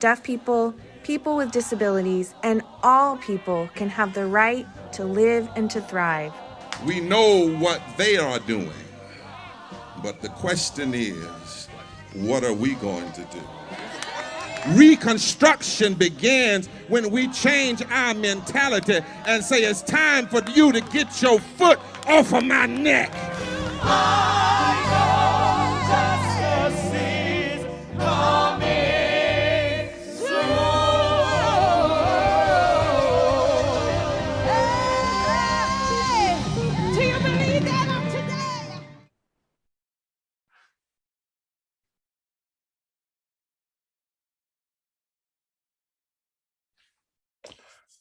Deaf people, people with disabilities, and all people can have the right to live and to thrive. We know what they are doing, but the question is, what are we going to do? Reconstruction begins when we change our mentality and say it's time for you to get your foot off of my neck. I know justice is coming soon. Hey, do you believe that on today?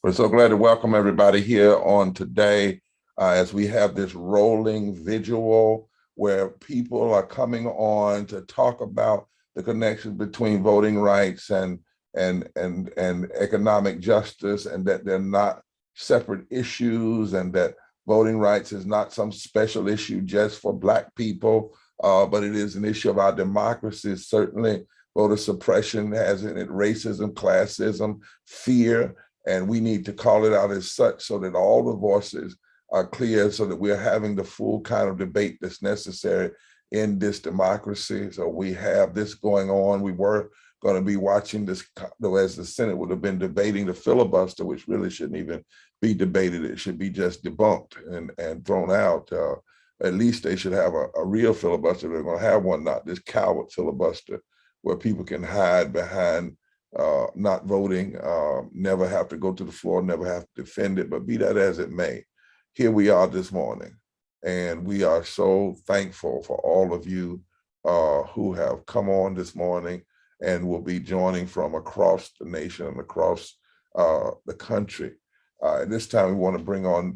We're so glad to welcome everybody here on today as we have this rolling vigil where people are coming on to talk about the connection between voting rights and economic justice, and that they're not separate issues, and that voting rights is not some special issue just for Black people, but it is an issue of our democracy. Certainly, voter suppression has in it racism, classism, fear, and we need to call it out as such so that all the voices are clear, so that we're having the full kind of debate that's necessary in this democracy. So we have this going on. We were going to be watching this as the Senate would have been debating the filibuster, which really shouldn't even be debated. It should be just debunked and thrown out. At least they should have a real filibuster. They're going to have one, not this coward filibuster where people can hide behind not voting, never have to go to the floor, never have to defend it. But be that as it may, here we are this morning, and we are so thankful for all of you who have come on this morning and will be joining from across the nation and across the country. At this time, we want to bring on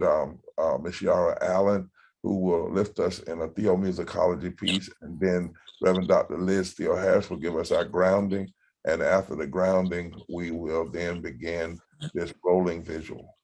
Ms. Yara Allen, who will lift us in a theomusicology piece, and then Reverend Dr. Liz Theo Harris will give us our grounding. And after the grounding, we will then begin this rolling visual.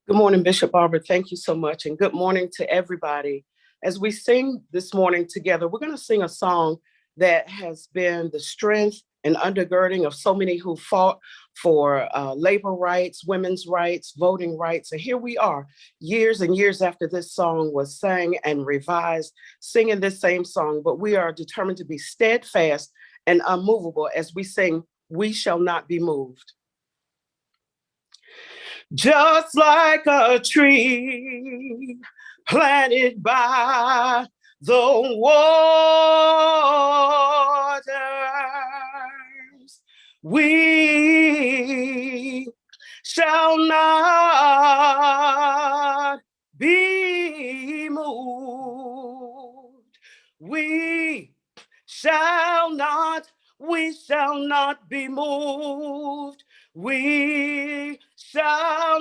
Good morning, Bishop Barber. Thank you so much. And good morning to everybody. As we sing this morning together, we're going to sing a song that has been the strength and undergirding of so many who fought for labor rights, women's rights, voting rights. And here we are, years and years after this song was sang and revised, singing this same song. But we are determined to be steadfast and unmovable as we sing, "We Shall Not Be Moved." Just like a tree planted by the waters, we shall not be moved. We shall not be moved. We shall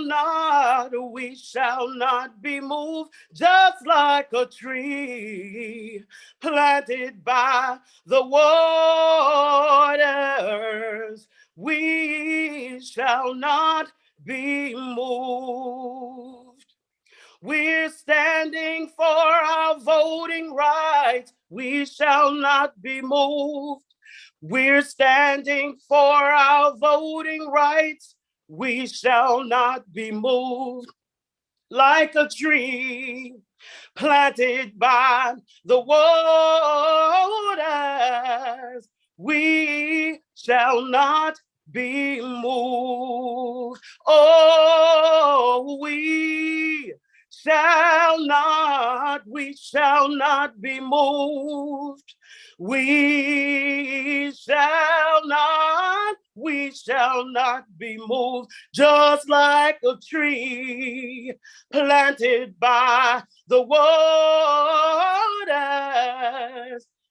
not be moved. Just like a tree planted by the waters, we shall not be moved. We're standing for our voting rights. We shall not be moved. We're standing for our voting rights. We shall not be moved. Like a tree planted by the waters, we shall not be moved. Oh, we shall not be moved. We shall not be moved. Just like a tree planted by the waters,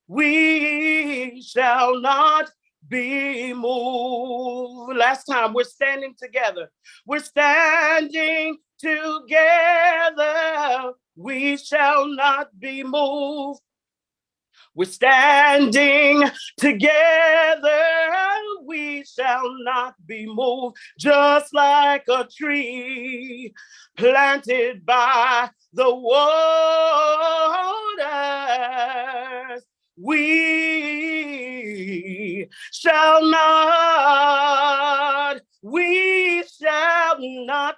we shall not be moved. Last time, we're standing together. We're standing together. We shall not be moved. We're standing together. We shall not be moved. Just like a tree planted by the waters, we shall not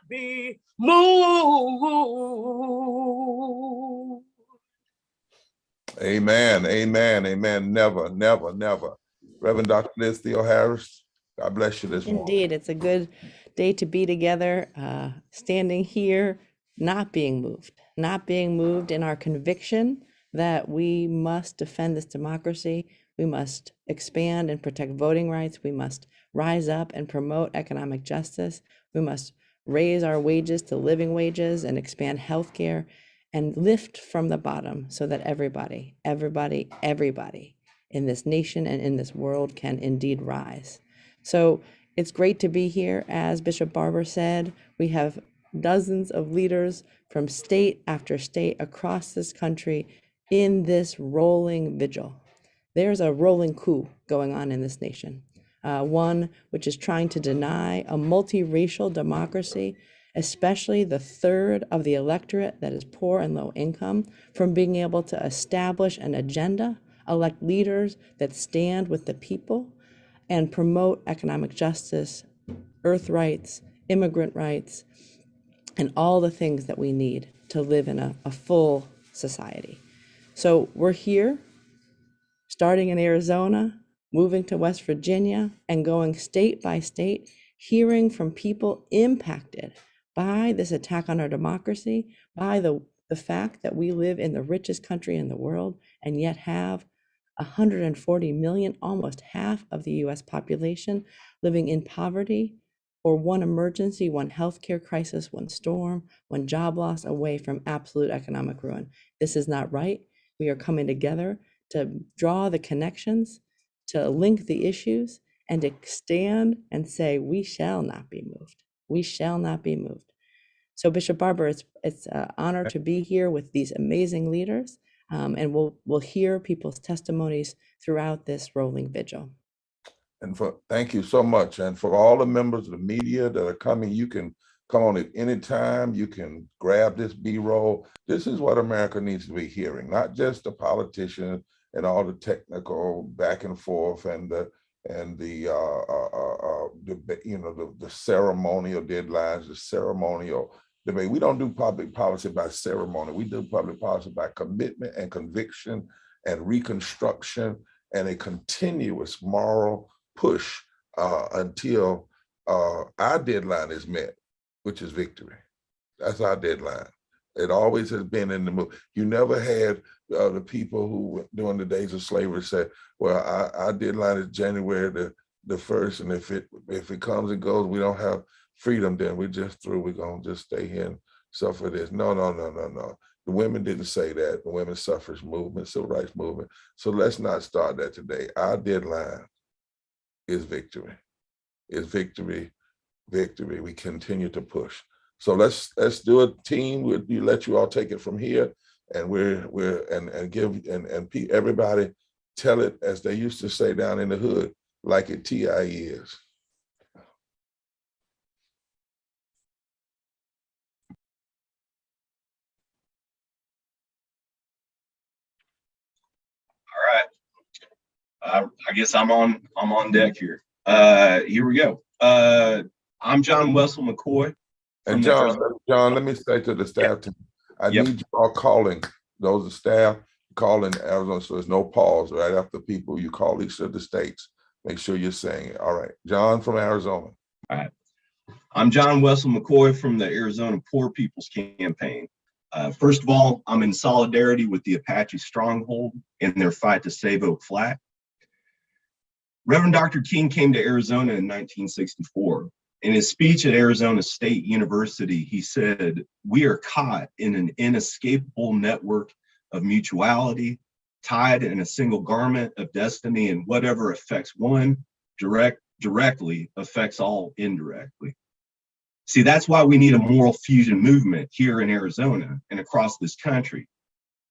be moved. Amen, amen, amen. Never, never, never. Reverend Dr. Liz Theo Harris, God bless you this morning. Indeed, it's a good day to be together, standing here, not being moved in our conviction that we must defend this democracy. We must expand and protect voting rights. We must rise up and promote economic justice. We must raise our wages to living wages and expand healthcare and lift from the bottom so that everybody in this nation and in this world can indeed rise. So it's great to be here. As Bishop Barber said, we have dozens of leaders from state after state across this country in this rolling vigil. There's a rolling coup going on in this nation, one which is trying to deny a multiracial democracy, especially the third of the electorate that is poor and low income, from being able to establish an agenda, elect leaders that stand with the people, and promote economic justice, earth rights, immigrant rights, and all the things that we need to live in a full society. So we're here, starting in Arizona, moving to West Virginia, and going state by state, hearing from people impacted by this attack on our democracy, by the fact that we live in the richest country in the world and yet have 140 million, almost half of the US population, living in poverty, or one emergency, one healthcare crisis, one storm, one job loss away from absolute economic ruin. This is not right. We are coming together to draw the connections, to link the issues, and to stand and say, we shall not be moved. We shall not be moved. So Bishop Barber, it's an honor to be here with these amazing leaders, and we'll hear people's testimonies throughout this rolling vigil. And thank you so much. And for all the members of the media that are coming, you can come on at any time. You can grab this B-roll. This is what America needs to be hearing, not just the politicians and all the technical back and forth and the ceremonial deadlines, the ceremonial debate. We don't do public policy by ceremony. We do public policy by commitment and conviction and reconstruction and a continuous moral push until our deadline is met, which is victory. That's our deadline. It always has been in the move. You never had the people who during the days of slavery said, well, our deadline is January the 1st, and if it comes and goes, we don't have freedom, then we're just through. We're gonna just stay here and suffer this. No. The women didn't say that. The women's suffrage movement, civil rights movement. So let's not start that today. Our deadline is victory. Is victory, victory. We continue to push. So let's do a team. We'll let you all take it from here, and everybody tell it as they used to say down in the hood, like it TIE is. All right. I guess I'm on deck here. Here we go. I'm John Wessel McCoy. And John, let me say to the staff team, I need you all calling those of staff, calling Arizona, so there's no pause right after people. You call each of the states. Make sure you're saying it. All right, John from Arizona. All right. I'm John Wessel McCoy from the Arizona Poor People's Campaign. First of all, I'm in solidarity with the Apache Stronghold in their fight to save Oak Flat. Reverend Dr. King came to Arizona in 1964. In his speech at Arizona State University, he said, "We are caught in an inescapable network of mutuality, tied in a single garment of destiny, and whatever affects one directly affects all indirectly." See, that's why we need a moral fusion movement here in Arizona and across this country.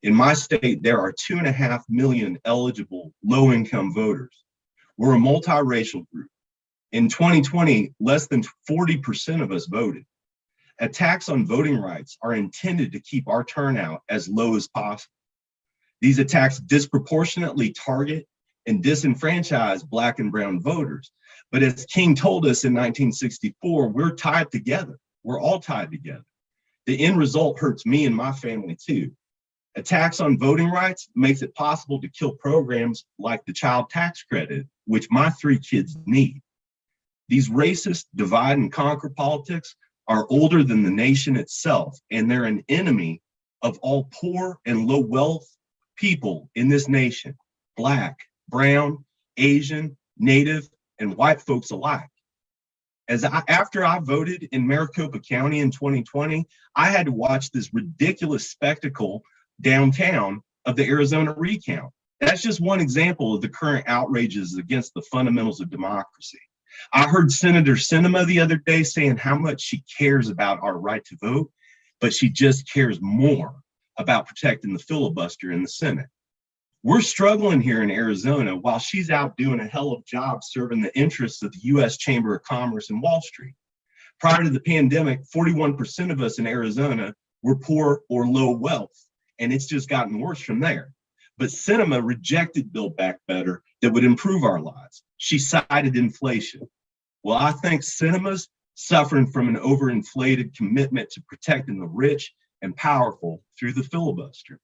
In my state, there are 2.5 million eligible low-income voters. We're a multiracial group. In 2020, less than 40% of us voted. Attacks on voting rights are intended to keep our turnout as low as possible. These attacks disproportionately target and disenfranchise Black and brown voters. But as King told us in 1964, we're tied together. We're all tied together. The end result hurts me and my family too. Attacks on voting rights makes it possible to kill programs like the child tax credit, which my 3 kids need. These racist divide and conquer politics are older than the nation itself, and they're an enemy of all poor and low wealth people in this nation, Black, brown, Asian, Native, and white folks alike. After I voted in Maricopa County in 2020, I had to watch this ridiculous spectacle downtown of the Arizona recount. That's just one example of the current outrages against the fundamentals of democracy. I heard Senator Sinema the other day saying how much she cares about our right to vote, but she just cares more about protecting the filibuster in the Senate. We're struggling here in Arizona while she's out doing a hell of a job serving the interests of the U.S. Chamber of Commerce and Wall Street. Prior to the pandemic, 41% of us in Arizona were poor or low wealth, and it's just gotten worse from there. But Sinema rejected Build Back Better that would improve our lives. She cited inflation. Well, I think Sinema's suffering from an overinflated commitment to protecting the rich and powerful through the filibuster.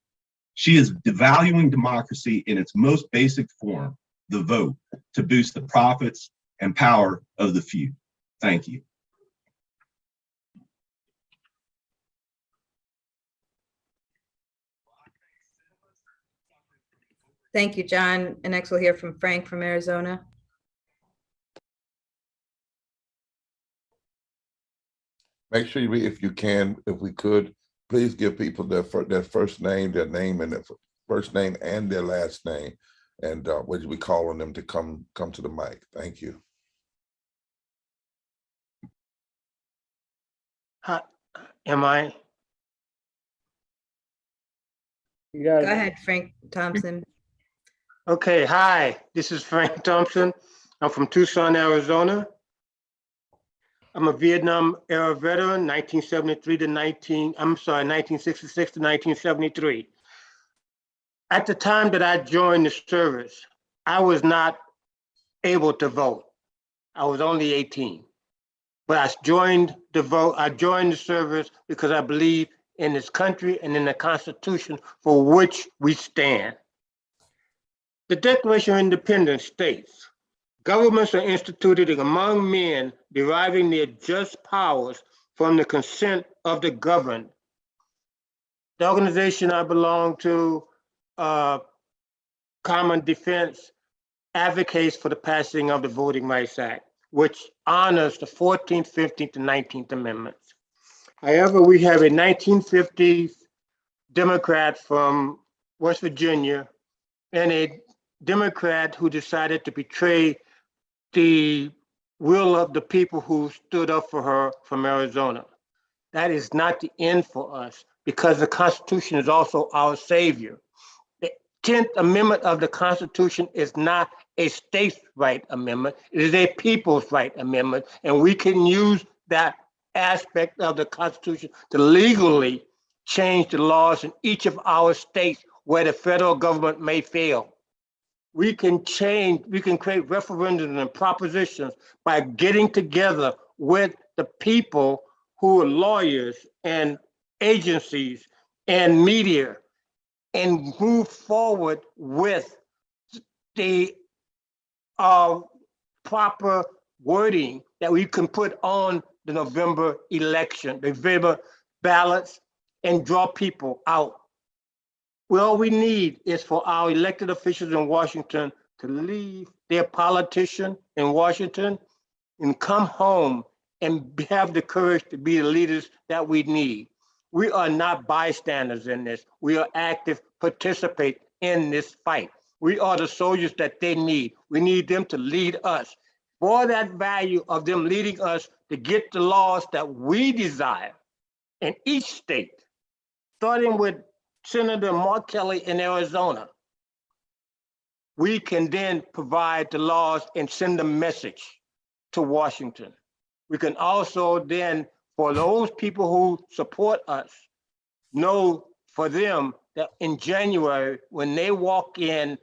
She is devaluing democracy in its most basic form, the vote, to boost the profits and power of the few. Thank you. Thank you, John. And next we'll hear from Frank from Arizona. Make sure you, if you can, if we could, please give people their first name, their name, and their first name and their last name, and what we call on them to come to the mic. Thank you. Hi, am I? Go ahead, Frank Thompson. Okay, hi, this is Frank Thompson. I'm from Tucson, Arizona. I'm a Vietnam era veteran, 1966 to 1973. At the time that I joined the service, I was not able to vote. I was only 18. But I joined the service because I believe in this country and in the Constitution for which we stand. The Declaration of Independence states, governments are instituted among men deriving their just powers from the consent of the governed. The organization I belong to, Common Defense, advocates for the passing of the Voting Rights Act, which honors the 14th, 15th, and 19th Amendments. However, we have a 1950s Democrat from West Virginia and a Democrat who decided to betray the will of the people who stood up for her from Arizona. That is not the end for us because the Constitution is also our savior. The 10th Amendment of the Constitution is not a states' right amendment, it is a people's right amendment, and we can use that aspect of the Constitution to legally change the laws in each of our states where the federal government may fail. We can create referendums and propositions by getting together with the people who are lawyers and agencies and media and move forward with the proper wording that we can put on the November election, the November ballots, and draw people out. Well, all we need is for our elected officials in Washington to leave their politician in Washington and come home and have the courage to be the leaders that we need. We are not bystanders in this. We are active participants in this fight. We are the soldiers that they need. We need them to lead us. For that value of them leading us to get the laws that we desire in each state, starting with Senator Mark Kelly in Arizona, we can then provide the laws and send a message to Washington. We can also then, for those people who support us, know for them that in January, when they walk in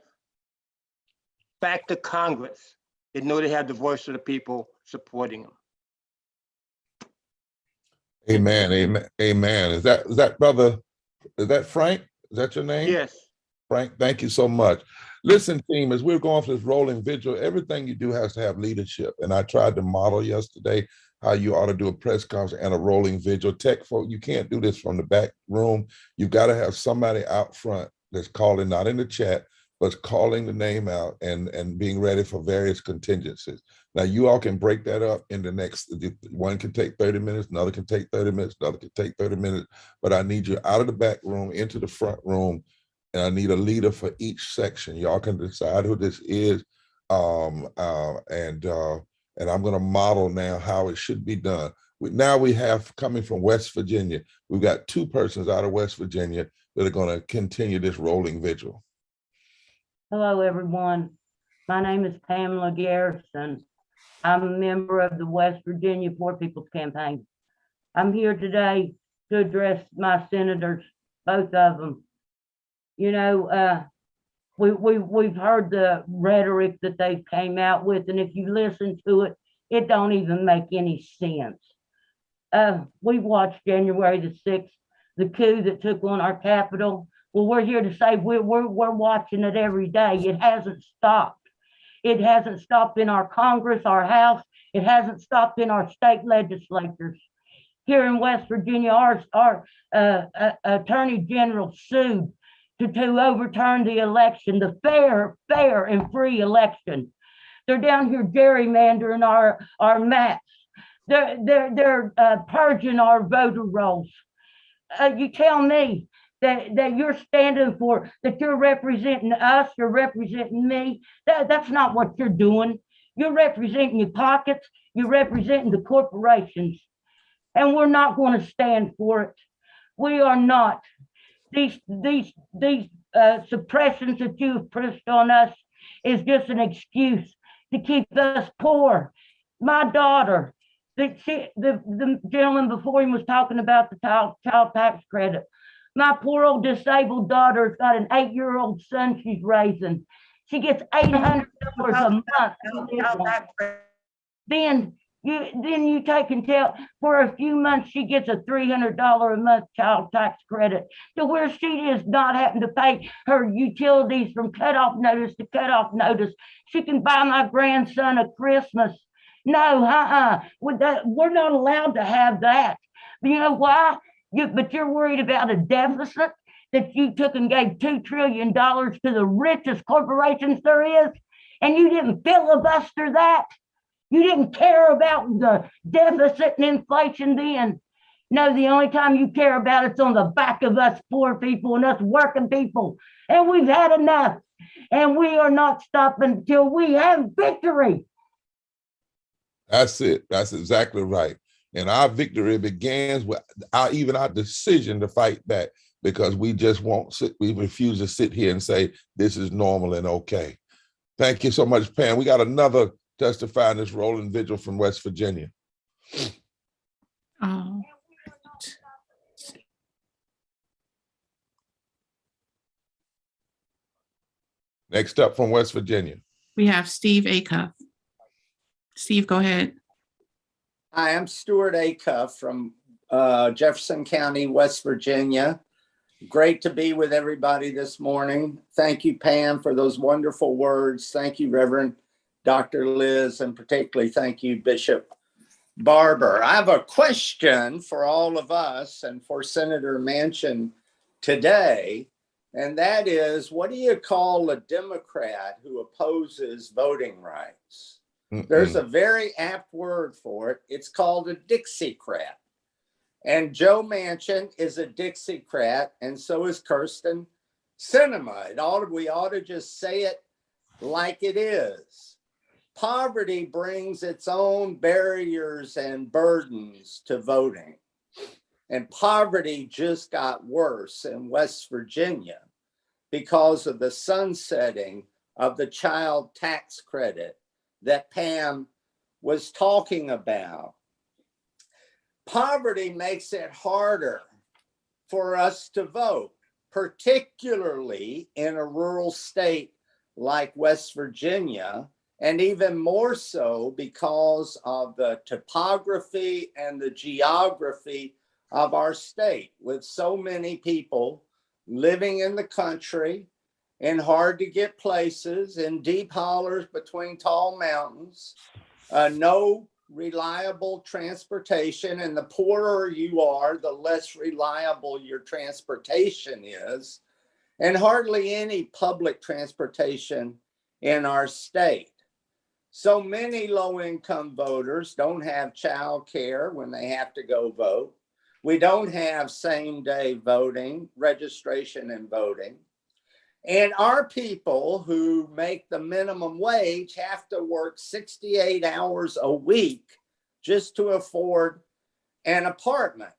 back to Congress, they know they have the voice of the people supporting them. Amen. Amen. Amen. Is that brother? Is that Frank? Is that your name? Yes. Frank, thank you so much. Listen, team, as we're going for this rolling vigil, everything you do has to have leadership. And I tried to model yesterday how you ought to do a press conference and a rolling vigil. Tech folk, you can't do this from the back room. You've got to have somebody out front that's calling, not in the chat, but calling the name out and being ready for various contingencies. Now, you all can break that up in the next, one can take 30 minutes, another can take 30 minutes, another can take 30 minutes, but I need you out of the back room into the front room, and I need a leader for each section. Y'all can decide who this is, and I'm gonna model now how it should be done. Now we have, coming from West Virginia, we've got 2 persons out of West Virginia that are gonna continue this rolling vigil. Hello, everyone. My name is Pamela Garrison. I'm a member of the West Virginia Poor People's Campaign. I'm here today to address my senators, both of them. You know, we've heard the rhetoric that they came out with, and if you listen to it, it don't even make any sense. We watched January the 6th, the coup that took on our Capitol. Well, we're here to say we're watching it every day. It hasn't stopped. It hasn't stopped in our Congress, our House. It hasn't stopped in our state legislatures. Here in West Virginia, our Attorney General sued to overturn the election, the fair and free election. They're down here gerrymandering our maps. They're purging our voter rolls. You tell me that you're standing for, that you're representing us, you're representing me. That's not what you're doing. You're representing your pockets, you're representing the corporations. And we're not going to stand for it. We are not. These suppressions that you've pushed on us is just an excuse to keep us poor. My daughter, the gentleman before him was talking about the child tax credit. My poor old disabled daughter's got an 8-year-old son she's raising. She gets $800 a month. Then you take and tell, for a few months she gets a $300 a month child tax credit, to where she is not having to pay her utilities from cutoff notice to cutoff notice. She can buy my grandson a Christmas. No, we're not allowed to have that. But you know why? But you're worried about a deficit that you took and gave $2 trillion to the richest corporations there is, and you didn't filibuster that. You didn't care about the deficit and inflation then. No, the only time you care about it's on the back of us poor people and us working people. And we've had enough. And we are not stopping until we have victory. That's it. That's exactly right. And our victory begins with even our decision to fight back, because we just won't sit, we refuse to sit here and say this is normal and okay. Thank you so much, Pam. We got another testifying this rolling vigil from West Virginia. Oh. Next up from West Virginia, We have Steve Acuff. Steve, go ahead. Hi, I'm Stuart Acuff from Jefferson County, West Virginia. Great to be with everybody this morning. Thank you, Pam, for those wonderful words. Thank you, Reverend Dr. Liz, and particularly thank you, Bishop Barber. I have a question for all of us and for Senator Manchin today, and that is, what do you call a Democrat who opposes voting rights? There's a very apt word for it. It's called a Dixiecrat. And Joe Manchin is a Dixiecrat, and so is Kirsten Sinema. We ought to just say it like it is. Poverty brings its own barriers and burdens to voting. And poverty just got worse in West Virginia because of the sunsetting of the child tax credit that Pam was talking about. Poverty makes it harder for us to vote. particularly in a rural state like West Virginia, and even more so because of the topography and the geography of our state, with so many people living in the country in hard to get places, in deep hollers between tall mountains, no reliable transportation. And the poorer you are, the less reliable your transportation is, and hardly any public transportation in our state. So many low-income voters don't have child care when they have to go vote. We don't have same-day voting, registration and voting. And our people who make the minimum wage have to work 68 hours a week just to afford an apartment.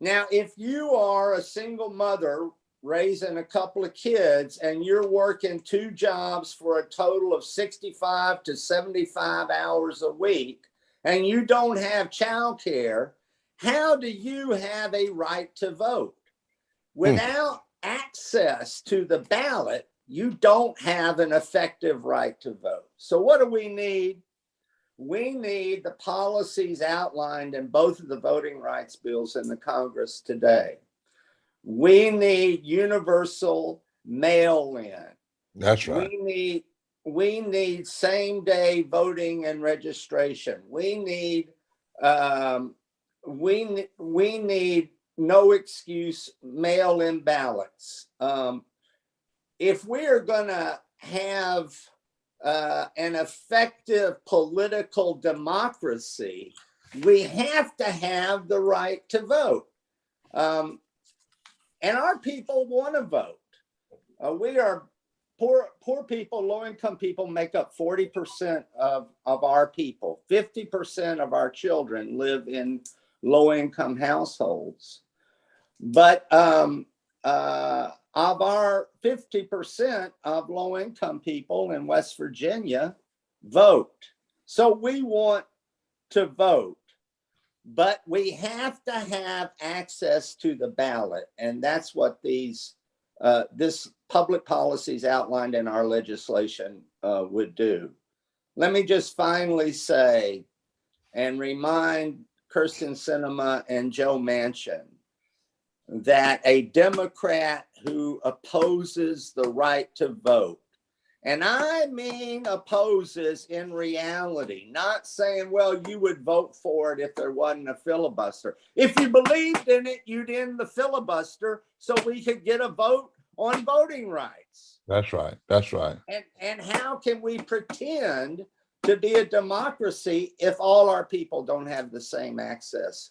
Now, if you are a single mother raising a couple of kids and you're working 2 jobs for a total of 65 to 75 hours a week, and you don't have childcare, how do you have a right to vote? Without access to the ballot, you don't have an effective right to vote. So what do we need? We need the policies outlined in both of the voting rights bills in the Congress today. We need universal mail-in. That's right. We need same-day voting and registration. We need no excuse mail-in ballots. If we are going to have an effective political democracy, we have to have the right to vote. And our people want to vote. We are poor people, low-income people make up 40% of our people. 50% of our children live in low-income households. But of our 50% of low-income people in West Virginia vote. So we want to vote, but we have to have access to the ballot. And that's what this public policies outlined in our legislation would do. Let me just finally say and remind Kirsten Sinema and Joe Manchin that a Democrat who opposes the right to vote, and I mean opposes in reality, not saying, well, you would vote for it if there wasn't a filibuster. If you believed in it, you'd end the filibuster so we could get a vote on voting rights. That's right. That's right. And how can we pretend to be a democracy if all our people don't have the same access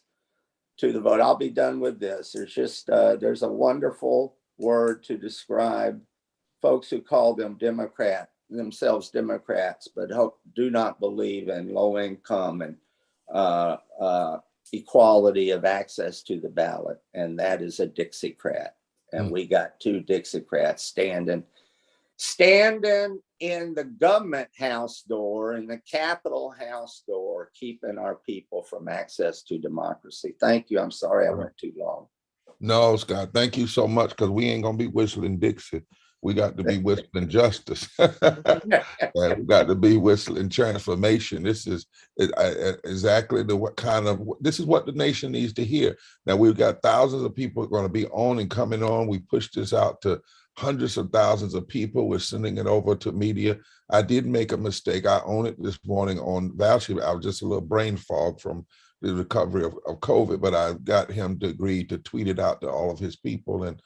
to the vote? I'll be done with this. There's just, there's a wonderful word to describe folks who call themselves Democrats, but do not believe in low income and equality of access to the ballot. And that is a Dixiecrat. And we got 2 Dixiecrats standing in the government house door, in the Capitol house door, keeping our people from access to democracy. Thank you. I'm sorry I went too long. No, Scott, thank you so much, because we ain't gonna be whistling Dixie. We got to be whistling justice. We got to be whistling transformation. This is exactly this is what the nation needs to hear. Now, we've got thousands of people going to be on and coming on. We pushed this out to hundreds of thousands of people. We're sending it over to media. I did make a mistake. I own it this morning on Valshi. I was just a little brain fog from the recovery of COVID, but I got him to agree to tweet it out to all of his people and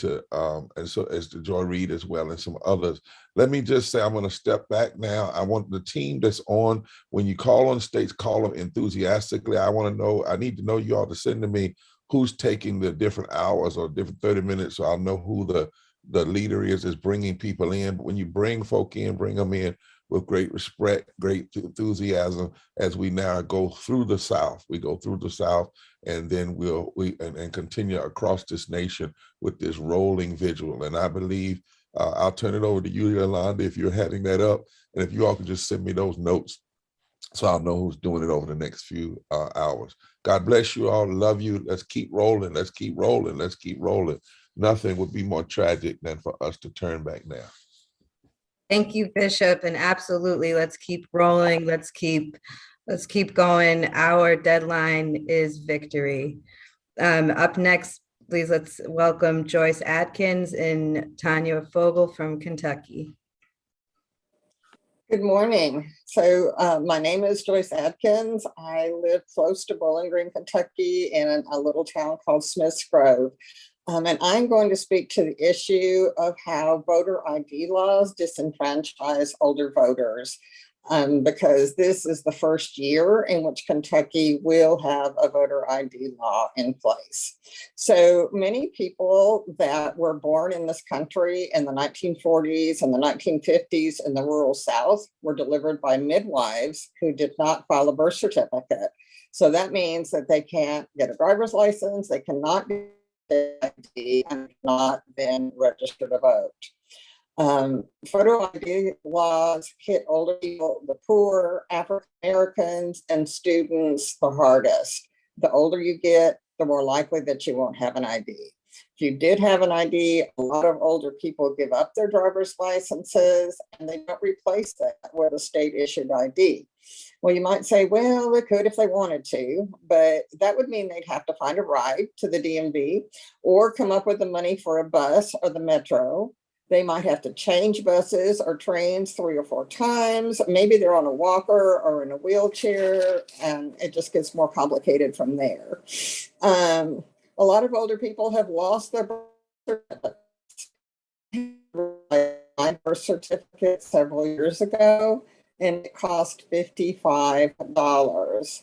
so as to Joy Reid as well and some others. Let me just say, I'm going to step back now. I want the team that's on, when you call on states, call them enthusiastically. I want to know, I need to know you all to send to me who's taking the different hours or different 30 minutes, so I'll know who the leader is bringing people in. But when you bring folk in, bring them in with great respect, great enthusiasm, as we now go through the South. We go through the South, and then we continue across this nation with this rolling vigil. And I believe I'll turn it over to you, Yolanda, if you're heading that up, and if you all can just send me those notes so I'll know who's doing it over the next few hours. God bless you all. Love you. Let's keep rolling. Let's keep rolling. Let's keep rolling. nothing would be more tragic than for us to turn back now. Thank you, Bishop, and absolutely, let's keep rolling. Let's keep going. Our deadline is victory. Up next, please let's welcome Joyce Atkins and Tanya Fogle from Kentucky. Good morning. So my name is Joyce Atkins. I live close to Bowling Green, Kentucky, in a little town called Smith's Grove. And I'm going to speak to the issue of how voter ID laws disenfranchise older voters, because this is the first year in which Kentucky will have a voter ID law in place. So many people that were born in this country in the 1940s and the 1950s in the rural South were delivered by midwives who did not file a birth certificate. So that means that they can't get a driver's license, they cannot get ID, and not then register to vote. Photo ID laws hit older people, the poor, African Americans, and students the hardest. The older you get, the more likely that you won't have an ID. If you did have an ID, a lot of older people give up their driver's licenses and they don't replace that with a state issued ID. Well, you might say, well, they could if they wanted to, but that would mean they'd have to find a ride to the DMV or come up with the money for a bus or the metro. They might have to change buses or trains 3 or 4 times. Maybe they're on a walker or in a wheelchair, and it just gets more complicated from there. A lot of older people have lost their birth certificate several years ago, and it cost $55.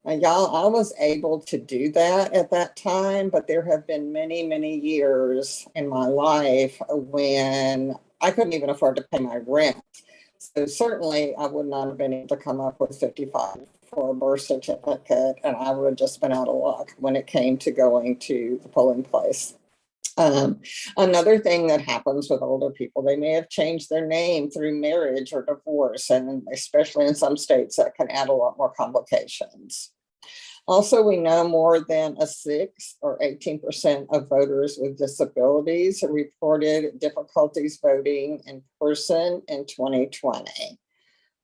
And y'all, I was able to do that at that time, but there have been many, many years in my life when I couldn't even afford to pay my rent. So certainly I would not have been able to come up with $55 for a birth certificate, and I would have just been out of luck when it came to going to the polling place. Another thing that happens with older people, they may have changed their name through marriage or divorce, and especially in some states that can add a lot more complications. Also, we know more than a sixth or 18% of voters with disabilities reported difficulties voting in person in 2020.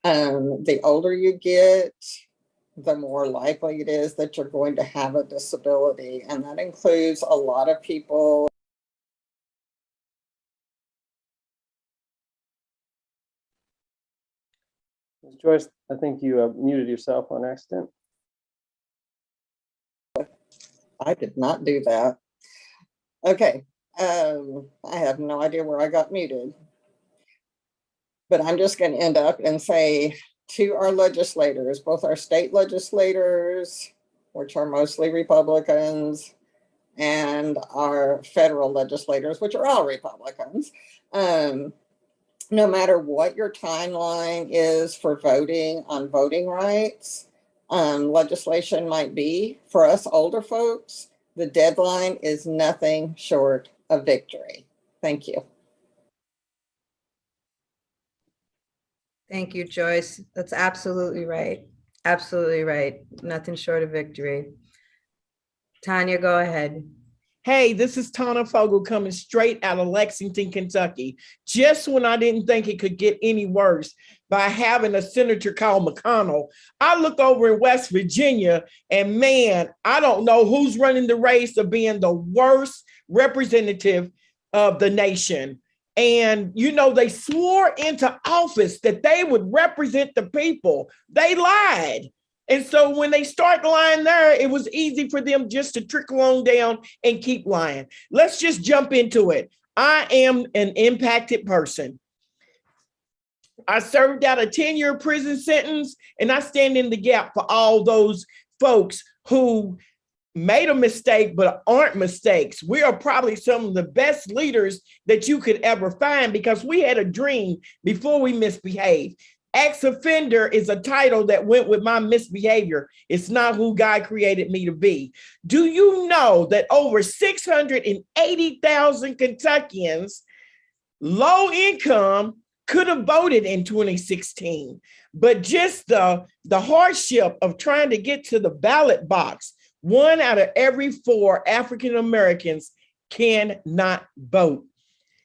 The older you get, the more likely it is that you're going to have a disability, and that includes a lot of people. Joyce, I think you muted yourself on accident. I did not do that. Okay, I have no idea where I got muted, but I'm just going to end up and say to our legislators, both our state legislators, which are mostly Republicans, and our federal legislators, which are all Republicans, no matter what your timeline is for voting on voting rights, legislation might be, for us older folks, the deadline is nothing short of victory. Thank you. Thank you, Joyce. That's absolutely right. Absolutely right. Nothing short of victory. Tanya, go ahead. Hey, this is Tanya Fogle coming straight out of Lexington, Kentucky. Just when I didn't think it could get any worse by having a senator called McConnell, I look over in West Virginia and man, I don't know who's running the race of being the worst representative of the nation. And, you know, they swore into office that they would represent the people. They lied. And so when they start lying there, it was easy for them just to trickle on down and keep lying. Let's just jump into it. I am an impacted person. I served out a 10-year prison sentence, and I stand in the gap for all those folks who made a mistake, but aren't mistakes. We are probably some of the best leaders that you could ever find because we had a dream before we misbehaved. Ex-offender is a title that went with my misbehavior. It's not who God created me to be. Do you know that over 680,000 Kentuckians, low income, could have voted in 2016, but just the hardship of trying to get to the ballot box, 1 out of every 4 African Americans cannot vote.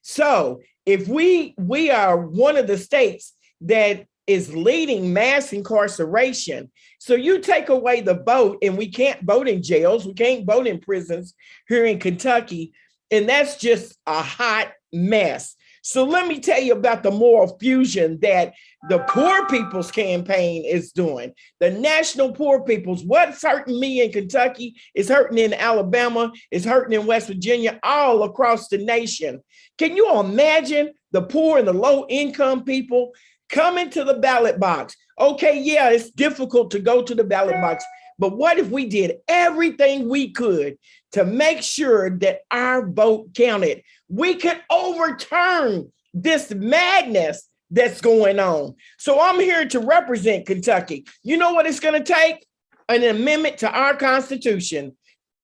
So if we are one of the states that is leading mass incarceration, so you take away the vote and we can't vote in jails, we can't vote in prisons here in Kentucky, and that's just a hot mess. So let me tell you about the moral fusion that the Poor People's Campaign is doing. The National Poor People's, what's hurting me in Kentucky is hurting in Alabama, is hurting in West Virginia, all across the nation. Can you imagine the poor and the low income people coming to the ballot box? Okay, yeah, it's difficult to go to the ballot box, but what if we did everything we could to make sure that our vote counted? We could overturn this madness that's going on. So I'm here to represent Kentucky. You know what it's going to take? An amendment to our Constitution.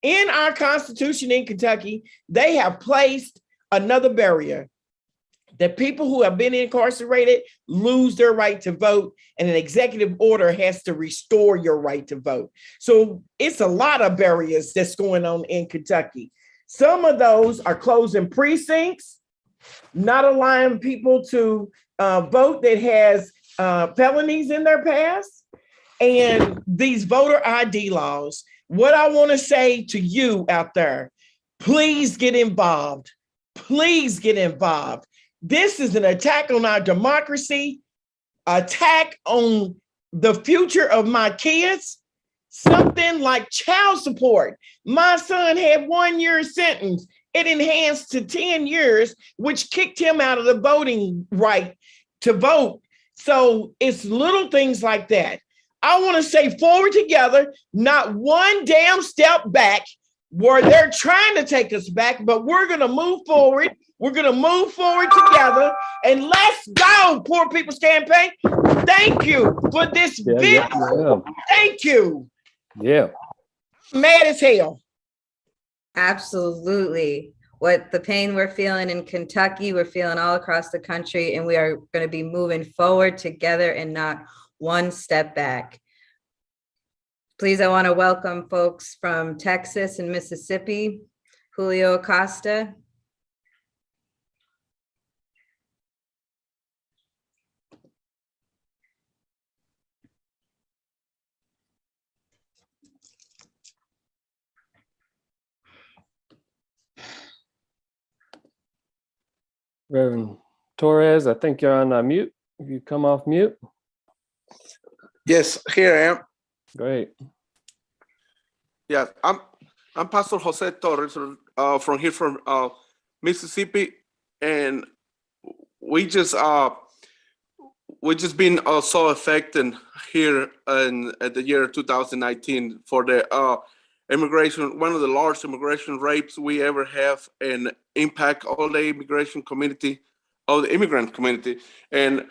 In our Constitution in Kentucky, they have placed another barrier that people who have been incarcerated lose their right to vote, and an executive order has to restore your right to vote. So it's a lot of barriers that's going on in Kentucky. Some of those are closing precincts, not allowing people to vote that has felonies in their past, and these voter ID laws. What I want to say to you out there, please get involved. Please get involved. This is an attack on our democracy, attack on the future of my kids, something like child support. My son had 1 year sentence. It enhanced to 10 years, which kicked him out of the voting right to vote. So it's little things like that. I want to say forward together, not one damn step back where they're trying to take us back, but we're going to move forward. We're going to move forward together, and let's go, Poor People's Campaign. Thank you for this video. Thank you. Yeah. Mad as hell. Absolutely. What the pain we're feeling in Kentucky, we're feeling all across the country, and we are going to be moving forward together and not one step back. Please, I want to welcome folks from Texas and Mississippi. Julio Acosta. Reverend Torres, I think you're on mute. If you come off mute. Yes, here I am. Great. Yes, I'm Pastor Jose Torres from here from Mississippi, and we just been so affected here at the year 2019 for the immigration, one of the largest immigration rapes we ever have, and impact all the immigration community, all the immigrant community, and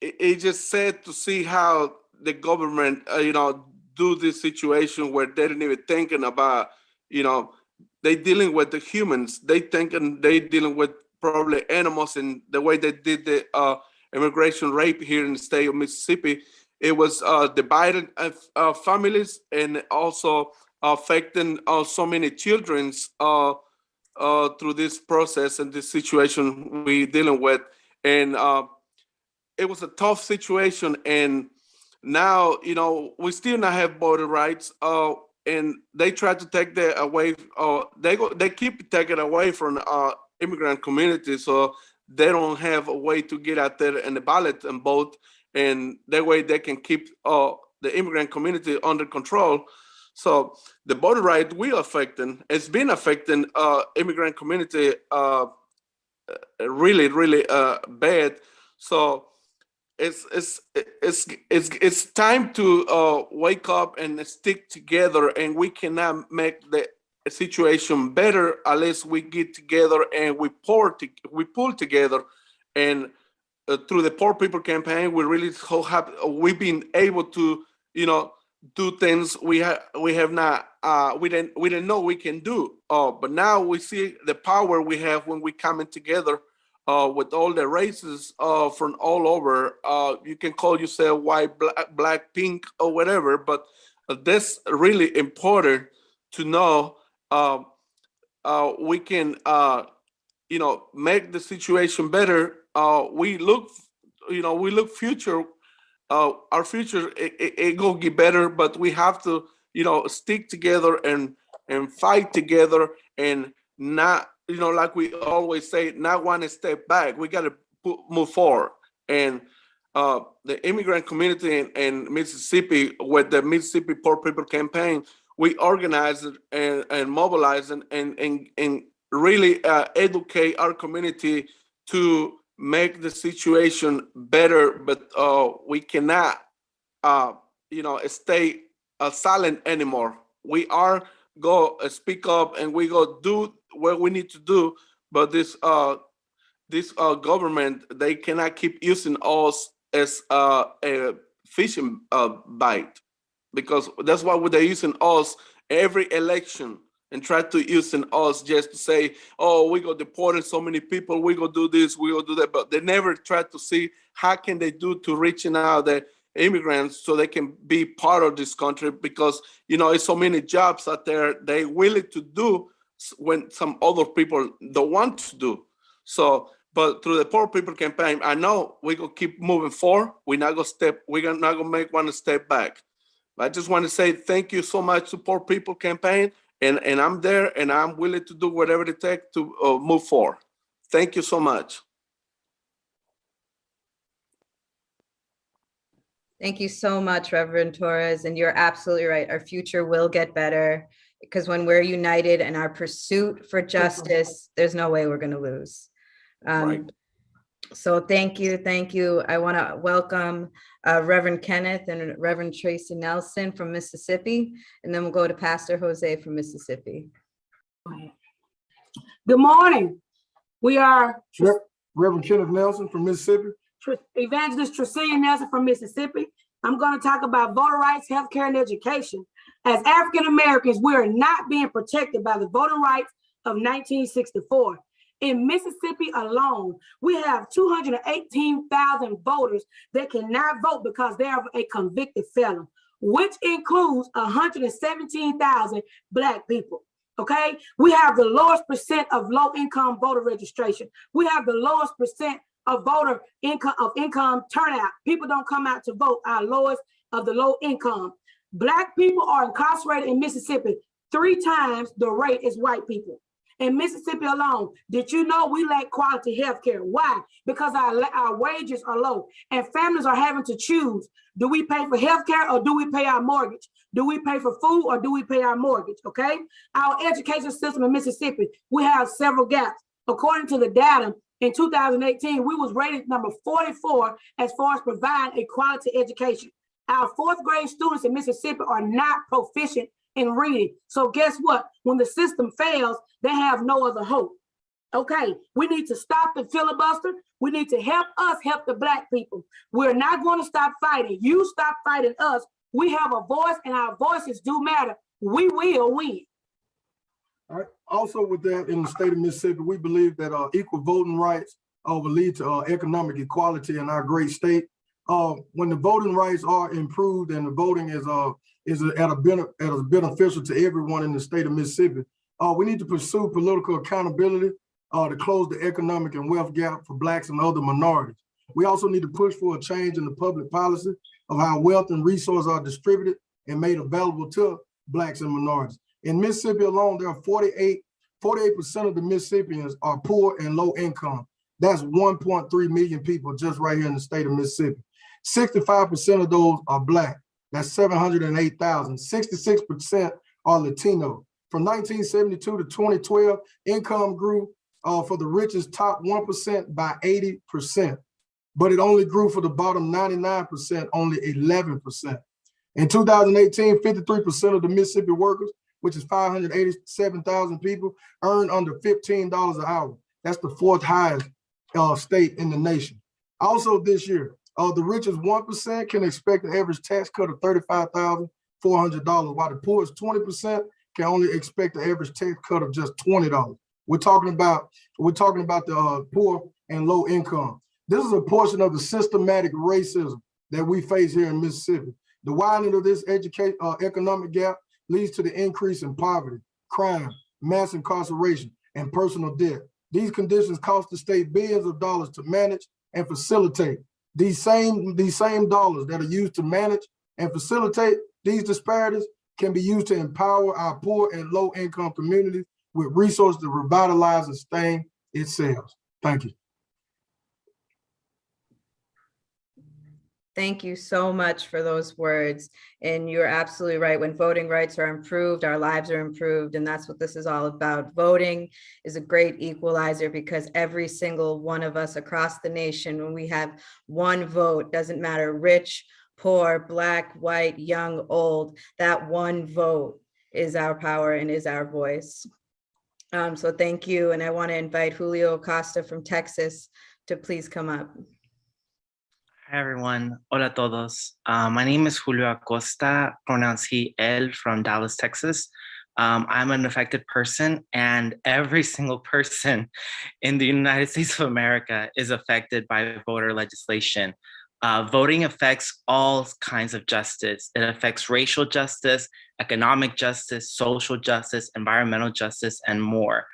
it's just sad to see how the government, do this situation where they didn't even thinking about, they dealing with the humans. They thinking they dealing with probably animals, and the way they did the immigration rape here in the state of Mississippi, it was divided families and also affecting so many children through this process and this situation we dealing with. And it was a tough situation, and now, we still not have voter rights, and they try to take that away. They keep taking away from immigrant community, so they don't have a way to get out there in the ballot and vote, and that way they can keep the immigrant community under control. So the voter right will affecting. It's been affecting immigrant community really, really bad. So it's time to wake up and stick together, and we cannot make the situation better unless we get together and we pull together. And through the Poor People Campaign, we really so happy we've been able to do things we didn't know we can do, but now we see the power we have when we coming together with all the races from all over. You can call yourself white, black, pink, or whatever, but that's really important to know we can, make the situation better. We look future. Our future it gonna get better, but we have to, stick together and fight together and not, like we always say, not one step back. We got to move forward. And the immigrant community in Mississippi, with the Mississippi Poor People Campaign, we organize and mobilize and really educate our community to make the situation better. But we cannot, stay silent anymore. We are go speak up and we go do what we need to do. But this government, they cannot keep using us as a fishing bite, because that's why they're using us every election and try to using us just to say, oh, we go deporting so many people, we go do this, we go do that, but they never try to see how can they do to reaching out the immigrants so they can be part of this country, because it's so many jobs out there they willing to do when some other people don't want to do. So, but through the Poor People Campaign, I know we're gonna keep moving forward. We're not gonna make one step back. I just want to say thank you so much to Poor People Campaign, and I'm there and I'm willing to do whatever it takes to move forward. Thank you so much. Thank you so much, Reverend Torres. And you're absolutely right. Our future will get better, because when we're united in our pursuit for justice, there's no way we're going to lose. Right. So thank you. Thank you. I want to welcome Reverend Kenneth and Reverend Tracy Nelson from Mississippi. And then we'll go to Pastor Jose from Mississippi. Good morning. We are Reverend Kenneth Nelson from Mississippi. Evangelist Tricilia Nelson from Mississippi. I'm going to talk about voter rights, healthcare, and education. As African Americans, we are not being protected by the voting rights of 1964. In Mississippi alone, we have 218,000 voters that cannot vote because they are a convicted felon, which includes 117,000 Black people. Okay, we have the lowest percent of low-income voter registration. We have the lowest percent of voter income turnout. People don't come out to vote. Our lowest of the low income. Black people are incarcerated in Mississippi 3 times the rate as white people. In Mississippi alone, did you know we lack quality health care? Why? Because our wages are low and families are having to choose. Do we pay for health care or do we pay our mortgage? Do we pay for food or do we pay our mortgage? Okay. Our education system in Mississippi, we have several gaps. According to the data, in 2018, we was rated number 44 as far as providing a quality education. Our 4th grade students in Mississippi are not proficient in reading. So guess what? When the system fails, they have no other hope. Okay, we need to stop the filibuster. We need to help us help the Black people. We're not going to stop fighting. You stop fighting us. We have a voice and our voices do matter. We will win. All right. Also with that, in the state of Mississippi, we believe that equal voting rights will lead to economic equality in our great state. When the voting rights are improved and the voting is beneficial to everyone in the state of Mississippi, we need to pursue political accountability to close the economic and wealth gap for Blacks and other minorities. We also need to push for a change in the public policy of how wealth and resources are distributed and made available to Blacks and minorities. In Mississippi alone, there are 48% of the Mississippians are poor and low income. That's 1.3 million people just right here in the state of Mississippi. 65% of those are Black. That's 708,000. 66% are Latino. From 1972 to 2012, income grew for the richest top 1% by 80%, but it only grew for the bottom 99%, only 11%. In 2018, 53% of the Mississippi workers, which is 587,000 people, earn under $15 an hour. That's the 4th highest state in the nation. Also this year, the richest 1% can expect an average tax cut of $35,400, while the poorest 20% can only expect an average tax cut of just $20. We're talking about the poor and low income. This is a portion of the systematic racism that we face here in Mississippi. The widening of this economic gap leads to the increase in poverty, crime, mass incarceration, and personal debt. These conditions cost the state billions of dollars to manage and facilitate. These same dollars that are used to manage and facilitate these disparities can be used to empower our poor and low-income communities with resources to revitalize and sustain itself. Thank you. Thank you so much for those words. And you're absolutely right. When voting rights are improved, our lives are improved. And that's what this is all about. Voting is a great equalizer because every single one of us across the nation, when we have one vote, doesn't matter rich, poor, black, white, young, old, that one vote is our power and is our voice. So thank you. And I want to invite Julio Acosta from Texas to please come up. Hi everyone, hola todos. My name is Julio Acosta, pronouns he, él, from Dallas, Texas. I'm an affected person, and every single person in the United States of America is affected by voter legislation. Voting affects all kinds of justice. It affects racial justice, economic justice, social justice, environmental justice, and more.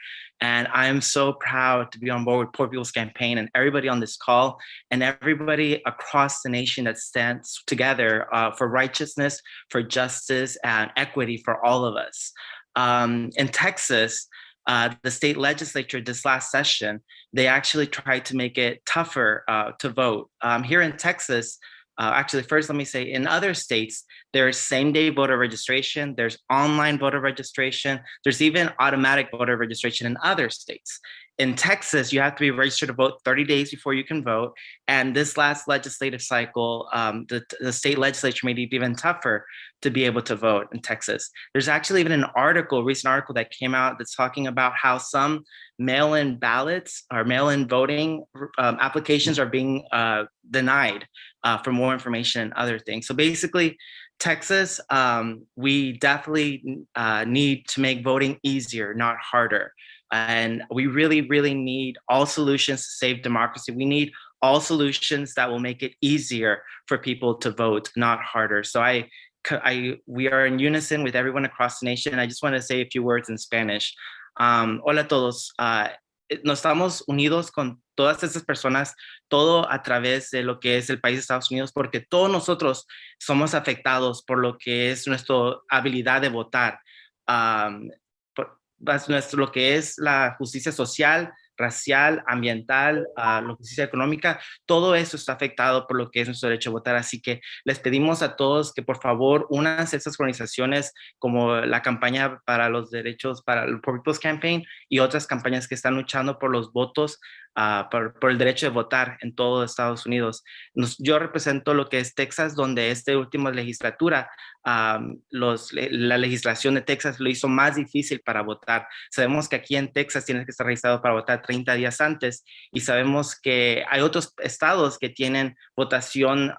And I'm so proud to be on board with Poor People's Campaign and everybody on this call and everybody across the nation that stands together for righteousness, for justice, and equity for all of us. In Texas, the state legislature this last session, they actually tried to make it tougher to vote. Here in Texas, actually, first, let me say, in other states, there's same-day voter registration, there's online voter registration, there's even automatic voter registration in other states. In Texas, you have to be registered to vote 30 days before you can vote. And this last legislative cycle, the state legislature made it even tougher to be able to vote in Texas. There's actually even an article, recent article that came out that's talking about how some mail-in ballots or mail-in voting applications are being denied for more information and other things. So basically, Texas, we definitely need to make voting easier, not harder. And we really, really need all solutions to save democracy. We need all solutions that will make it easier for people to vote, not harder. So we are in unison with everyone across the nation. I just want to say a few words in Spanish. Hola a todos. Nos estamos unidos con todas estas personas, todo a través de lo que es el país de Estados Unidos, porque todos nosotros somos afectados por lo que es nuestra habilidad de votar. Lo que es la justicia social, racial, ambiental, la justicia económica, todo eso está afectado por lo que es nuestro derecho a votar. Así que les pedimos a todos que por favor únanse a estas organizaciones como la campaña para los derechos, para el Poor People's Campaign y otras campañas que están luchando por los votos, por el derecho de votar en todo Estados Unidos. Yo represento lo que es Texas, donde esta última legislatura, la legislación de Texas lo hizo más difícil para votar. Sabemos que aquí en Texas tienes que estar registrado para votar 30 días antes y sabemos que hay otros estados que tienen votación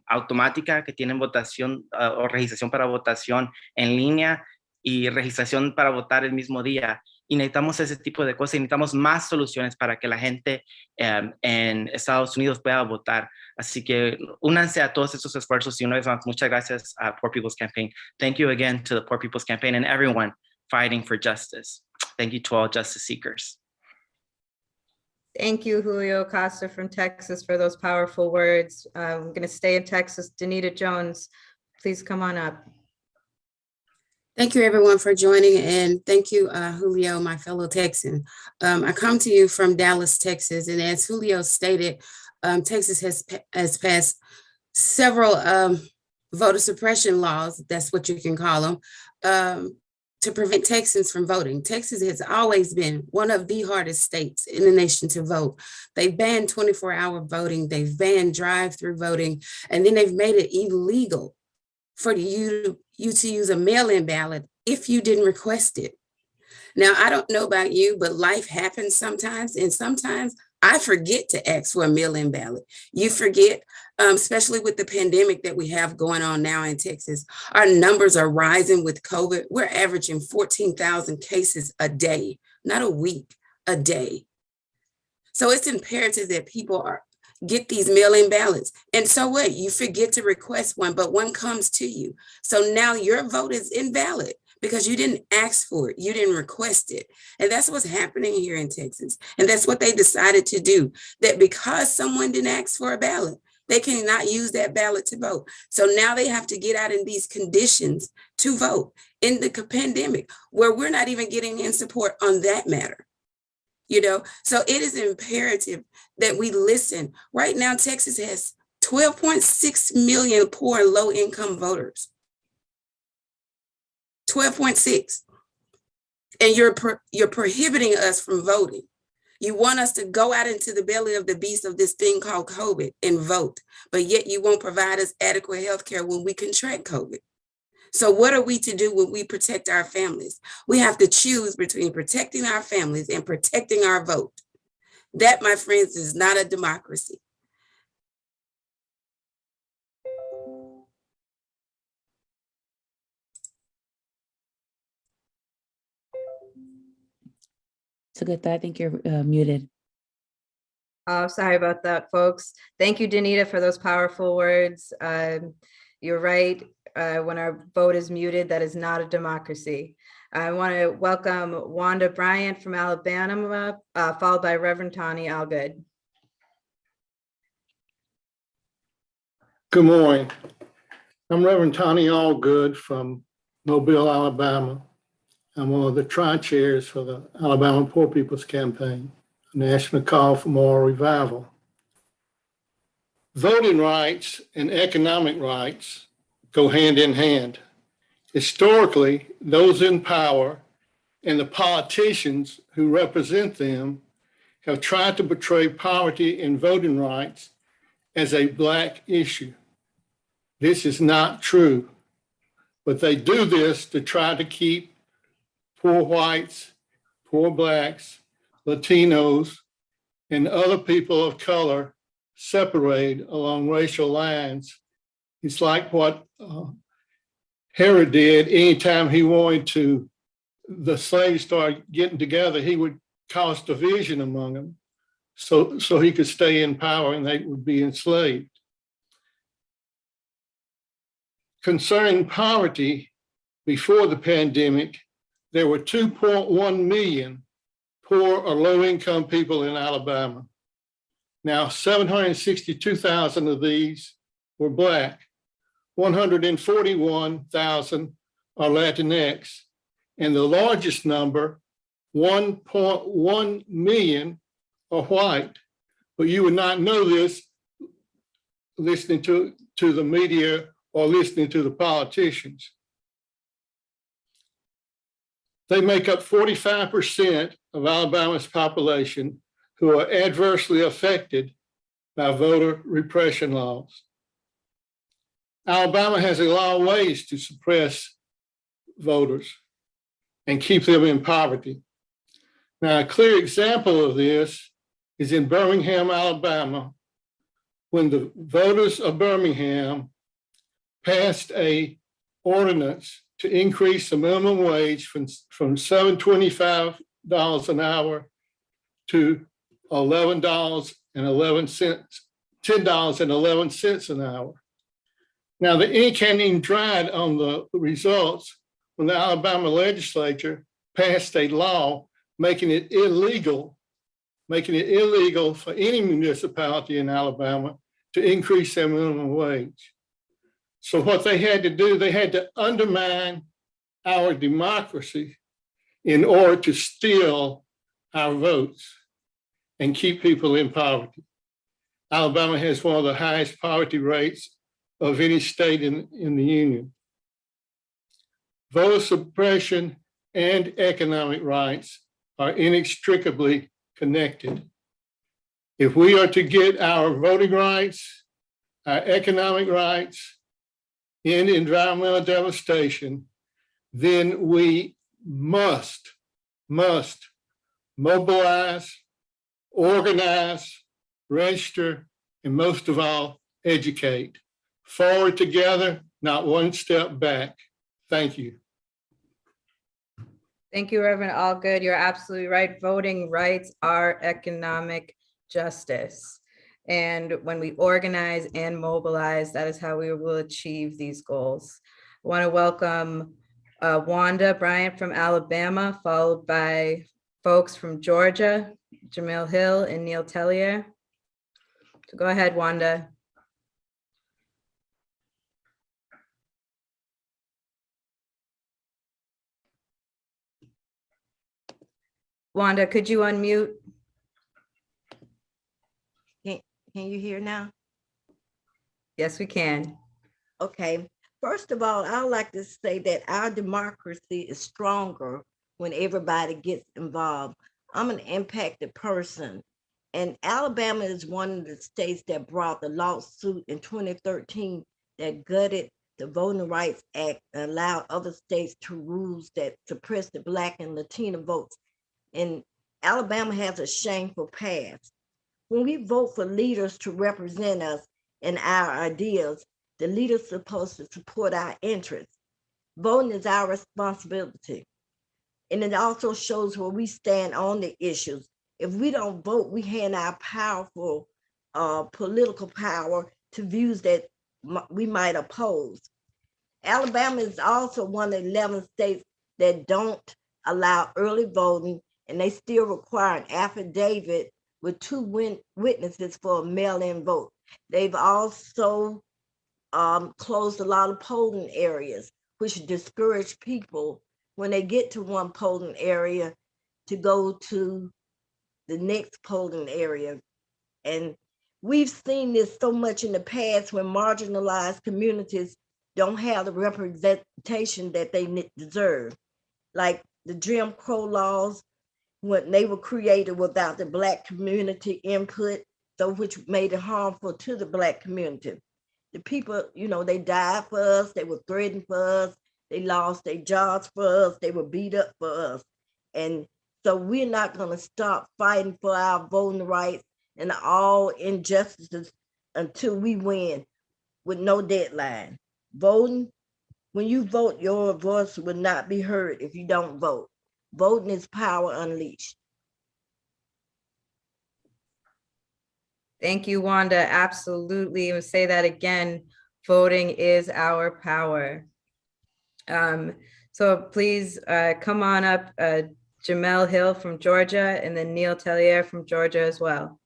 automática, que tienen votación o registración para votación en línea y registración para votar el mismo día. Y necesitamos ese tipo de cosas y necesitamos más soluciones para que la gente en Estados Unidos pueda votar. Así que únanse a todos estos esfuerzos y una vez más, muchas gracias a Poor People's Campaign. Thank you again to the Poor People's Campaign and everyone fighting for justice. Thank you to all justice seekers. Thank you, Julio Acosta from Texas, for those powerful words. I'm going to stay in Texas. Danita Jones, please come on up. Thank you, everyone, for joining, and thank you, Julio, my fellow Texan. I come to you from Dallas, Texas, and as Julio stated, Texas has passed several voter suppression laws, that's what you can call them, to prevent Texans from voting. Texas has always been one of the hardest states in the nation to vote. They've banned 24-hour voting, they've banned drive-through voting, and then they've made it illegal for you to use a mail-in ballot if you didn't request it. Now, I don't know about you, but life happens sometimes, and sometimes I forget to ask for a mail-in ballot. You forget, especially with the pandemic that we have going on now in Texas. Our numbers are rising with COVID. We're averaging 14,000 cases a day, not a week, a day. So it's imperative that people get these mail-in ballots. And so what? You forget to request one, but one comes to you. So now your vote is invalid because you didn't ask for it. You didn't request it. And that's what's happening here in Texas. And that's what they decided to do, that because someone didn't ask for a ballot, they cannot use that ballot to vote. So now they have to get out in these conditions to vote in the pandemic, where we're not even getting in support on that matter. You know, so it is imperative that we listen. Right now, Texas has 12.6 million poor and low income voters. 12.6. And you're prohibiting us from voting. You want us to go out into the belly of the beast of this thing called COVID and vote, but yet you won't provide us adequate health care when we contract COVID. So what are we to do when we protect our families? We have to choose between protecting our families and protecting our vote. That, my friends, is not a democracy. So good. I think you're muted. Oh, sorry about that, folks. Thank you, Danita, for those powerful words. You're right. When our vote is muted, that is not a democracy. I want to welcome Wanda Bryant from Alabama, followed by Reverend Tanya Allgood. Good morning. I'm Reverend Tanya Allgood from Mobile, Alabama. I'm one of the tri-chairs for the Alabama Poor People's Campaign, a national call for moral revival. Voting rights and economic rights go hand in hand. Historically, those in power and the politicians who represent them have tried to portray poverty and voting rights as a Black issue. This is not true, but they do this to try to keep poor whites, poor Blacks, Latinos, and other people of color separated along racial lines. It's like what Herod did. Anytime he wanted to, the slaves started getting together, he would cause division among them so he could stay in power and they would be enslaved. Concerning poverty, before the pandemic, there were 2.1 million poor or low-income people in Alabama. Now, 762,000 of these were Black, 141,000 are Latinx, and the largest number, 1.1 million, are white. But you would not know this listening to the media or listening to the politicians. They make up 45% of Alabama's population who are adversely affected by voter repression laws. Alabama has a lot of ways to suppress voters and keep them in poverty. Now, a clear example of this is in Birmingham, Alabama, when the voters of Birmingham passed an ordinance to increase the minimum wage from $7.25 an hour to $10.11 an hour. Now, the ink hadn't even dried on the results when the Alabama legislature passed a law making it illegal for any municipality in Alabama to increase their minimum wage. So what they had to do, they had to undermine our democracy in order to steal our votes and keep people in poverty. Alabama has one of the highest poverty rates of any state in the union. Voter suppression and economic rights are inextricably connected. If we are to get our voting rights, our economic rights, and environmental devastation, then we must mobilize, organize, register, and most of all, educate. Forward together, not one step back. Thank you. Thank you, Reverend Allgood. You're absolutely right. Voting rights are economic justice. And when we organize and mobilize, that is how we will achieve these goals. I want to welcome Wanda Bryant from Alabama, followed by folks from Georgia, Jamel Hill and Neil Tellier. So go ahead, Wanda. Wanda, could you unmute? Can you hear now? Yes, we can. Okay. First of all, I would like to say that our democracy is stronger when everybody gets involved. I'm an impacted person, and Alabama is one of the states that brought the lawsuit in 2013 that gutted the Voting Rights Act and allowed other states to rules that suppress the Black and Latino votes. And Alabama has a shameful past. When we vote for leaders to represent us and our ideas, the leaders are supposed to support our interests. Voting is our responsibility. And it also shows where we stand on the issues. If we don't vote, we hand our powerful political power to views that we might oppose. Alabama is also one of the 11 states that don't allow early voting, and they still require an affidavit with 2 witnesses for a mail-in vote. They've also closed a lot of polling areas, which discourage people when they get to one polling area to go to the next polling area. And we've seen this so much in the past when marginalized communities don't have the representation that they deserve. Like the Jim Crow laws, when they were created without the Black community input, so which made it harmful to the Black community. The people, you know, they died for us, they were threatened for us, they lost their jobs for us, they were beat up for us. And so we're not gonna stop fighting for our voting rights and all injustices until we win with no deadline. Voting, when you vote, your voice will not be heard if you don't vote. Voting is power unleashed. Thank you, Wanda. Absolutely. And say that again, voting is our power. So please come on up, Jamel Hill from Georgia, and then Neil Tellier from Georgia as well.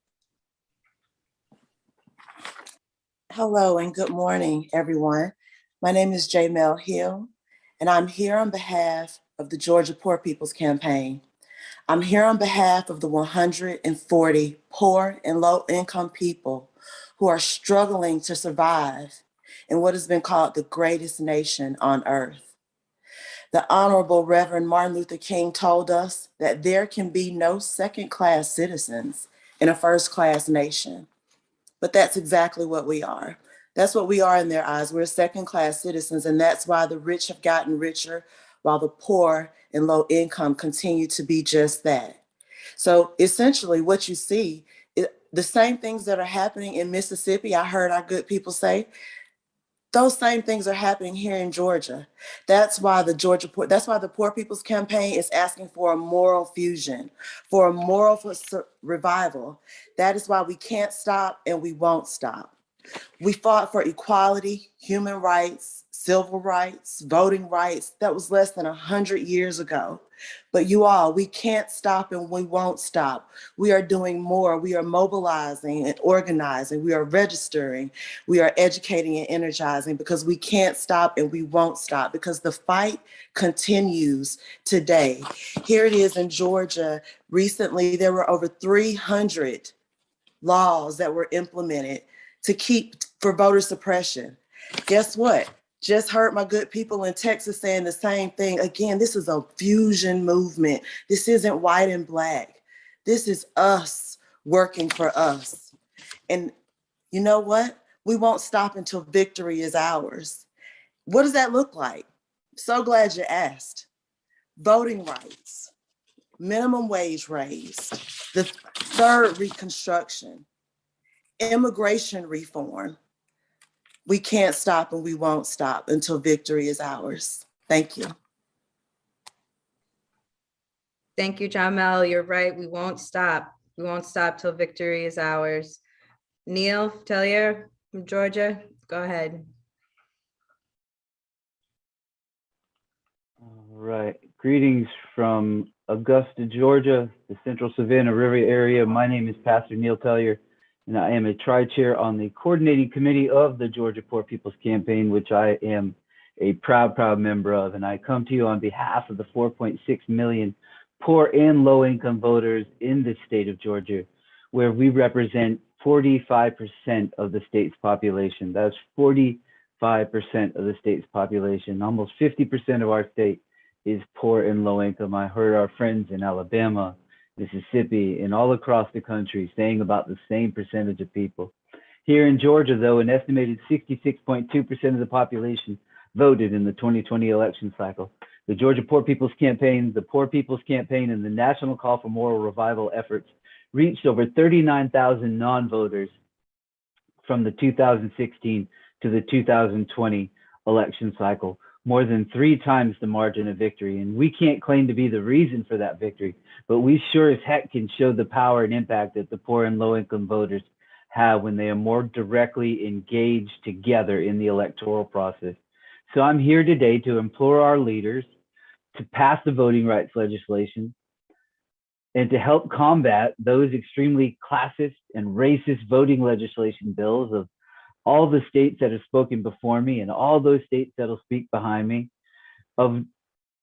Hello and good morning, everyone. My name is Jamel Hill, and I'm here on behalf of the Georgia Poor People's Campaign. I'm here on behalf of the 140 poor and low-income people who are struggling to survive in what has been called the greatest nation on earth. The Honorable Reverend Martin Luther King told us that there can be no second-class citizens in a first-class nation. But that's exactly what we are. That's what we are in their eyes. We're second-class citizens, and that's why the rich have gotten richer while the poor and low income continue to be just that. So essentially what you see, the same things that are happening in Mississippi, I heard our good people say, those same things are happening here in Georgia. That's why the Poor People's Campaign is asking for a moral fusion, for a moral revival. That is why we can't stop and we won't stop. We fought for equality, human rights, civil rights, voting rights. That was less than 100 years ago. But you all, we can't stop and we won't stop. We are doing more. We are mobilizing and organizing. We are registering. We are educating and energizing because we can't stop and we won't stop because the fight continues today. Here it is in Georgia. Recently, there were over 300 laws that were implemented to keep for voter suppression. Guess what? Just heard my good people in Texas saying the same thing. Again, this is a fusion movement. This isn't white and black. This is us working for us. And you know what? We won't stop until victory is ours. What does that look like? So glad you asked. Voting rights, minimum wage raise, the third Reconstruction, immigration reform. We can't stop and we won't stop until victory is ours. Thank you. Thank you, Jamel. You're right. We won't stop. We won't stop till victory is ours. Neil Tellier from Georgia, go ahead. Greetings from Augusta, Georgia, the Central Savannah River area. My name is Pastor Neil Tellier, and I am a tri-chair on the coordinating committee of the Georgia Poor People's Campaign, which I am a proud member of. And I come to you on behalf of the 4.6 million poor and low-income voters in the state of Georgia, where we represent 45% of the state's population. That's 45% of the state's population. Almost 50% of our state is poor and low income. I heard our friends in Alabama, Mississippi, and all across the country saying about the same percentage of people. Here in Georgia, though, an estimated 66.2% of the population voted in the 2020 election cycle. The Georgia Poor People's Campaign, the Poor People's Campaign, and the National Call for Moral Revival efforts reached over 39,000 non-voters from the 2016 to the 2020 election cycle, more than 3 times the margin of victory. And we can't claim to be the reason for that victory, but we sure as heck can show the power and impact that the poor and low-income voters have when they are more directly engaged together in the electoral process. So I'm here today to implore our leaders to pass the voting rights legislation and to help combat those extremely classist and racist voting legislation bills of all the states that have spoken before me and all those states that'll speak behind me. And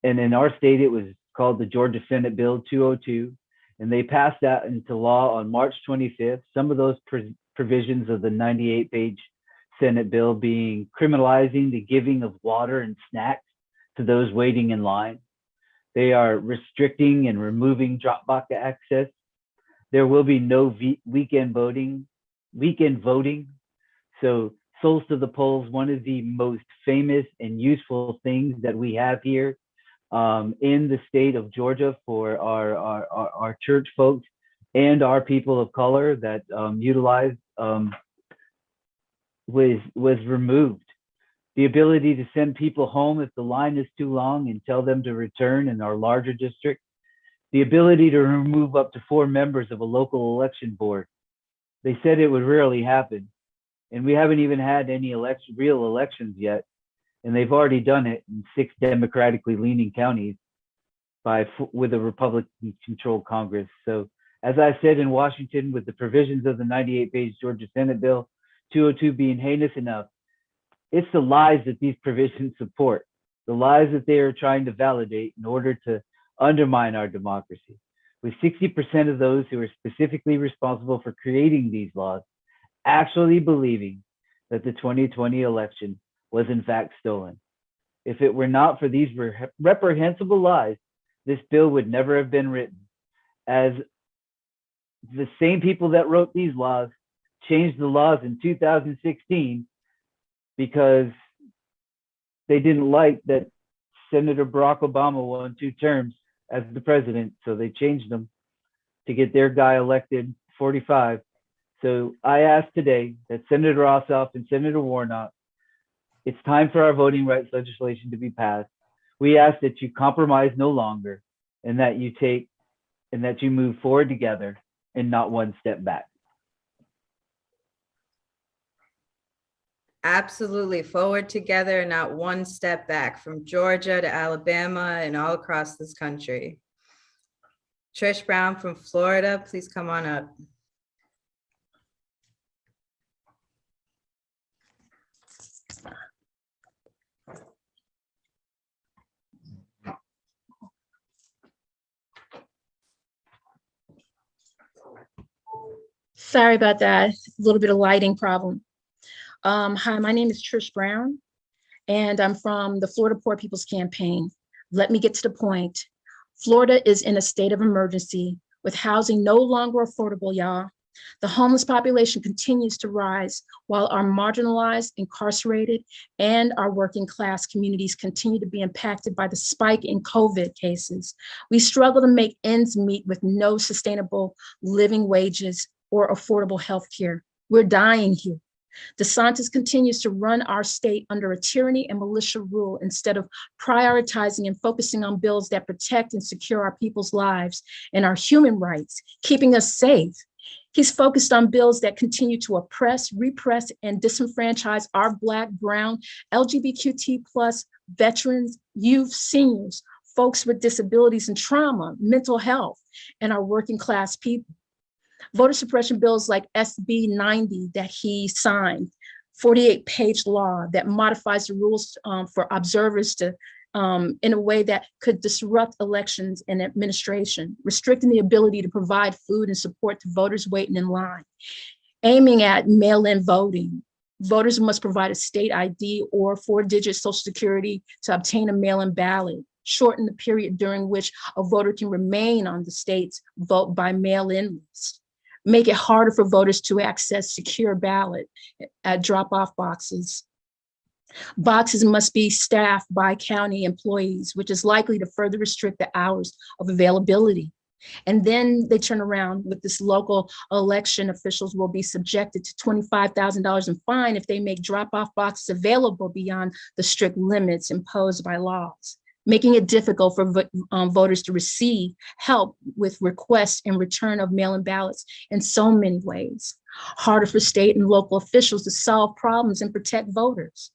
in our state, it was called the Georgia Senate Bill 202, and they passed that into law on March 25th. Some of those provisions of the 98-page Senate bill being criminalizing the giving of water and snacks to those waiting in line. They are restricting and removing drop box access. There will be no weekend voting. So souls to the polls, one of the most famous and useful things that we have here in the state of Georgia for our church folks and our people of color that utilize was removed. The ability to send people home if the line is too long and tell them to return in our larger district. The ability to remove up to 4 members of a local election board. They said it would rarely happen. And we haven't even had any real elections yet. And they've already done it in 6 democratically leaning counties with a Republican-controlled Congress. So as I said in Washington, with the provisions of the 98-page Georgia Senate Bill 202 being heinous enough, it's the lies that these provisions support, the lies that they are trying to validate in order to undermine our democracy. With 60% of those who are specifically responsible for creating these laws actually believing that the 2020 election was in fact stolen. If it were not for these reprehensible lies, this bill would never have been written, as the same people that wrote these laws changed the laws in 2016 because they didn't like that Senator Barack Obama won 2 terms as the president, so they changed them to get their guy elected 45. So I ask today that Senator Ossoff and Senator Warnock, it's time for our voting rights legislation to be passed. We ask that you compromise no longer and that you move forward together and not one step back. Absolutely, forward together, not one step back, from Georgia to Alabama and all across this country. Trish Brown from Florida, please come on up. Sorry about that, a little bit of lighting problem. Hi, my name is Trish Brown, and I'm from the Florida Poor People's Campaign. Let me get to the point. Florida is in a state of emergency with housing no longer affordable, y'all. The homeless population continues to rise while our marginalized, incarcerated, and our working class communities continue to be impacted by the spike in COVID cases. We struggle to make ends meet with no sustainable living wages or affordable health care. We're dying here. DeSantis continues to run our state under a tyranny and militia rule instead of prioritizing and focusing on bills that protect and secure our people's lives and our human rights, keeping us safe. He's focused on bills that continue to oppress, repress, and disenfranchise our Black, brown, LGBTQ+, veterans, youth, seniors, folks with disabilities and trauma, mental health, and our working class people. Voter suppression bills like SB 90 that he signed, 48-page law that modifies the rules for observers to in a way that could disrupt elections and administration, restricting the ability to provide food and support to voters waiting in line, aiming at mail-in voting. Voters must provide a state ID or 4-digit social security to obtain a mail-in ballot, shorten the period during which a voter can remain on the state's vote by mail-in list, make it harder for voters to access secure ballot at drop-off boxes. Boxes must be staffed by county employees, which is likely to further restrict the hours of availability. And then they turn around with this: local election officials will be subjected to $25,000 in fine if they make drop-off boxes available beyond the strict limits imposed by laws, making it difficult for voters to receive help with requests and return of mail-in ballots in so many ways. Harder for state and local officials to solve problems and protect voters.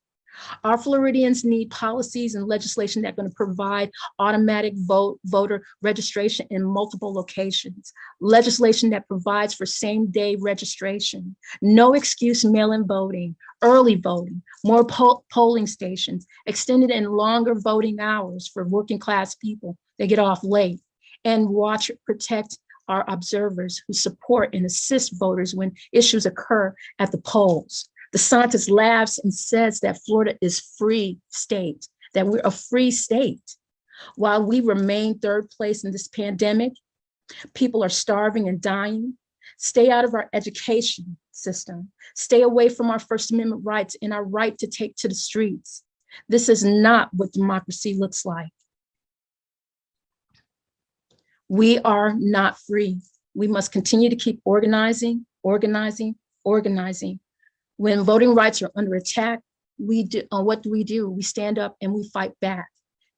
Our Floridians need policies and legislation that are going to provide automatic voter registration in multiple locations, legislation that provides for same-day registration, no excuse mail-in voting, early voting, more polling stations, extended and longer voting hours for working class people that get off late, and protect our observers who support and assist voters when issues occur at the polls. DeSantis laughs and says that Florida is free state, that we're a free state. While we remain third place in this pandemic, people are starving and dying. Stay out of our education system. Stay away from our First Amendment rights and our right to take to the streets. This is not what democracy looks like. We are not free. We must continue to keep organizing, organizing, organizing. When voting rights are under attack, what do? We stand up and we fight back,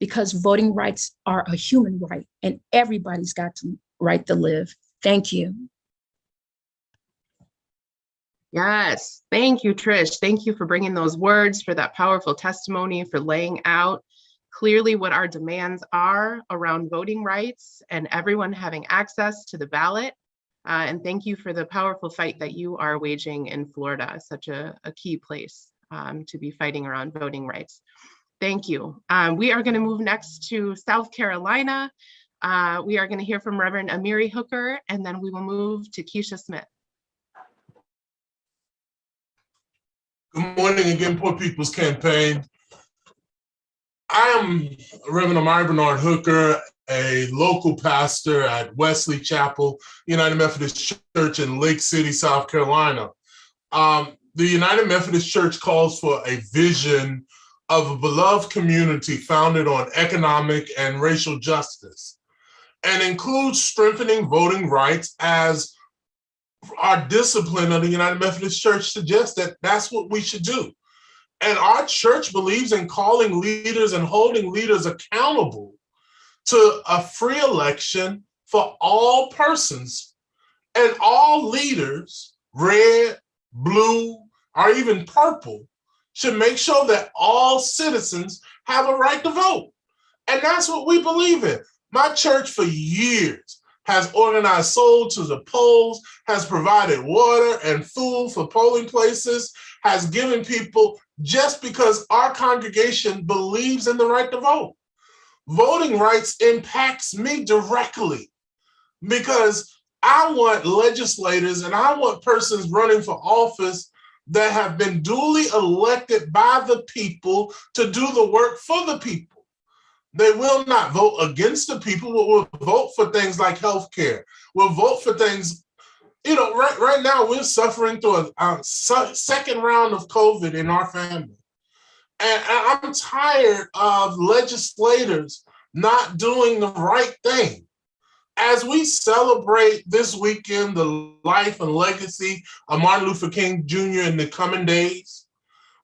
because voting rights are a human right and everybody's got the right to live. Thank you. Yes, thank you, Trish. Thank you for bringing those words, for that powerful testimony, for laying out clearly what our demands are around voting rights and everyone having access to the ballot. And thank you for the powerful fight that you are waging in Florida, such a key place to be fighting around voting rights. Thank you. We are going to move next to South Carolina. We are going to hear from Reverend Amiri Hooker, and then we will move to Kiasha Smith. Good morning again, Poor People's Campaign. I am Reverend Amiri Bernard Hooker, a local pastor at Wesley Chapel, United Methodist Church in Lake City, South Carolina. The United Methodist Church calls for a vision of a beloved community founded on economic and racial justice, and includes strengthening voting rights as our discipline of the United Methodist Church suggests that that's what we should do. And our church believes in calling leaders and holding leaders accountable to a free election for all persons, and all leaders, red, blue, or even purple, should make sure that all citizens have a right to vote. And that's what we believe in. My church for years has organized sold to the polls, has provided water and food for polling places, has given people, just because our congregation believes in the right to vote. Voting rights impacts me directly, because I want legislators and I want persons running for office that have been duly elected by the people to do the work for the people. They will not vote against the people, but will vote for things like healthcare. We'll vote for things, right now we're suffering through a second round of COVID in our family. And I'm tired of legislators not doing the right thing. As we celebrate this weekend the life and legacy of Martin Luther King Jr. in the coming days,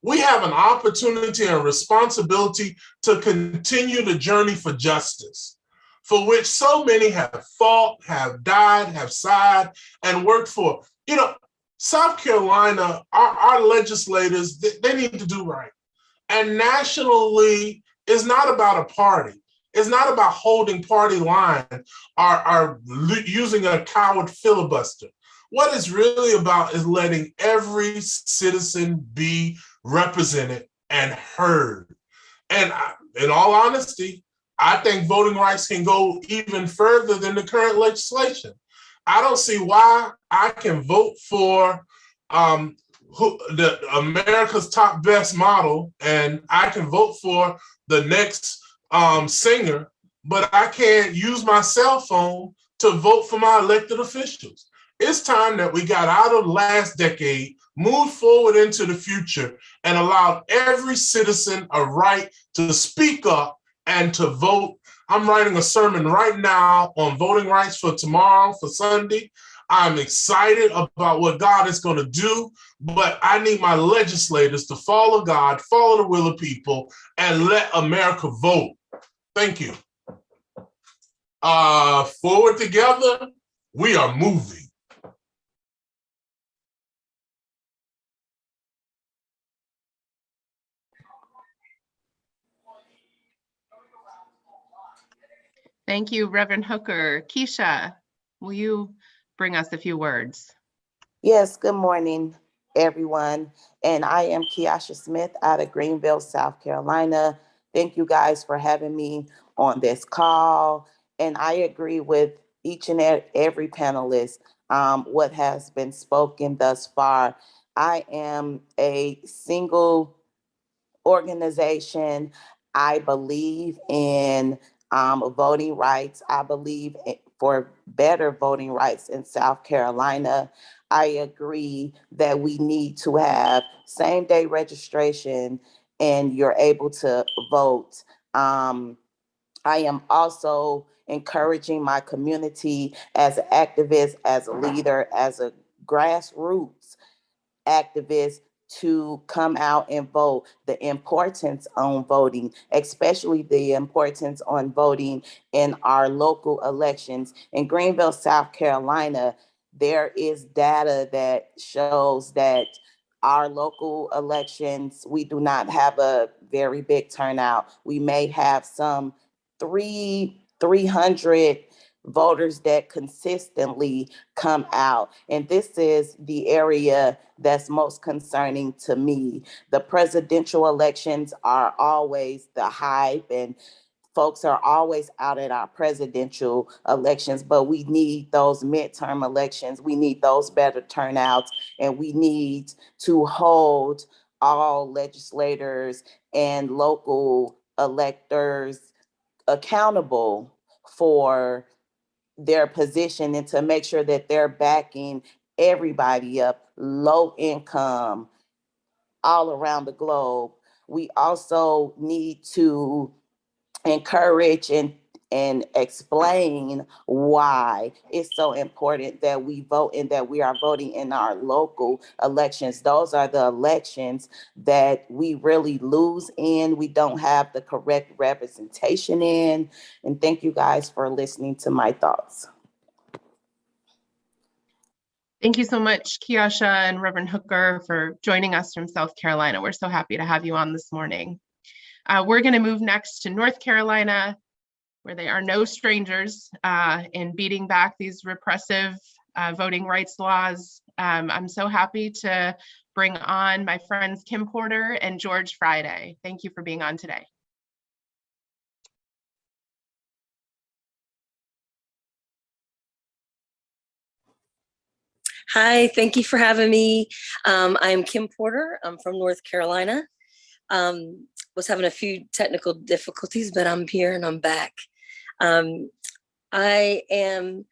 we have an opportunity and responsibility to continue the journey for justice, for which so many have fought, have died, have sighed, and worked for. South Carolina, our legislators, they need to do right. And nationally, it's not about a party. It's not about holding party line or using a coward filibuster. What it's really about is letting every citizen be represented and heard. And in all honesty, I think voting rights can go even further than the current legislation. I don't see why I can vote for the America's Top Best model, and I can vote for the next singer, but I can't use my cell phone to vote for my elected officials. It's time that we got out of the last decade, moved forward into the future, and allowed every citizen a right to speak up and to vote. I'm writing a sermon right now on voting rights for tomorrow, for Sunday. I'm excited about what God is going to do, but I need my legislators to follow God, follow the will of people, and let America vote. Thank you. Forward together, we are moving. Thank you, Reverend Hooker. Kiasha, will you bring us a few words? Yes, good morning, everyone. And I am Kiasha Smith out of Greenville, South Carolina. Thank you guys for having me on this call. And I agree with each and every panelist, what has been spoken thus far. I am a single organization. I believe in voting rights. I believe for better voting rights in South Carolina. I agree that we need to have same-day registration and you're able to vote. I am also encouraging my community as an activist, as a leader, as a grassroots activists to come out and vote. The importance on voting, especially the importance on voting in our local elections. In Greenville, South Carolina, there is data that shows that our local elections, we do not have a very big turnout. We may have some 300 voters that consistently come out. And this is the area that's most concerning to me. The presidential elections are always the hype and folks are always out at our presidential elections, but we need those midterm elections. We need those better turnouts, and we need to hold all legislators and local electors accountable for their position and to make sure that they're backing everybody up, low income, all around the globe. We also need to encourage and explain why it's so important that we vote and that we are voting in our local elections. Those are the elections that we really lose in. We don't have the correct representation in. And thank you guys for listening to my thoughts. Thank you so much, Kiasha and Reverend Hooker, for joining us from South Carolina. We're so happy to have you on this morning. We're going to move next to North Carolina, where they are no strangers in beating back these repressive voting rights laws. I'm so happy to bring on my friends Kim Porter and George Friday. Thank you for being on today. Hi, thank you for having me. I'm Kim Porter. I'm from North Carolina. Was having a few technical difficulties, but I'm here and I'm back. I am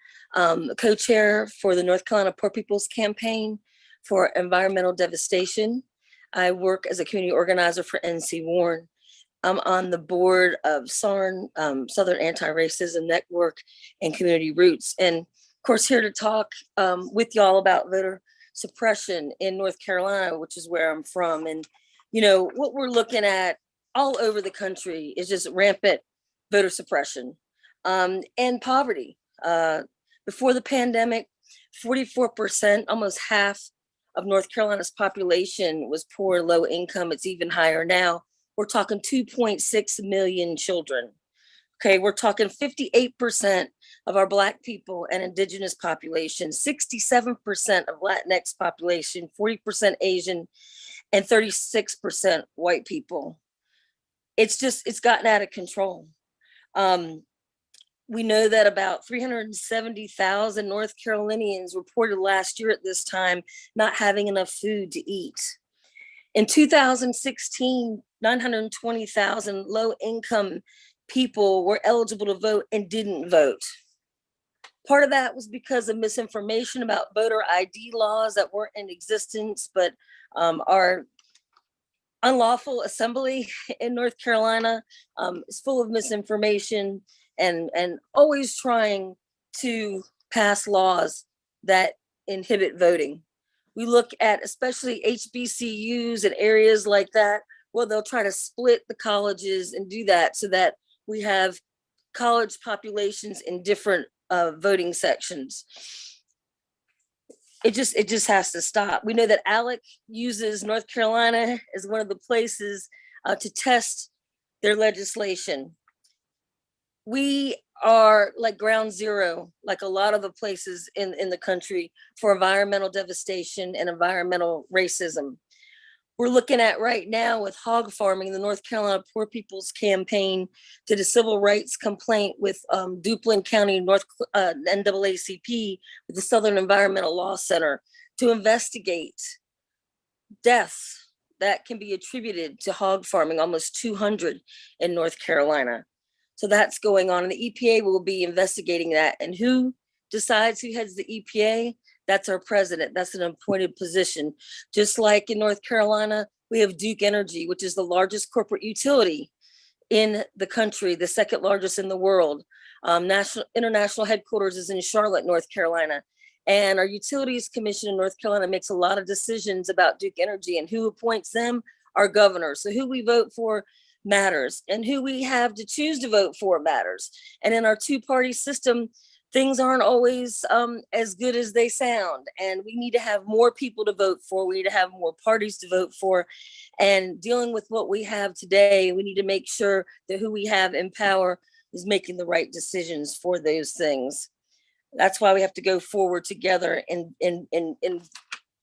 co-chair for the North Carolina Poor People's Campaign for Environmental Devastation. I work as a community organizer for NC Warren. I'm on the board of SARN, Southern Anti-Racism Network, and Community Roots. And of course, here to talk with y'all about voter suppression in North Carolina, which is where I'm from. And, you know, what we're looking at all over the country is just rampant voter suppression and poverty. Before the pandemic, 44%, almost half of North Carolina's population was poor, low income. It's even higher now. We're talking 2.6 million children Okay, we're talking 58% of our Black people and Indigenous population, 67% of Latinx population, 40% Asian, and 36% white people. It's gotten out of control. We know that about 370,000 North Carolinians reported last year at this time not having enough food to eat. In 2016, 920,000 low-income people were eligible to vote and didn't vote. Part of that was because of misinformation about voter ID laws that weren't in existence, but our unlawful assembly in North Carolina is full of misinformation and always trying to pass laws that inhibit voting. We look at especially HBCUs and areas like that, where they'll try to split the colleges and do that so that we have college populations in different voting sections. It just has to stop. We know that ALEC uses North Carolina as one of the places to test their legislation. We are like ground zero, like a lot of the places in the country, for environmental devastation and environmental racism. We're looking at right now with hog farming, the North Carolina Poor People's Campaign did a civil rights complaint with Duplin County NAACP with the Southern Environmental Law Center to investigate deaths that can be attributed to hog farming, almost 200 in North Carolina. So that's going on, and the EPA will be investigating that. And who decides who heads the EPA? That's our president. That's an appointed position. Just like in North Carolina, we have Duke Energy, which is the largest corporate utility in the country, the second largest in the world. International headquarters is in Charlotte, North Carolina. And our Utilities Commission in North Carolina makes a lot of decisions about Duke Energy, and who appoints them? Our governor. So who we vote for matters, and who we have to choose to vote for matters. And in our two-party system, things aren't always as good as they sound. And we need to have more people to vote for. We need to have more parties to vote for. And dealing with what we have today, we need to make sure that who we have in power is making the right decisions for those things. That's why we have to go forward together in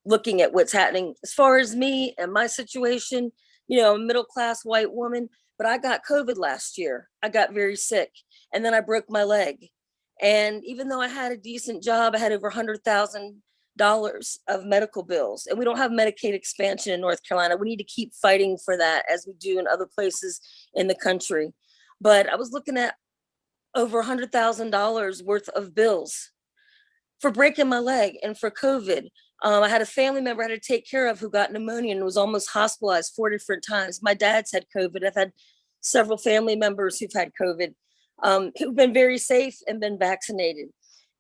looking at what's happening. As far as me and my situation, you know, I'm a middle-class white woman, but I got COVID last year. I got very sick, and then I broke my leg. And even though I had a decent job, I had over $100,000 of medical bills, and we don't have Medicaid expansion in North Carolina. We need to keep fighting for that, as we do in other places in the country. But I was looking at over $100,000 worth of bills for breaking my leg and for COVID. I had a family member I had to take care of who got pneumonia and was almost hospitalized 4 different times. My dad's had COVID. I've had several family members who've had COVID, who've been very safe and been vaccinated.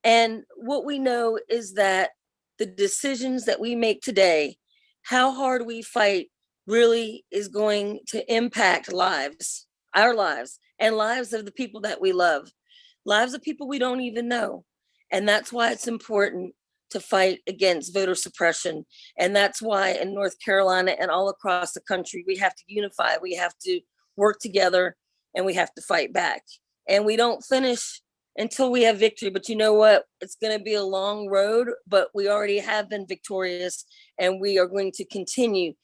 And what we know is that the decisions that we make today, how hard we fight, really is going to impact lives, our lives, and lives of the people that we love, lives of people we don't even know. And that's why it's important to fight against voter suppression. And that's why in North Carolina and all across the country, we have to unify, we have to work together, and we have to fight back. And we don't finish until we have victory. But you know what? It's going to be a long road, but we already have been victorious, and we are going to continue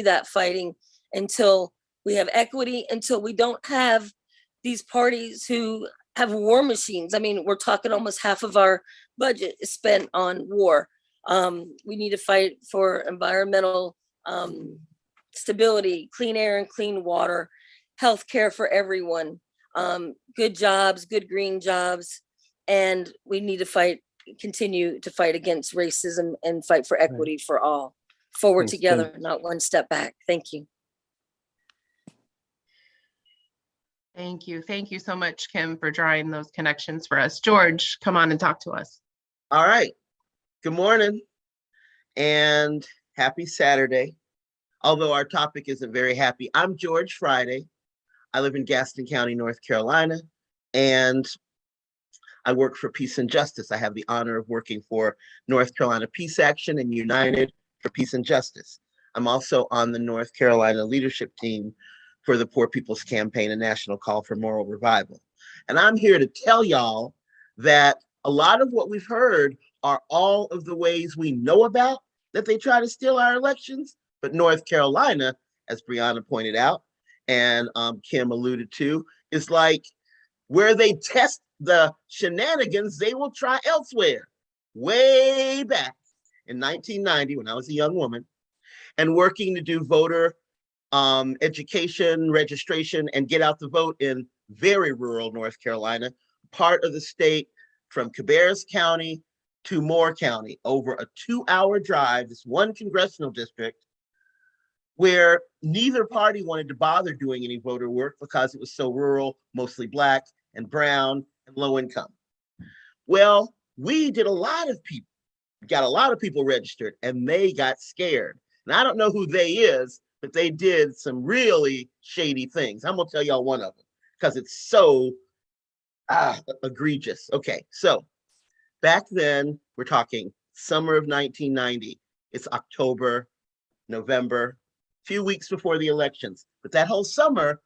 that fighting until we have equity, until we don't have these parties who have war machines. I mean, we're talking almost half of our budget is spent on war. We need to fight for environmental stability, clean air and clean water, healthcare for everyone, good jobs, good green jobs. And we need to continue to fight against racism and fight for equity for all. Forward together, not one step back. Thank you. Thank you. Thank you so much, Kim, for drawing those connections for us. George, come on and talk to us. All right. Good morning and happy Saturday. Although our topic isn't very happy. I'm George Friday. I live in Gaston County, North Carolina, and I work for Peace and Justice. I have the honor of working for North Carolina Peace Action and United for Peace and Justice. I'm also on the North Carolina leadership team for the Poor People's Campaign, a national call for moral revival. And I'm here to tell y'all that a lot of what we've heard are all of the ways we know about that they try to steal our elections. But North Carolina, as Brianna pointed out, and Kim alluded to, is like where they test the shenanigans they will try elsewhere. Way back in 1990, when I was a young woman and working to do voter education, registration, and get out the vote in very rural North Carolina, part of the state from Cabarrus County to Moore County, over a 2-hour drive, this one congressional district, where neither party wanted to bother doing any voter work because it was so rural, mostly Black and brown and low income. Well, we did a lot of people, got a lot of people registered, and they got scared. And I don't know who they is, but they did some really shady things. I'm gonna tell y'all one of them because it's so egregious. Okay, so back then, we're talking summer of 1990. It's October, November, a few weeks before the elections. But that whole summer,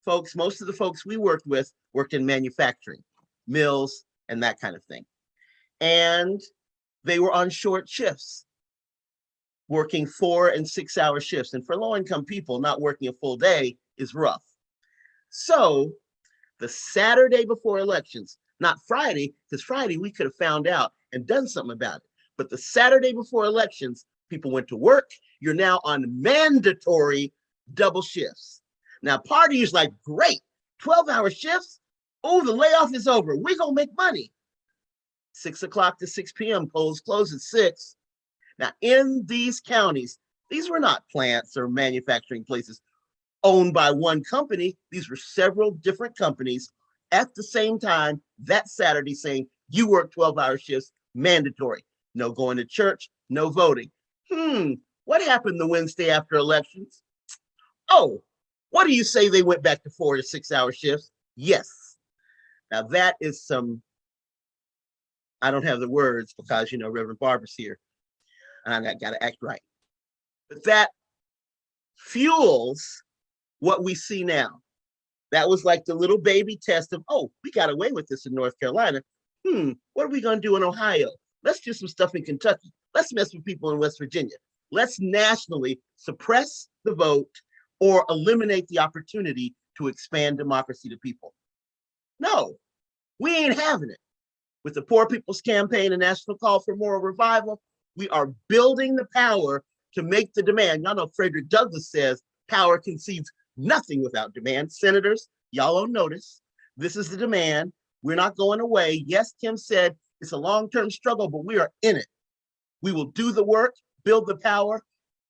folks, most of the folks we worked with worked in manufacturing, mills, and that kind of thing. And they were on short shifts, working 4 and 6 hour shifts. And for low-income people, not working a full day is rough. So the Saturday before elections, not Friday, because Friday we could have found out and done something about it. But the Saturday before elections, people went to work. You're now on mandatory double shifts. Now, parties like, great, 12-hour shifts. Oh, the layoff is over. We're going to make money. 6 o'clock to 6 p.m. polls close at 6. Now, in these counties, these were not plants or manufacturing places owned by one company. These were several different companies at the same time that Saturday saying, you work 12-hour shifts, mandatory. No going to church, no voting. What happened the Wednesday after elections? Oh, what do you say they went back to 4 to 6 hour shifts? Yes. Now that is some, I don't have the words because, you know, Reverend Barbara's here and I got to act right. But that fuels what we see now. That was like the little baby test of, oh, we got away with this in North Carolina. What are we going to do in Ohio? Let's do some stuff in Kentucky. Let's mess with people in West Virginia. Let's nationally suppress the vote or eliminate the opportunity to expand democracy to people. No, we ain't having it. With the Poor People's Campaign and National Call for Moral Revival, we are building the power to make the demand. Y'all know Frederick Douglass says power concedes nothing without demand. Senators, y'all don't notice. This is the demand. We're not going away. Yes, Kim said it's a long-term struggle, but we are in it. We will do the work, build the power,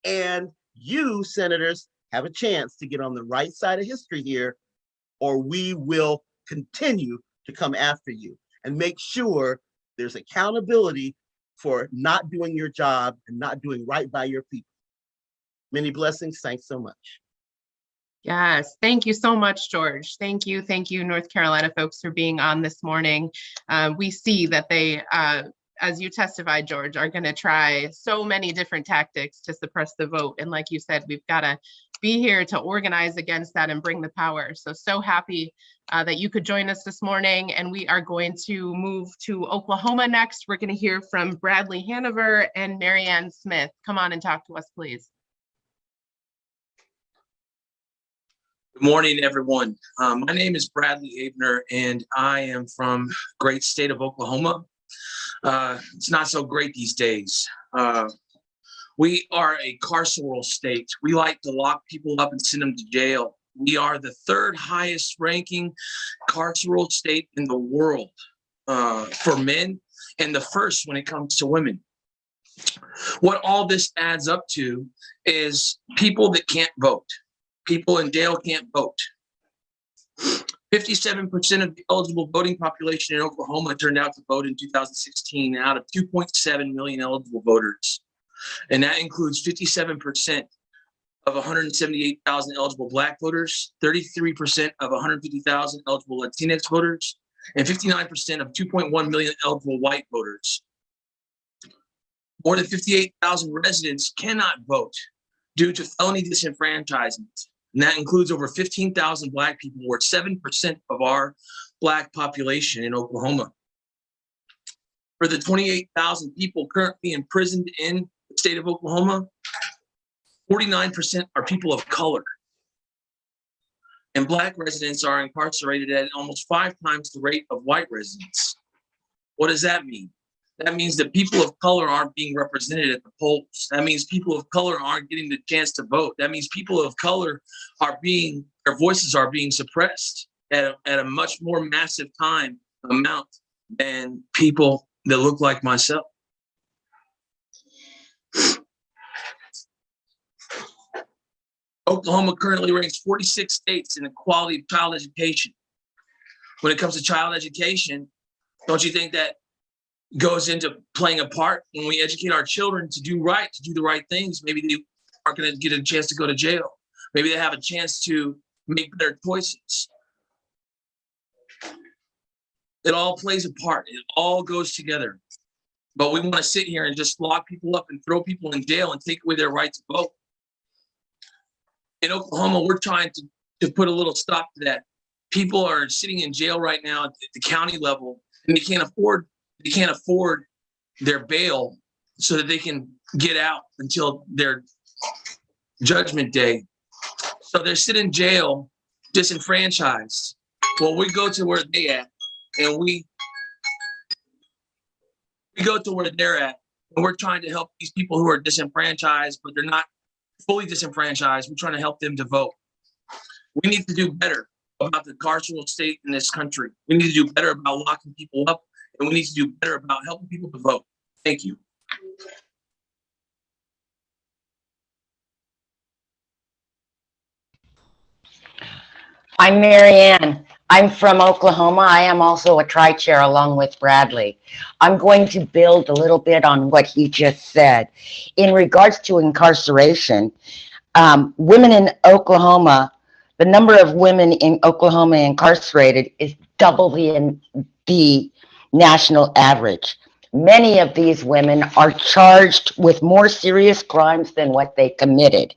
and you, senators, have a chance to get on the right side of history here, or we will continue to come after you and make sure there's accountability for not doing your job and not doing right by your people. Many blessings. Thanks so much. Yes, thank you so much, George. Thank you, North Carolina folks, for being on this morning. We see that they, as you testified, George, are going to try so many different tactics to suppress the vote. And like you said, we've got to be here to organize against that and bring the power. So happy that you could join us this morning. And we are going to move to Oklahoma next. We're going to hear from Bradley Hanover and Marianne Smith. Come on and talk to us, please. Good morning, everyone. My name is Bradley Abner, and I am from great state of Oklahoma. It's not so great these days. We are a carceral state. We like to lock people up and send them to jail. We are the 3rd highest ranking carceral state in the world for men, and the 1st when it comes to women. What all this adds up to is people that can't vote. People in Dale can't vote. 57% of the eligible voting population in Oklahoma turned out to vote in 2016 out of 2.7 million eligible voters. And that includes 57% of 178,000 eligible Black voters, 33% of 150,000 eligible Latinx voters, and 59% of 2.1 million eligible white voters. More than 58,000 residents cannot vote due to felony disenfranchisement. And that includes over 15,000 Black people, or 7% of our Black population in Oklahoma. For the 28,000 people currently imprisoned in the state of Oklahoma, 49% are people of color. And Black residents are incarcerated at almost 5 times the rate of white residents. What does that mean? That means that people of color aren't being represented at the polls. That means people of color aren't getting the chance to vote. That means people of color are their voices are being suppressed at a much more massive amount than people that look like myself. Oklahoma currently ranks 46 states in the quality of child education. When it comes to child education, don't you think that goes into playing a part when we educate our children to do the right things? Maybe they aren't going to get a chance to go to jail. Maybe they have a chance to make better choices. It all plays a part. It all goes together. But we want to sit here and just lock people up and throw people in jail and take away their right to vote. In Oklahoma, we're trying to put a little stop to that. People are sitting in jail right now at the county level, and they can't afford their bail so that they can get out until their judgment day. So they're sitting in jail, disenfranchised. Well, we go to where they at, and we go to where they're at, and we're trying to help these people who are disenfranchised, but they're not fully disenfranchised. We're trying to help them to vote. We need to do better about the carceral state in this country. We need to do better about locking people up, and we need to do better about helping people to vote. Thank you. I'm Marianne. I'm from Oklahoma. I am also a tri-chair along with Bradley. I'm going to build a little bit on what he just said. In regards to incarceration, women in Oklahoma, the number of women in Oklahoma incarcerated is double the national average. Many of these women are charged with more serious crimes than what they committed.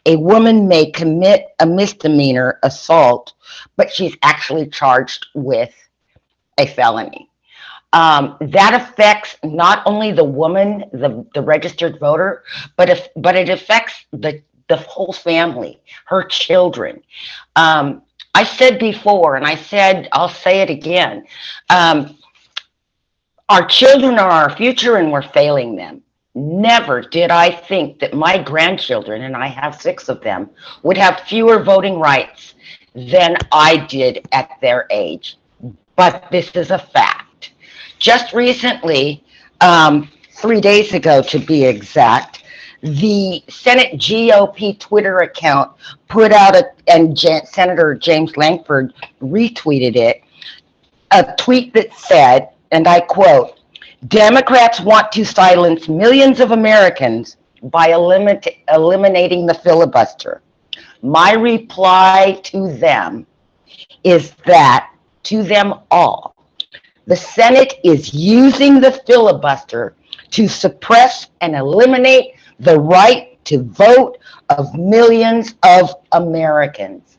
A woman may commit a misdemeanor assault, but she's actually charged with a felony. That affects not only the woman, the registered voter, but it affects the whole family, her children. I said before, and I'll say it again, our children are our future and we're failing them. Never did I think that my grandchildren, and I have 6 of them, would have fewer voting rights than I did at their age. But this is a fact. Just recently, 3 days ago to be exact, the Senate GOP Twitter account put out and Senator James Lankford retweeted it, a tweet that said, and I quote, "Democrats want to silence millions of Americans by eliminating the filibuster. My reply to them is that, to them all, the Senate is using the filibuster to suppress and eliminate the right to vote of millions of Americans.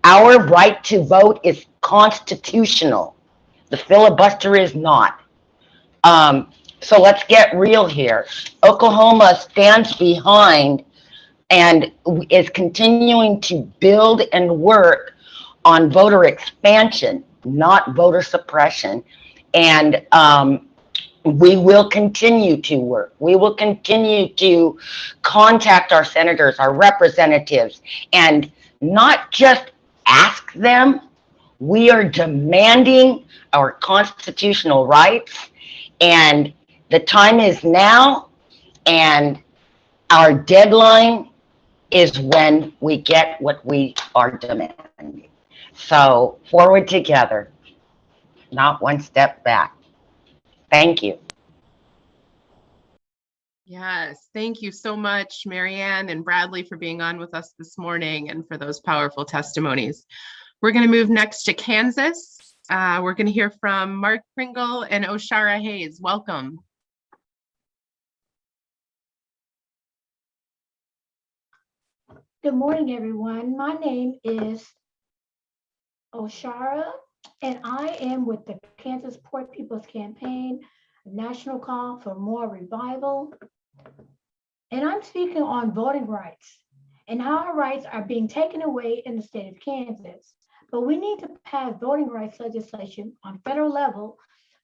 Our right to vote is constitutional. The filibuster is not. So let's get real here. Oklahoma stands behind and is continuing to build and work on voter expansion, not voter suppression. And we will continue to work. We will continue to contact our senators, our representatives, and not just ask them. We are demanding our constitutional rights, and the time is now, and our deadline is when we get what we are demanding. So forward together, not one step back. Thank you. Yes, thank you so much, Marianne and Bradley, for being on with us this morning and for those powerful testimonies. We're going to move next to Kansas. We're going to hear from Mark Pringle and Oshara Hayes. Welcome. Good morning, everyone. My name is Oshara and I am with the Kansas Poor People's Campaign, a national call for more revival. And I'm speaking on voting rights and how our rights are being taken away in the state of Kansas. But we need to pass voting rights legislation on federal level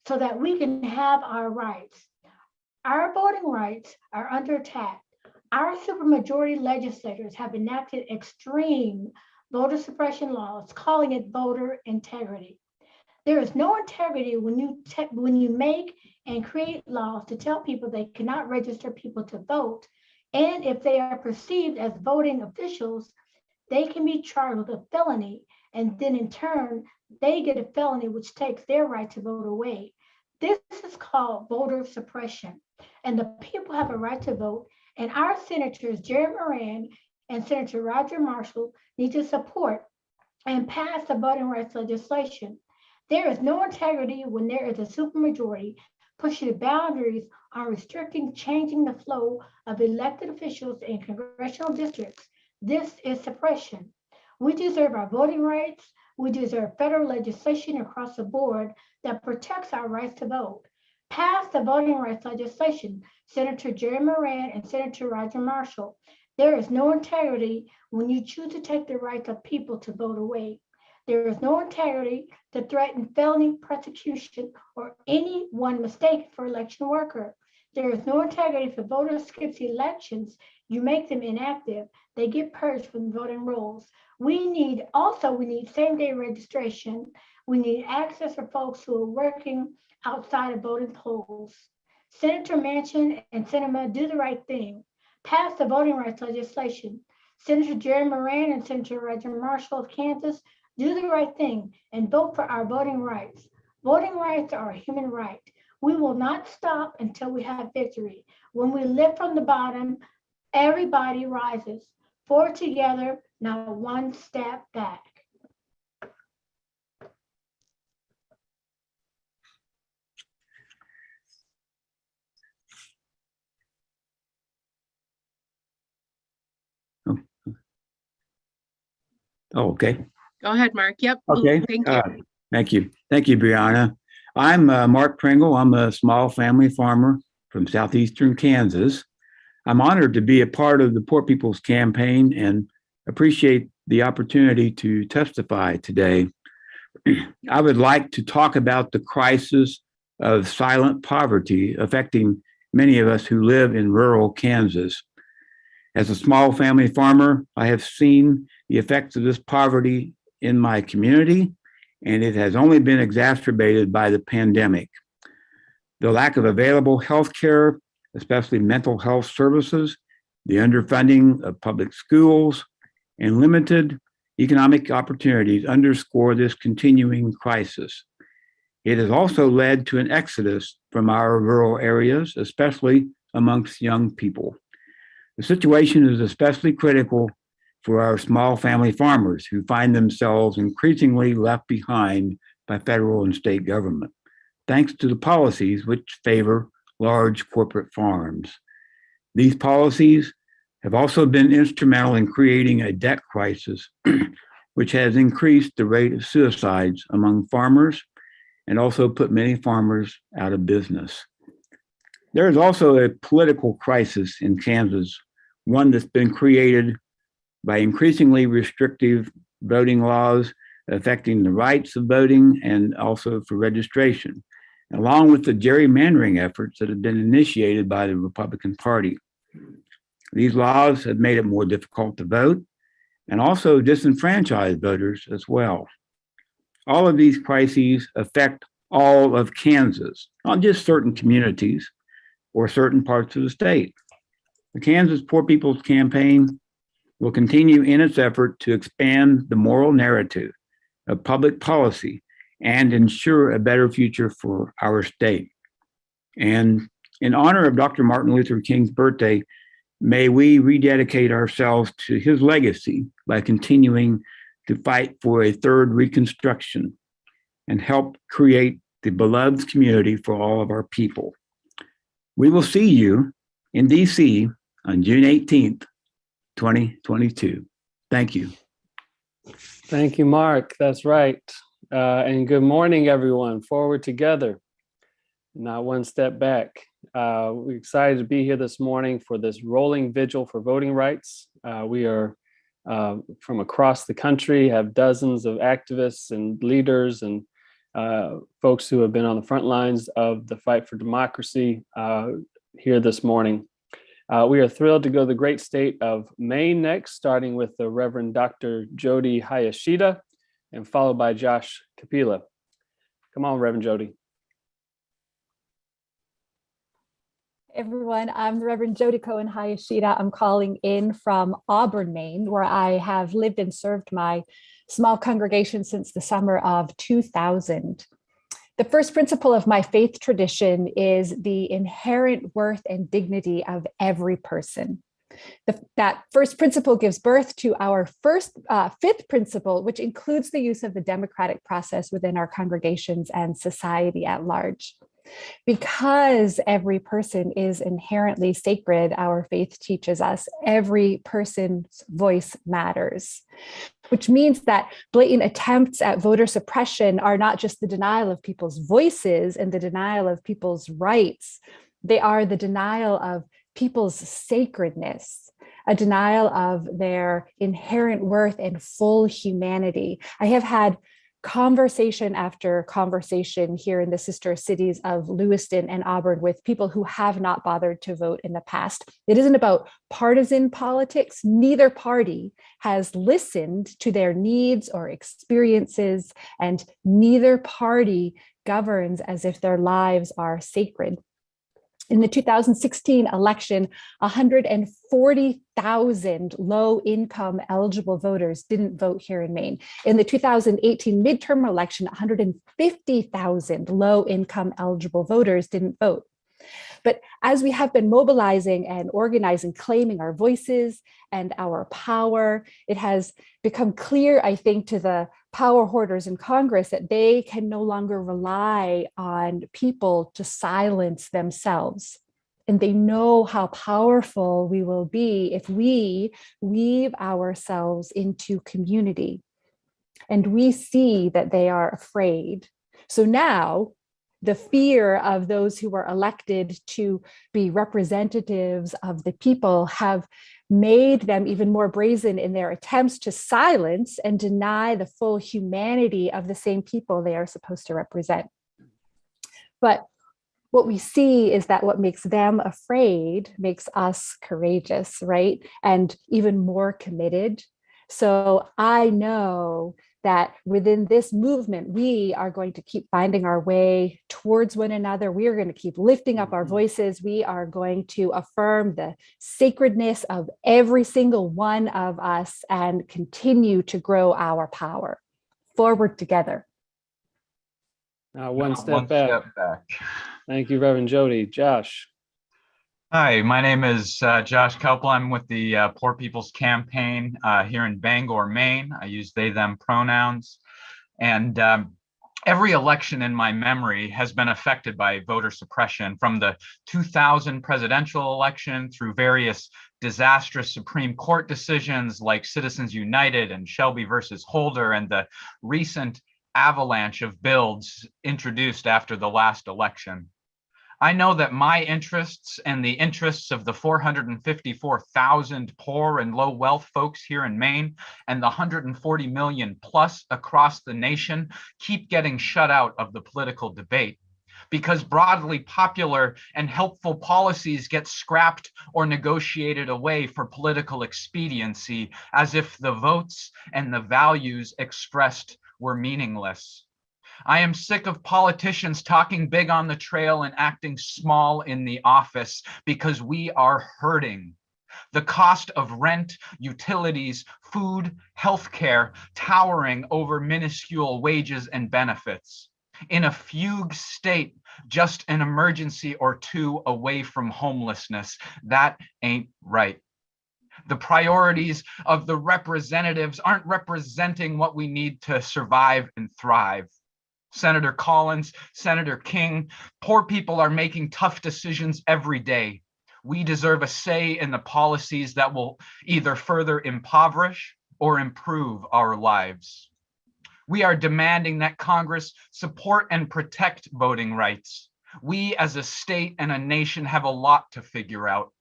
so that we can have our rights. Our voting rights are under attack. Our supermajority legislators have enacted extreme voter suppression laws, calling it voter integrity. There is no integrity when you make and create laws to tell people they cannot register people to vote. And if they are perceived as voting officials, they can be charged with a felony. And then in turn, they get a felony which takes their right to vote away. This is called voter suppression. And the people have a right to vote. And our senators, Jerry Moran and Senator Roger Marshall, need to support and pass the voting rights legislation. There is no integrity when there is a supermajority pushing the boundaries on restricting, changing the flow of elected officials in congressional districts. This is suppression. We deserve our voting rights. We deserve federal legislation across the board that protects our rights to vote. Pass the voting rights legislation, Senator Jerry Moran and Senator Roger Marshall. There is no integrity when you choose to take the rights of people to vote away. There is no integrity to threaten felony prosecution or anyone mistaken for election worker. There is no integrity if a voter skips elections. You make them inactive. They get purged from voting rolls. We need same-day registration. We need access for folks who are working outside of voting polls. Senator Manchin and Sinema do the right thing. Pass the voting rights legislation. Senator Jerry Moran and Senator Roger Marshall of Kansas do the right thing and vote for our voting rights. Voting rights are a human right. We will not stop until we have victory. When we lift from the bottom, everybody rises. Forward together, not one step back. Oh, okay. Go ahead, Mark. Yep. Okay. Thank you. Thank you. Thank you, Brianna. I'm Mark Pringle. I'm a small family farmer from southeastern Kansas. I'm honored to be a part of the Poor People's Campaign and appreciate the opportunity to testify today. I would like to talk about the crisis of silent poverty affecting many of us who live in rural Kansas. As a small family farmer, I have seen the effects of this poverty in my community, and it has only been exacerbated by the pandemic. The lack of available health care, especially mental health services, the underfunding of public schools, and limited economic opportunities underscore this continuing crisis. It has also led to an exodus from our rural areas, especially amongst young people. The situation is especially critical for our small family farmers who find themselves increasingly left behind by federal and state government, thanks to the policies which favor large corporate farms. These policies have also been instrumental in creating a debt crisis, which has increased the rate of suicides among farmers and also put many farmers out of business. There is also a political crisis in Kansas, one that's been created by increasingly restrictive voting laws affecting the rights of voting and also for registration, along with the gerrymandering efforts that have been initiated by the Republican Party. These laws have made it more difficult to vote and also disenfranchise voters as well. All of these crises affect all of Kansas, not just certain communities or certain parts of the state. The Kansas Poor People's Campaign will continue in its effort to expand the moral narrative of public policy and ensure a better future for our state. And in honor of Dr. Martin Luther King's birthday, may we rededicate ourselves to his legacy by continuing to fight for a third Reconstruction and help create the beloved community for all of our people. We will see you in DC on June 18th, 2022. Thank you. Thank you, Mark. That's right. And good morning, everyone. Forward together, not one step back. We're excited to be here this morning for this rolling vigil for voting rights. We are from across the country, have dozens of activists and leaders and folks who have been on the front lines of the fight for democracy here this morning. We are thrilled to go to the great state of Maine next, starting with the Reverend Dr. Jody Hayashida and followed by Josh Kapila. Come on, Reverend Jody. Everyone, I'm the Reverend Jody Cohen Hayashida. I'm calling in from Auburn, Maine, where I have lived and served my small congregation since the summer of 2000. The first principle of my faith tradition is the inherent worth and dignity of every person. That first principle gives birth to our fifth principle, which includes the use of the democratic process within our congregations and society at large. Because every person is inherently sacred, our faith teaches us every person's voice matters, which means that blatant attempts at voter suppression are not just the denial of people's voices and the denial of people's rights, they are the denial of people's sacredness, a denial of their inherent worth and full humanity. I have had conversation after conversation here in the sister cities of Lewiston and Auburn with people who have not bothered to vote in the past. It isn't about partisan politics. Neither party has listened to their needs or experiences, and neither party governs as if their lives are sacred. In the 2016 election, 140,000 low-income eligible voters didn't vote here in Maine. In the 2018 midterm election, 150,000 low-income eligible voters didn't vote. But as we have been mobilizing and organizing, claiming our voices and our power, it has become clear, I think, to the power hoarders in Congress that they can no longer rely on people to silence themselves. And they know how powerful we will be if we weave ourselves into community. And we see that they are afraid. So now, the fear of those who are elected to be representatives of the people have made them even more brazen in their attempts to silence and deny the full humanity of the same people they are supposed to represent. But what we see is that what makes them afraid makes us courageous, right? And even more committed. So I know that within this movement, we are going to keep finding our way towards one another. We are going to keep lifting up our voices. We are going to affirm the sacredness of every single one of us and continue to grow our power. Forward together. Now, one step back. Thank you, Reverend Jody. Josh. Hi, my name is Josh Kelpel. I'm with the Poor People's Campaign here in Bangor, Maine. I use they, them pronouns. And every election in my memory has been affected by voter suppression, from the 2000 presidential election through various disastrous Supreme Court decisions like Citizens United and Shelby versus Holder, and the recent avalanche of bills introduced after the last election. I know that my interests and the interests of the 454,000 poor and low wealth folks here in Maine and the 140 million plus across the nation keep getting shut out of the political debate, because broadly popular and helpful policies get scrapped or negotiated away for political expediency, as if the votes and the values expressed were meaningless. I am sick of politicians talking big on the trail and acting small in the office, because we are hurting. The cost of rent, utilities, food, healthcare towering over minuscule wages and benefits. In a fugue state, just an emergency or two away from homelessness. That ain't right. The priorities of the representatives aren't representing what we need to survive and thrive. Senator Collins, Senator King, poor people are making tough decisions every day. We deserve a say in the policies that will either further impoverish or improve our lives. We are demanding that Congress support and protect voting rights. We as a state and a nation have a lot to figure out.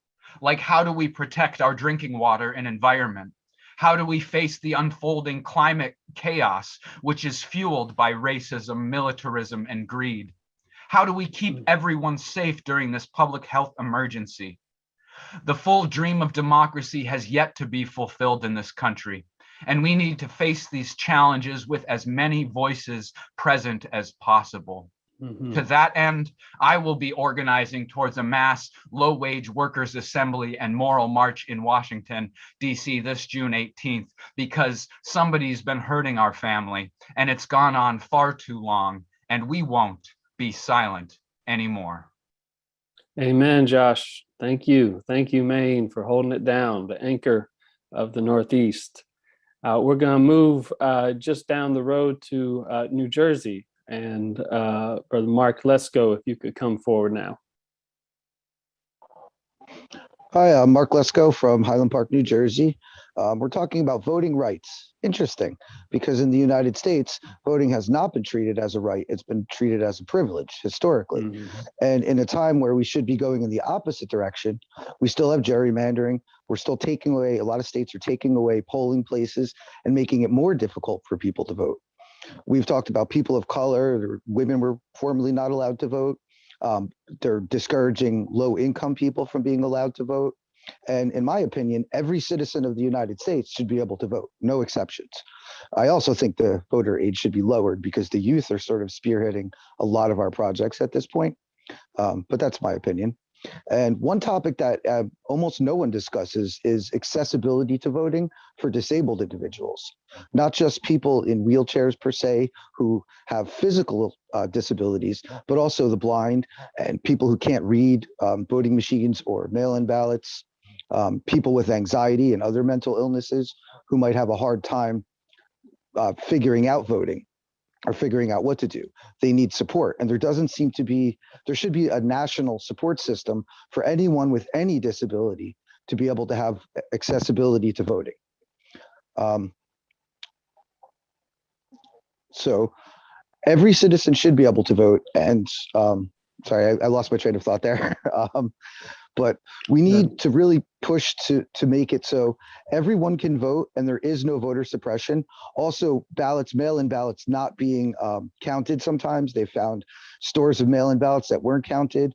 Like, how do we protect our drinking water and environment? How do we face the unfolding climate chaos, which is fueled by racism, militarism, and greed? How do we keep everyone safe during this public health emergency? The full dream of democracy has yet to be fulfilled in this country, and we need to face these challenges with as many voices present as possible. To that end, I will be organizing towards a mass low-wage workers' assembly and moral march in Washington, D.C. this June 18th, because somebody's been hurting our family, and it's gone on far too long, and we won't be silent anymore. Amen, Josh. Thank you. Thank you, Maine, for holding it down, the anchor of the Northeast. We're going to move just down the road to New Jersey. And Brother Mark Lesko, if you could come forward now. Hi, I'm Mark Lesko from Highland Park, New Jersey. We're talking about voting rights. Interesting, because in the United States, voting has not been treated as a right. It's been treated as a privilege historically. And in a time where we should be going in the opposite direction, we still have gerrymandering. We're still taking away, a lot of states are taking away polling places and making it more difficult for people to vote. We've talked about people of color, women were formerly not allowed to vote. They're discouraging low-income people from being allowed to vote. And in my opinion, every citizen of the United States should be able to vote, no exceptions. I also think the voter age should be lowered because the youth are sort of spearheading a lot of our projects at this point. But that's my opinion. And one topic that almost no one discusses is accessibility to voting for disabled individuals, not just people in wheelchairs per se who have physical disabilities, but also the blind and people who can't read voting machines or mail-in ballots, people with anxiety and other mental illnesses who might have a hard time figuring out voting or figuring out what to do. They need support. And there doesn't seem to be, there should be a national support system for anyone with any disability to be able to have accessibility to voting. So every citizen should be able to vote. And sorry, I lost my train of thought there. But we need to really push to make it so everyone can vote and there is no voter suppression. Also, ballots, mail-in ballots not being counted sometimes. They found stores of mail-in ballots that weren't counted.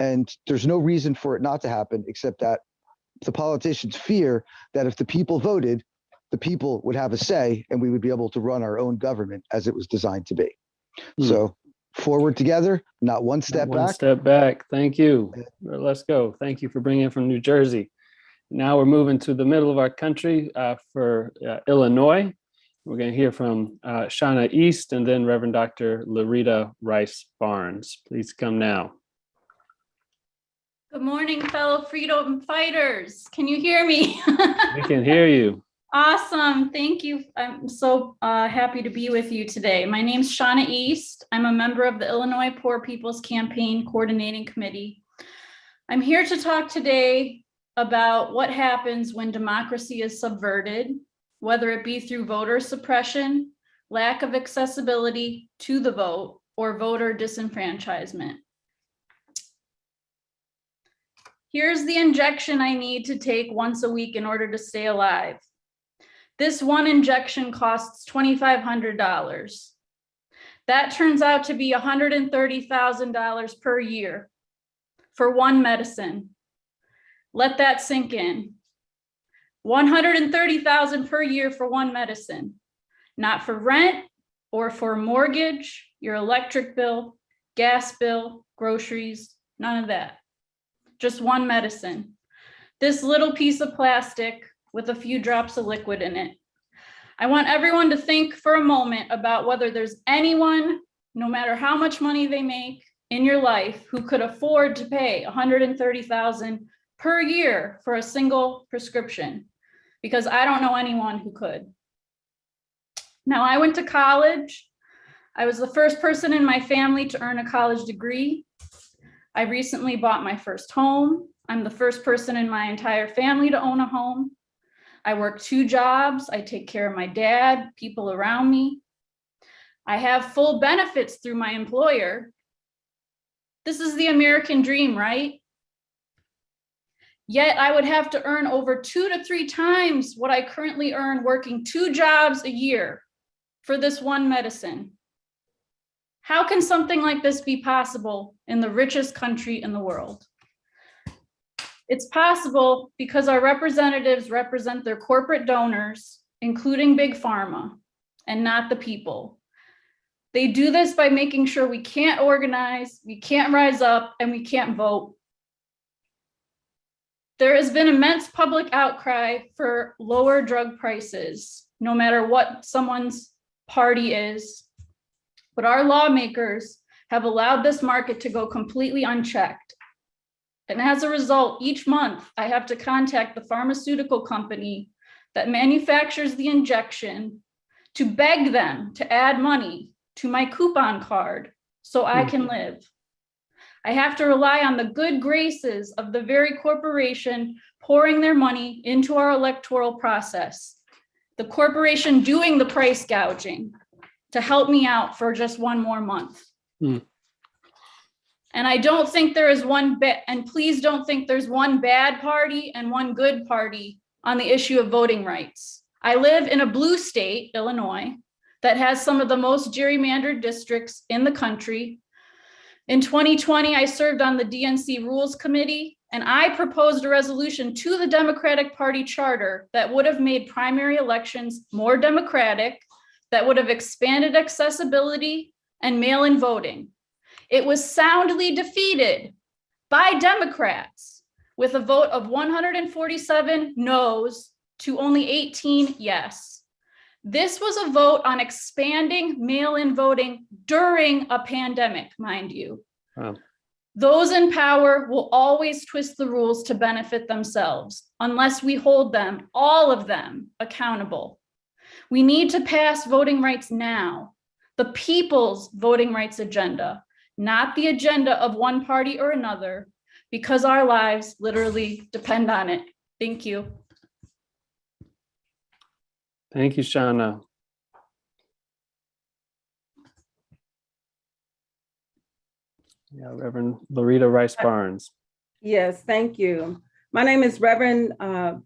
And there's no reason for it not to happen, except that the politicians fear that if the people voted, the people would have a say and we would be able to run our own government as it was designed to be. So forward together, not one step back. One step back. Thank you. Let's go. Thank you for bringing it from New Jersey. Now we're moving to the middle of our country for Illinois. We're going to hear from Shauna East and then Reverend Dr. Larita Rice Barnes. Please come now. Good morning, fellow freedom fighters. Can you hear me? We can hear you. Awesome. Thank you. I'm so happy to be with you today. My name's Shauna East. I'm a member of the Illinois Poor People's Campaign Coordinating Committee. I'm here to talk today about what happens when democracy is subverted, whether it be through voter suppression, lack of accessibility to the vote, or voter disenfranchisement. Here's the injection I need to take once a week in order to stay alive. This one injection costs $2,500. That turns out to be $130,000 per year for one medicine. Let that sink in. $130,000 per year for one medicine, not for rent or for mortgage, your electric bill, gas bill, groceries, none of that. Just one medicine. This little piece of plastic with a few drops of liquid in it. I want everyone to think for a moment about whether there's anyone, no matter how much money they make in your life, who could afford to pay $130,000 per year for a single prescription, because I don't know anyone who could. Now, I went to college. I was the first person in my family to earn a college degree. I recently bought my first home. I'm the first person in my entire family to own a home. I work 2 jobs. I take care of my dad, people around me. I have full benefits through my employer. This is the American dream, right? Yet I would have to earn over 2 to 3 times what I currently earn working 2 jobs a year for this one medicine. How can something like this be possible in the richest country in the world? It's possible because our representatives represent their corporate donors, including Big Pharma, and not the people. They do this by making sure we can't organize, we can't rise up, and we can't vote. There has been immense public outcry for lower drug prices, no matter what someone's party is. But our lawmakers have allowed this market to go completely unchecked. And as a result, each month I have to contact the pharmaceutical company that manufactures the injection to beg them to add money to my coupon card so I can live. I have to rely on the good graces of the very corporation pouring their money into our electoral process, the corporation doing the price gouging to help me out for just one more month. And I don't think there is one bit, and please don't think there's one bad party and one good party on the issue of voting rights. I live in a blue state, Illinois, that has some of the most gerrymandered districts in the country. In 2020, I served on the DNC Rules Committee, and I proposed a resolution to the Democratic Party charter that would have made primary elections more democratic, that would have expanded accessibility and mail-in voting. It was soundly defeated by Democrats with a vote of 147 noes to only 18 yes. This was a vote on expanding mail-in voting during a pandemic, mind you. Wow. Those in power will always twist the rules to benefit themselves unless we hold them, all of them, accountable. We need to pass voting rights now, the people's voting rights agenda, not the agenda of one party or another, because our lives literally depend on it. Thank you. Thank you, Shauna. Yeah, Reverend Loretta Rice Barnes. Yes, thank you. My name is Reverend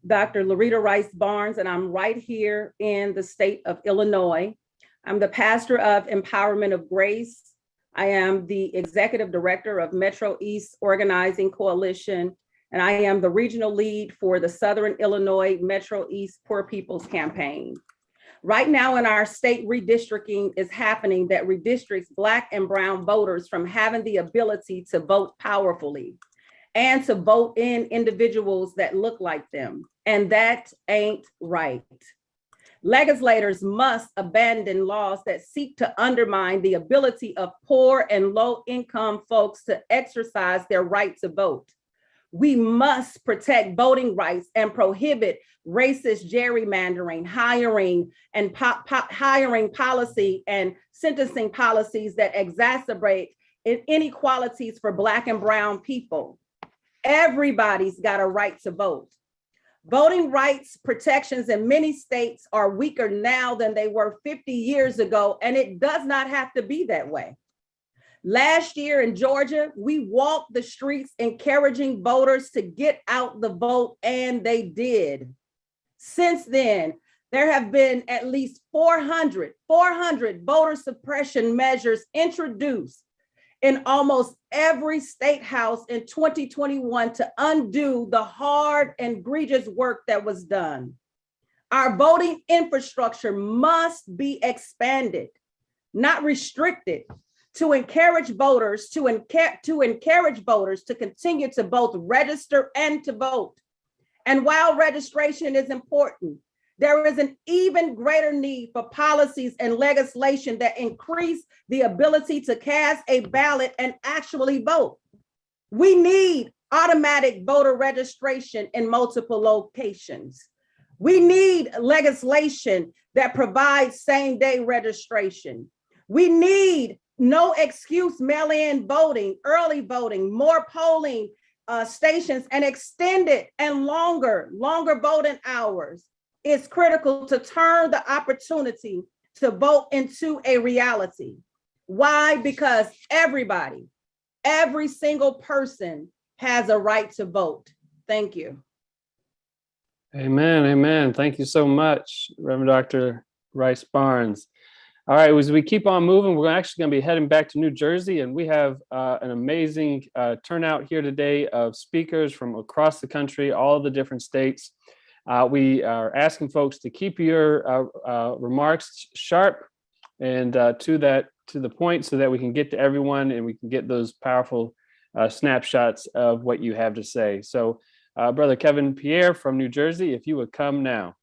Dr. Loretta Rice Barnes, and I'm right here in the state of Illinois. I'm the pastor of Empowerment of Grace. I am the executive director of Metro East Organizing Coalition, and I am the regional lead for the Southern Illinois Metro East Poor People's Campaign. Right now in our state, redistricting is happening that redistricts Black and Brown voters from having the ability to vote powerfully and to vote in individuals that look like them. And that ain't right. Legislators must abandon laws that seek to undermine the ability of poor and low-income folks to exercise their right to vote. We must protect voting rights and prohibit racist gerrymandering, hiring policy and sentencing policies that exacerbate inequalities for Black and Brown people. Everybody's got a right to vote. Voting rights protections in many states are weaker now than they were 50 years ago, and it does not have to be that way. Last year in Georgia, we walked the streets encouraging voters to get out the vote, and they did. Since then, there have been at least 400 voter suppression measures introduced in almost every state house in 2021 to undo the hard and egregious work that was done. Our voting infrastructure must be expanded, not restricted, to encourage voters to continue to both register and to vote. And while registration is important, there is an even greater need for policies and legislation that increase the ability to cast a ballot and actually vote. We need automatic voter registration in multiple locations. We need legislation that provides same-day registration. We need no excuse mail-in voting, early voting, more polling stations, and extended and longer voting hours. It's critical to turn the opportunity to vote into a reality. Why? Because everybody, every single person has a right to vote. Thank you. Amen. Amen. Thank you so much, Reverend Dr. Rice Barnes. All right, as we keep on moving, we're actually going to be heading back to New Jersey, and we have an amazing turnout here today of speakers from across the country, all the different states. We are asking folks to keep your remarks sharp and to the point, so that we can get to everyone and we can get those powerful snapshots of what you have to say. So, Brother Kevin Pierre from New Jersey, if you would come now.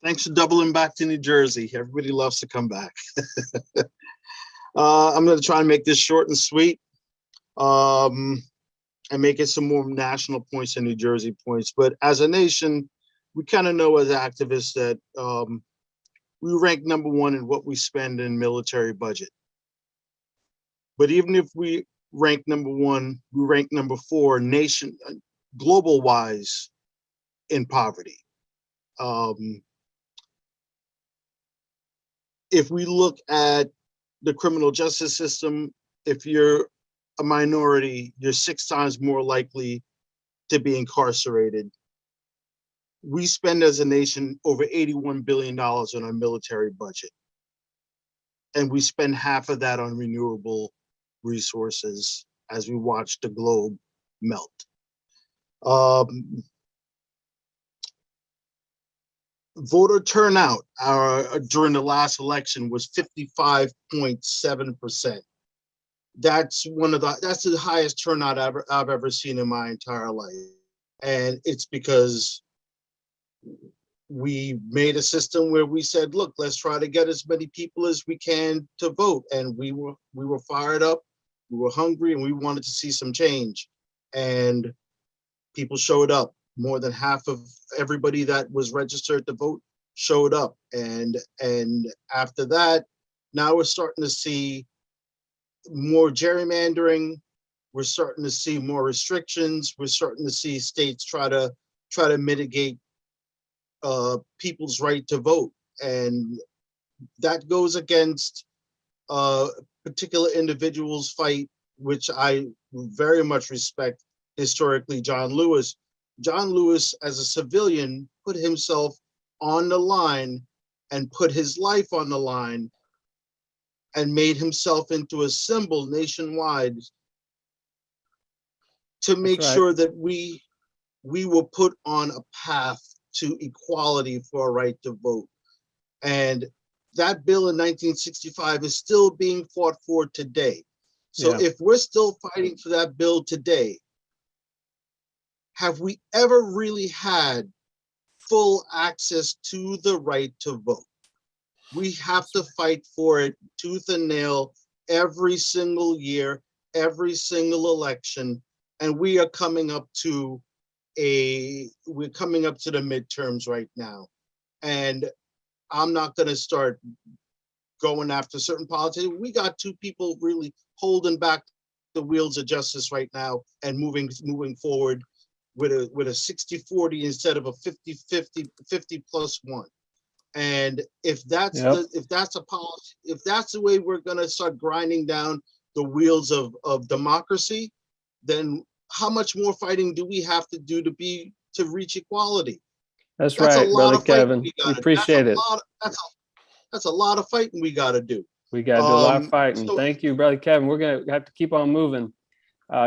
Thanks for doubling back to New Jersey. Everybody loves to come back. I'm going to try and make this short and sweet, and make it some more national points and New Jersey points. But as a nation, we kind of know as activists that we rank #1 in what we spend in military budget. But even if we rank #1, we rank #4 global wise in poverty. If we look at the criminal justice system, if you're a minority, you're 6 times more likely to be incarcerated. We spend as a nation over $81 billion on our military budget. And we spend half of that on renewable resources as we watch the globe melt. Voter turnout during the last election was 55.7%. That's the highest turnout I've ever seen in my entire life. And it's because we made a system where we said, look, let's try to get as many people as we can to vote. And we were fired up, we were hungry, and we wanted to see some change. And people showed up. More than half of everybody that was registered to vote showed up. And after that, now we're starting to see more gerrymandering. We're starting to see more restrictions. We're starting to see states try to mitigate people's right to vote. And that goes against particular individuals' fight, which I very much respect historically, John Lewis. John Lewis, as a civilian, put himself on the line and put his life on the line and made himself into a symbol nationwide to make sure that we were put on a path to equality for a right to vote. And that bill in 1965 is still being fought for today. So if we're still fighting for that bill today, have we ever really had full access to the right to vote? We have to fight for it tooth and nail every single year, every single election. And we are coming up to the midterms right now. And I'm not going to start going after certain politicians. We got 2 people really holding back the wheels of justice right now and moving forward with a 60-40 instead of a 50-50, 50+1. And if that's a policy, if that's the way we're going to start grinding down the wheels of democracy, then how much more fighting do we have to do to reach equality? That's right, Brother Kevin. We appreciate it. That's a lot of fighting we got to do. We got to do a lot of fighting. Thank you, Brother Kevin. We're going to have to keep on moving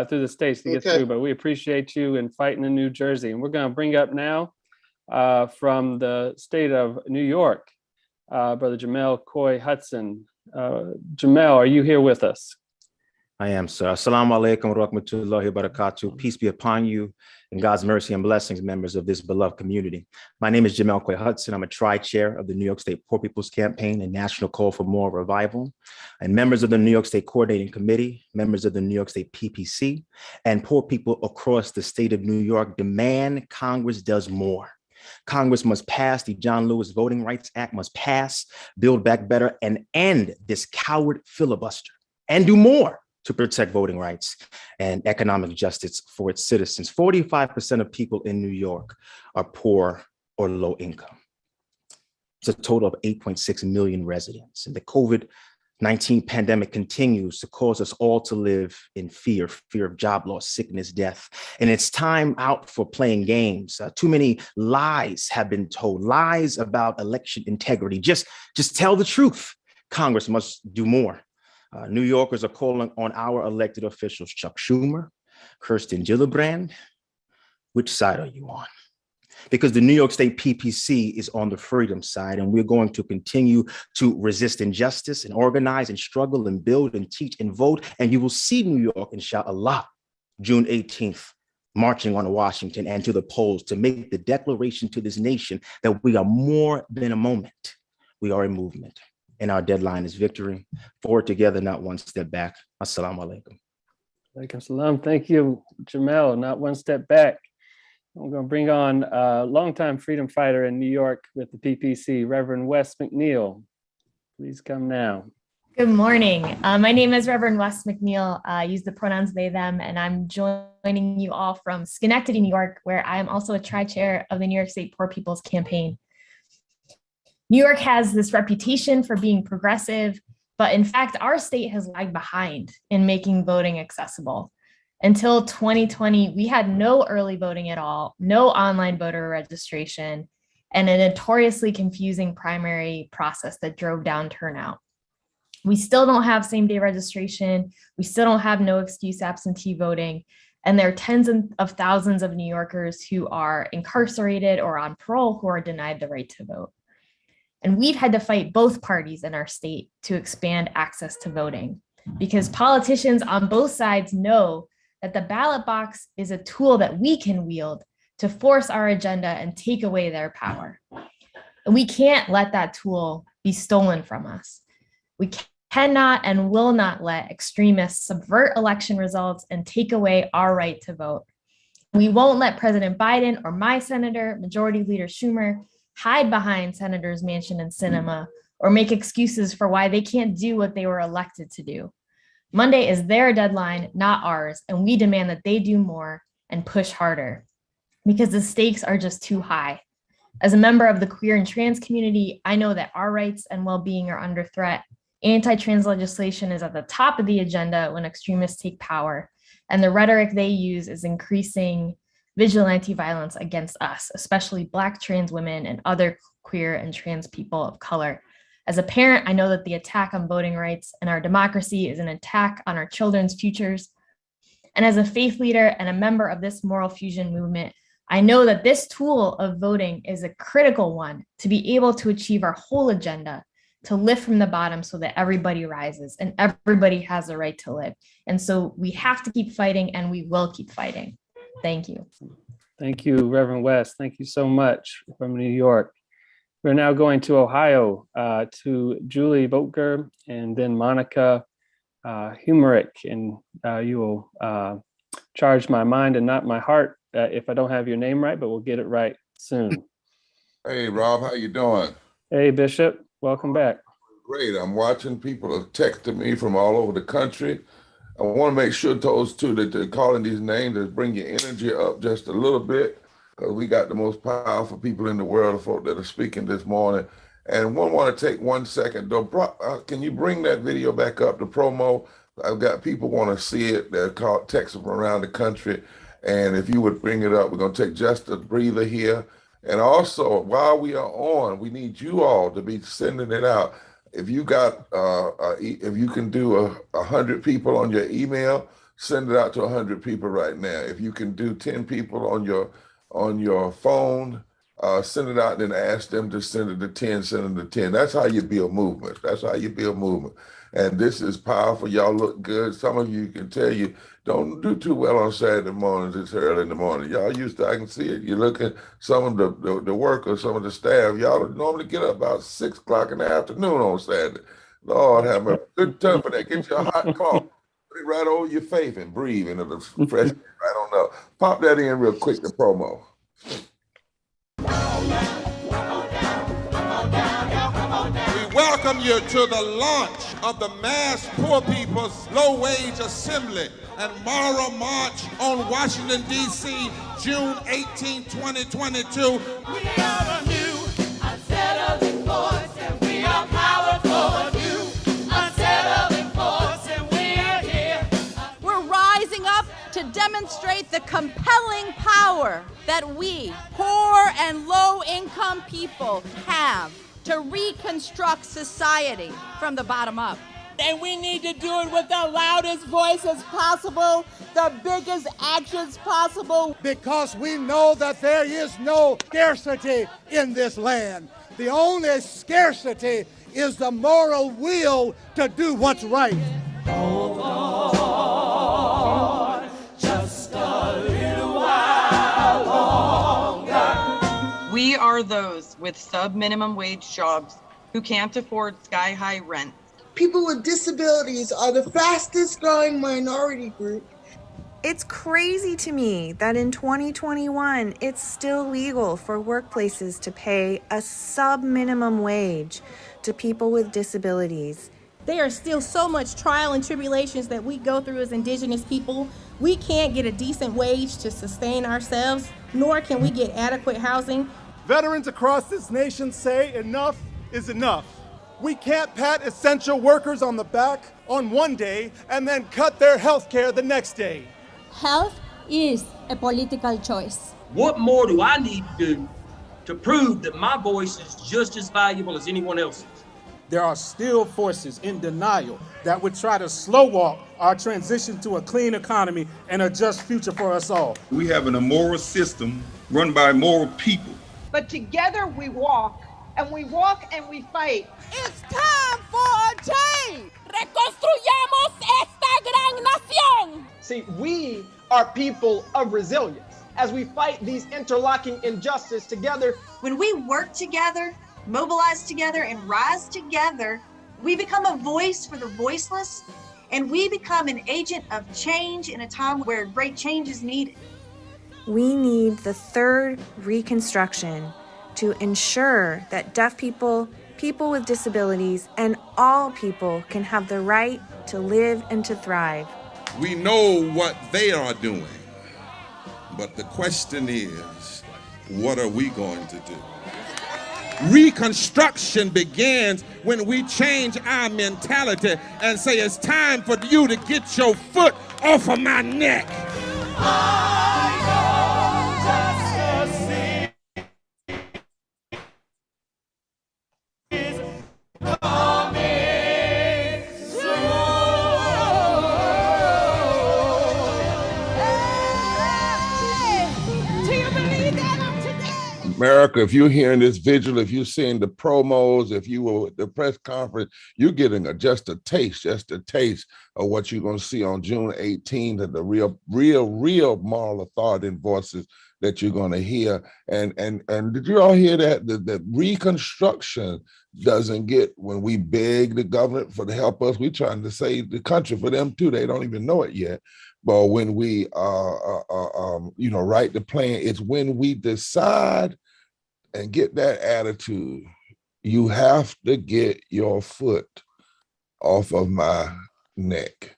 through the states to get through, but we appreciate you and fighting in New Jersey. And we're going to bring up now from the state of New York, Brother Jamel Coy Hudson. Jamel, are you here with us? I am, sir. Assalamu alaikum wa rahmatullahi wa barakatuh. Peace be upon you and God's mercy and blessings, members of this beloved community. My name is Jamel Coy Hudson. I'm a tri-chair of the New York State Poor People's Campaign and National Call for Moral Revival, and members of the New York State Coordinating Committee, members of the New York State PPC, and poor people across the state of New York demand Congress does more. Congress must pass the John Lewis Voting Rights Act, must pass Build Back Better, and end this coward filibuster, and do more to protect voting rights and economic justice for its citizens. 45% of people in New York are poor or low income. It's a total of 8.6 million residents. And the COVID-19 pandemic continues to cause us all to live in fear of job loss, sickness, death. And it's time out for playing games. Too many lies have been told, lies about election integrity. Just tell the truth. Congress must do more. New Yorkers are calling on our elected officials, Chuck Schumer, Kirsten Gillibrand. Which side are you on? Because the New York State PPC is on the freedom side, and we're going to continue to resist injustice and organize and struggle and build and teach and vote. And you will see New York, inshallah, June 18th, marching on Washington and to the polls to make the declaration to this nation that we are more than a moment. We are a movement, and our deadline is victory. Forward together, not one step back. Assalamu alaikum. Alaikum salam. Thank you, Jamel. Not one step back. I'm going to bring on a longtime freedom fighter in New York with the PPC, Reverend Wes Mcneil. Please come now. Good morning. My name is Reverend Wes Mcneil. I use the pronouns they, them, and I'm joining you all from Schenectady, New York, where I am also a tri-chair of the New York State Poor People's Campaign. New York has this reputation for being progressive, but in fact, our state has lagged behind in making voting accessible. Until 2020, we had no early voting at all, no online voter registration, and a notoriously confusing primary process that drove down turnout. We still don't have same-day registration. We still don't have no excuse absentee voting. And there are tens of thousands of New Yorkers who are incarcerated or on parole who are denied the right to vote. And we've had to fight both parties in our state to expand access to voting because politicians on both sides know that the ballot box is a tool that we can wield to force our agenda and take away their power. And we can't let that tool be stolen from us. We cannot and will not let extremists subvert election results and take away our right to vote. We won't let President Biden or my senator, Majority Leader Schumer, hide behind Senators Manchin and Sinema or make excuses for why they can't do what they were elected to do. Monday is their deadline, not ours, and we demand that they do more and push harder because the stakes are just too high. As a member of the queer and trans community, I know that our rights and well-being are under threat. Anti-trans legislation is at the top of the agenda when extremists take power, and the rhetoric they use is increasing vigilante violence against us, especially Black trans women and other queer and trans people of color. As a parent, I know that the attack on voting rights and our democracy is an attack on our children's futures. And as a faith leader and a member of this moral fusion movement, I know that this tool of voting is a critical one to be able to achieve our whole agenda, to lift from the bottom so that everybody rises and everybody has the right to live. And so we have to keep fighting and we will keep fighting. Thank you. Thank you, Reverend West. Thank you so much from New York. We're now going to Ohio to Julie Boecker and then Monica Hamrick. And you will charge my mind and not my heart if I don't have your name right, but we'll get it right soon. Hey, Rob, how you doing? Hey, Bishop. Welcome back. Great. I'm watching people are texting me from all over the country. I want to make sure those two that they're calling these names that bring your energy up just a little bit, because we got the most powerful people in the world of folk that are speaking this morning. And one want to take 1 second. Can you bring that video back up, the promo? I've got people want to see it. They're called texting from around the country. And if you would bring it up, we're going to take just a breather here. And also, while we are on, we need you all to be sending it out. If you got, if you can do 100 people on your email, send it out to 100 people right now. If you can do 10 people on your phone, send it out and then ask them to send it to 10, send them to 10. That's how you build movement. That's how you build movement. And this is powerful. Y'all look good. Some of you can tell you don't do too well on Saturday mornings. It's early in the morning. Y'all used to, I can see it. You look at some of the workers, some of the staff. Y'all normally get up about 6 o'clock in the afternoon on Saturday. Lord have a good time for that. Get your hot coffee. Put it right over your face and breathe into the fresh right on up. Pop that in real quick, the promo. Welcome you to the launch of the Mass Poor People's Low Wage Assembly and Moral March on Washington, D.C., June 18, 2022. We are a new, unsettled demonstrate the compelling power that we, poor and low-income people, have to reconstruct society from the bottom up. And we need to do it with the loudest voices possible, the biggest actions possible. Because we know that there is no scarcity in this land. The only scarcity is the moral will to do what's right. Hold on, just a little while longer. We are those with sub-minimum wage jobs who can't afford sky-high rent. People with disabilities are the fastest growing minority group. It's crazy to me that in 2021, it's still legal for workplaces to pay a sub-minimum wage to people with disabilities. There are still so much trial and tribulations that we go through as Indigenous people. We can't get a decent wage to sustain ourselves, nor can we get adequate housing. Veterans across this nation say enough is enough. We can't pat essential workers on the back on one day and then cut their health care the next day. Health is a political choice. What more do I need to do to prove that my voice is just as valuable as anyone else's? There are still forces in denial that would try to slow walk our transition to a clean economy and a just future for us all. We have an immoral system run by immoral people. But together we walk, and we walk and we fight. It's time for a change. Reconstruyamos esta gran nación. See, we are people of resilience as we fight these interlocking injustices together. When we work together, mobilize together, and rise together, we become a voice for the voiceless, and we become an agent of change in a time where great change is needed. We need the third Reconstruction to ensure that deaf people, people with disabilities, and all people can have the right to live and to thrive. We know what they are doing, but the question is, what are we going to do? Reconstruction begins when we change our mentality and say it's time for you to get your foot off of my neck. America, if you're hearing this vigil, if you're seeing the promos, if you were at the press conference, you're getting just a taste of what you're going to see on June 18th and the real moral authority and voices that you're going to hear. And did you all hear that? The Reconstruction doesn't get when we beg the government to help us. We're trying to save the country for them too. They don't even know it yet. But when we, write the plan, it's when we decide and get that attitude, you have to get your foot off of my neck.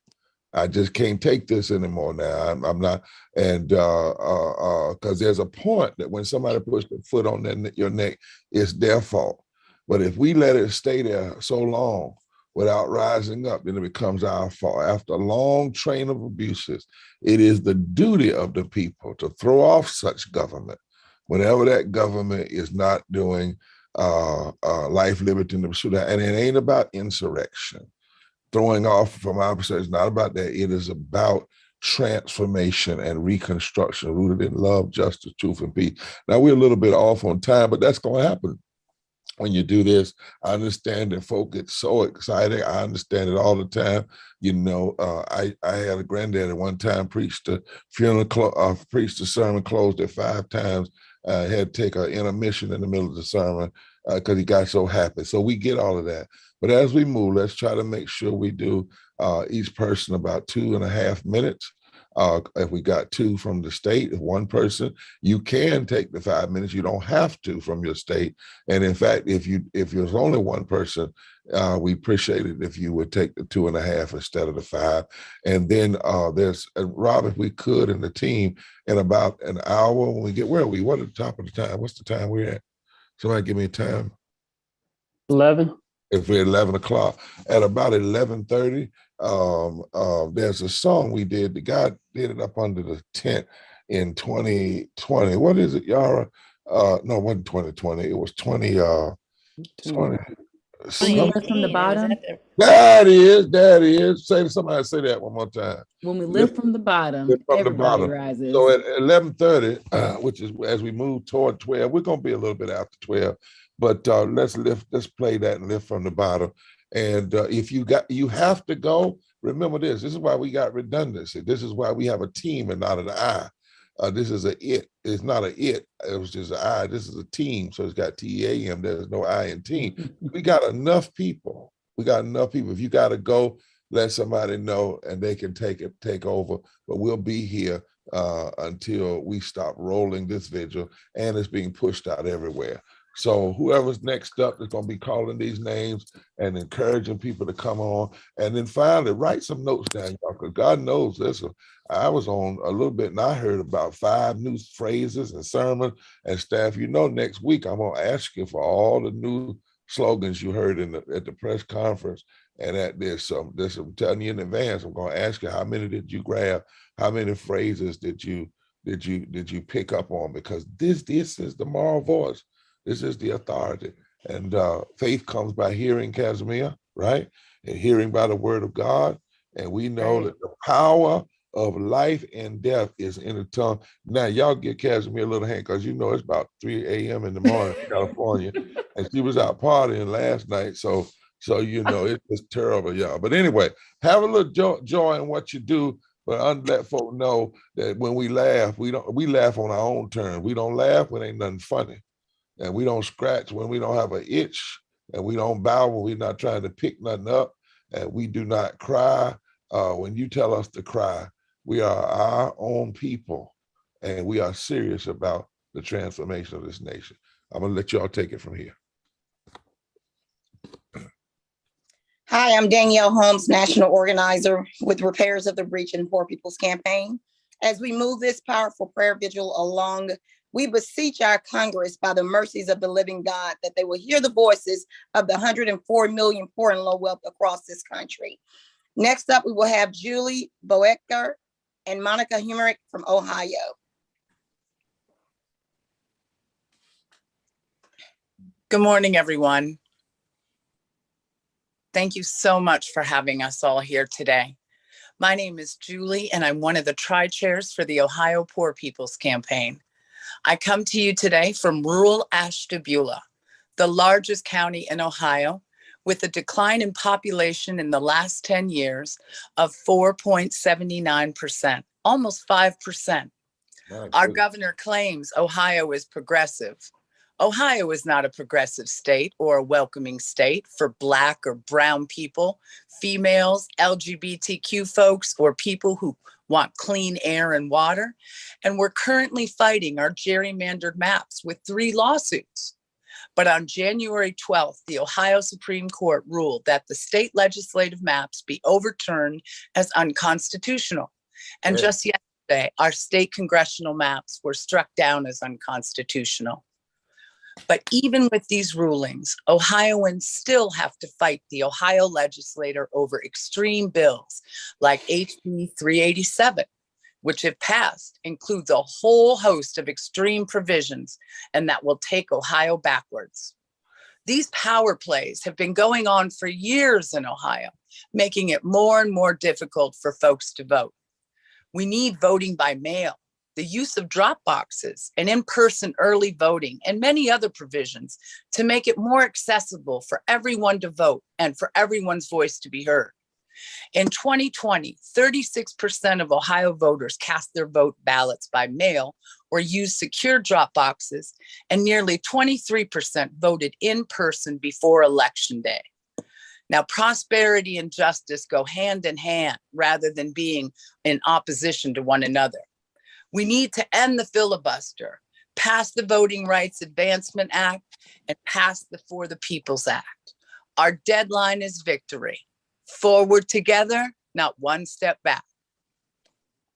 I just can't take this anymore now. I'm not, and because there's a point that when somebody puts their foot on your neck, it's their fault. But if we let it stay there so long without rising up, then it becomes our fault. After a long train of abuses, it is the duty of the people to throw off such government whenever that government is not doing life, liberty, and the pursuit. And it ain't about insurrection. Throwing off from our perspective is not about that. It is about transformation and reconstruction rooted in love, justice, truth, and peace. Now, we're a little bit off on time, but that's going to happen. When you do this, I understand that folk get so excited. I understand it all the time. I had a granddad at one time preached a preached a sermon, closed it 5 times. Had to take an intermission in the middle of the sermon because he got so happy. So we get all of that. But as we move, let's try to make sure we do each person about 2.5 minutes. If we got 2 from the state, if one person, you can take the 5 minutes. You don't have to from your state. And in fact, if there's only one person, we appreciate it if you would take the 2.5 instead of the 5. And then there's Rob, if we could, and the team, in about an hour when we get, where are we? What at the top of the time? What's the time we're at? Somebody give me a time. 11. If we're at 11 o'clock, at about 11:30, There's a song we did. The guy did it up under the tent in 2020. What is it, Yara? No, it wasn't 2020. It was 20. When we lift from the bottom. That is. Somebody say that one more time. When we lift from the bottom, everybody rises. So at 11:30, which is as we move toward 12, we're gonna be a little bit after 12, but let's play that and lift from the bottom. And if you have to go, remember this. This is why we got redundancy. This is why we have a team and not an I. This is a it. It's not a it. It was just an I. This is a team. So it's got TEAM. There's no I in team. We got enough people. If you got to go, let somebody know and they can take over. But we'll be here until we stop rolling this vigil, and it's being pushed out everywhere. So whoever's next up is going to be calling these names and encouraging people to come on. And then finally, write some notes down, y'all, because God knows, listen, I was on a little bit and I heard about 5 new phrases and sermons and stuff. You know, next week, I'm going to ask you for all the new slogans you heard at the press conference. And at this, I'm telling you in advance, I'm going to ask you, how many did you grab? How many phrases did you pick up on? Because this is the moral voice. This is the authority. And faith comes by hearing, Casimir, right? And hearing by the word of God. And we know that the power of life and death is in the tongue. Now, y'all give Casimir a little hand, because you know it's about 3 a.m. in the morning in California. And she was out partying last night. So you know, it's just terrible, y'all. But anyway, have a little joy in what you do. But let folk know that when we laugh, we laugh on our own terms. We don't laugh when ain't nothing funny. And we don't scratch when we don't have an itch, and we don't bow when we're not trying to pick nothing up, and we do not cry when you tell us to cry. We are our own people, and we are serious about the transformation of this nation. I'm gonna let y'all take it from here. Hi, I'm Danielle Holmes, National Organizer with Repairs of the Breach and Poor People's Campaign. As we move this powerful prayer vigil along, we beseech our Congress by the mercies of the living God that they will hear the voices of the 104 million poor and low wealth across this country. Next up, we will have Julie Boecker and Monica Hamrick from Ohio. Good morning, everyone. Thank you so much for having us all here today. My name is Julie, and I'm one of the tri-chairs for the Ohio Poor People's Campaign. I come to you today from rural Ashtabula, the largest county in Ohio, with a decline in population in the last 10 years of 4.79%, almost 5%. Our governor claims Ohio is progressive. Ohio is not a progressive state or a welcoming state for Black or brown people, females, LGBTQ folks, or people who want clean air and water. And we're currently fighting our gerrymandered maps with 3 lawsuits. But on January 12th, the Ohio Supreme Court ruled that the state legislative maps be overturned as unconstitutional. And just yesterday, our state congressional maps were struck down as unconstitutional. But even with these rulings, Ohioans still have to fight the Ohio legislature over extreme bills like HB 387, which if passed includes a whole host of extreme provisions and that will take Ohio backwards. These power plays have been going on for years in Ohio, making it more and more difficult for folks to vote. We need voting by mail, the use of drop boxes and in-person early voting, and many other provisions to make it more accessible for everyone to vote and for everyone's voice to be heard. In 2020, 36% of Ohio voters cast their vote ballots by mail or used secure drop boxes, and nearly 23% voted in person before Election Day. Now, prosperity and justice go hand in hand rather than being in opposition to one another. We need to end the filibuster, pass the Voting Rights Advancement Act, and pass the For the People's Act. Our deadline is victory. Forward together, not one step back.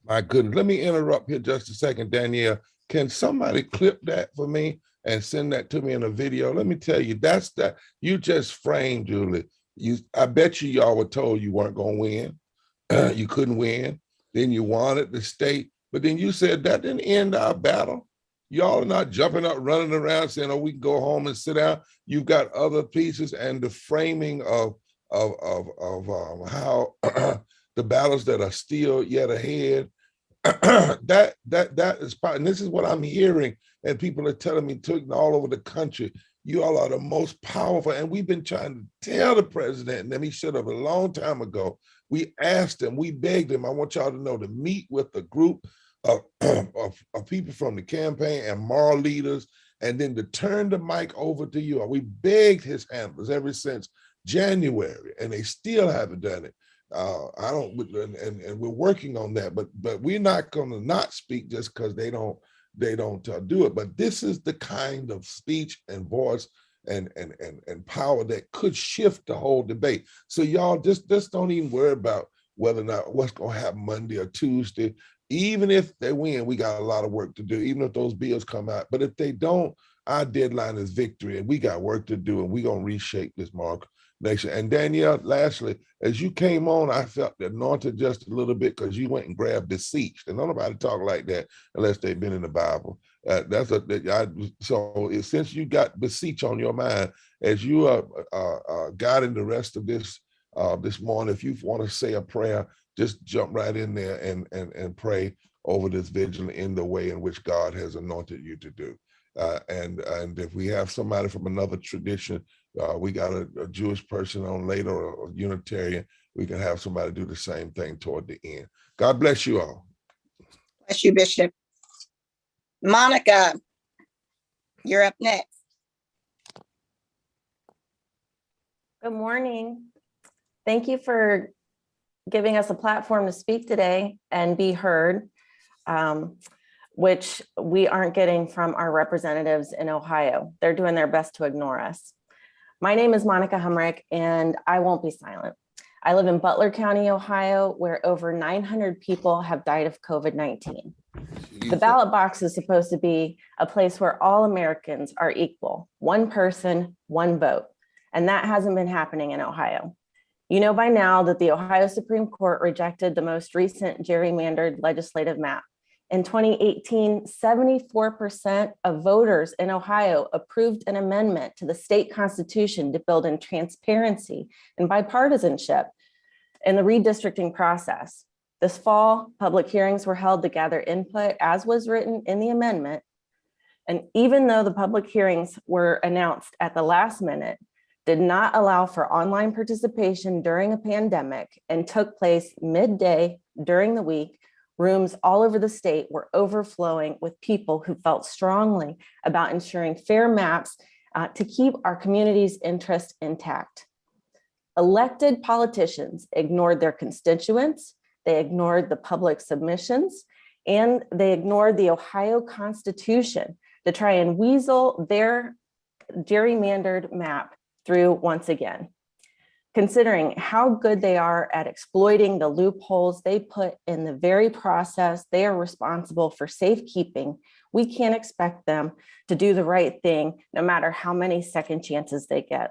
My goodness, let me interrupt here just a second, Danielle. Can somebody clip that for me and send that to me in a video? Let me tell you, you just framed, Julie, I bet y'all were told you weren't going to win. You couldn't win. Then you wanted the state, but then you said that didn't end our battle. Y'all are not jumping up, running around saying, "Oh, we can go home and sit down." You've got other pieces, and the framing of how the battles that are still yet ahead. that is part, and this is what I'm hearing, and people are telling me all over the country. You all are the most powerful, and we've been trying to tell the president, and then he should have a long time ago. We asked him, we begged him. I want y'all to know to meet with a group of people from the campaign and moral leaders, and then to turn the mic over to you. We begged his handlers ever since January, and they still haven't done it. And we're working on that, but we're not going to not speak just because they don't do it. But this is the kind of speech and voice and power that could shift the whole debate. So y'all just don't even worry about whether or not what's going to happen Monday or Tuesday. Even if they win, we got a lot of work to do, even if those bills come out. But if they don't, our deadline is victory, and we got work to do, and we're going to reshape this nation. And Danielle, lastly, as you came on, I felt anointed just a little bit because you went and grabbed beseech. And nobody talk like that unless they've been in the Bible. So since you got beseech on your mind, as you are guiding the rest of this morning, if you want to say a prayer, just jump right in there and pray over this vigil in the way in which God has anointed you to do. And if we have somebody from another tradition, we got a Jewish person on later, or a Unitarian, we can have somebody do the same thing toward the end. God bless you all. Bless you, Bishop. Monica, you're up next. Good morning. Thank you for giving us a platform to speak today and be heard, which we aren't getting from our representatives in Ohio. They're doing their best to ignore us. My name is Monica Hamrick, and I won't be silent. I live in Butler County, Ohio, where over 900 people have died of COVID-19. The ballot box is supposed to be a place where all Americans are equal, one person, one vote, and that hasn't been happening in Ohio. You know by now that the Ohio Supreme Court rejected the most recent gerrymandered legislative map. In 2018, 74% of voters in Ohio approved an amendment to the state constitution to build in transparency and bipartisanship in the redistricting process. This fall, public hearings were held to gather input as was written in the amendment. And even though the public hearings were announced at the last minute, did not allow for online participation during a pandemic and took place midday during the week, rooms all over the state were overflowing with people who felt strongly about ensuring fair maps to keep our community's interest intact. Elected politicians ignored their constituents, they ignored the public submissions, and they ignored the Ohio Constitution to try and weasel their gerrymandered map through once again. Considering how good they are at exploiting the loopholes they put in the very process they are responsible for safekeeping, we can't expect them to do the right thing no matter how many second chances they get.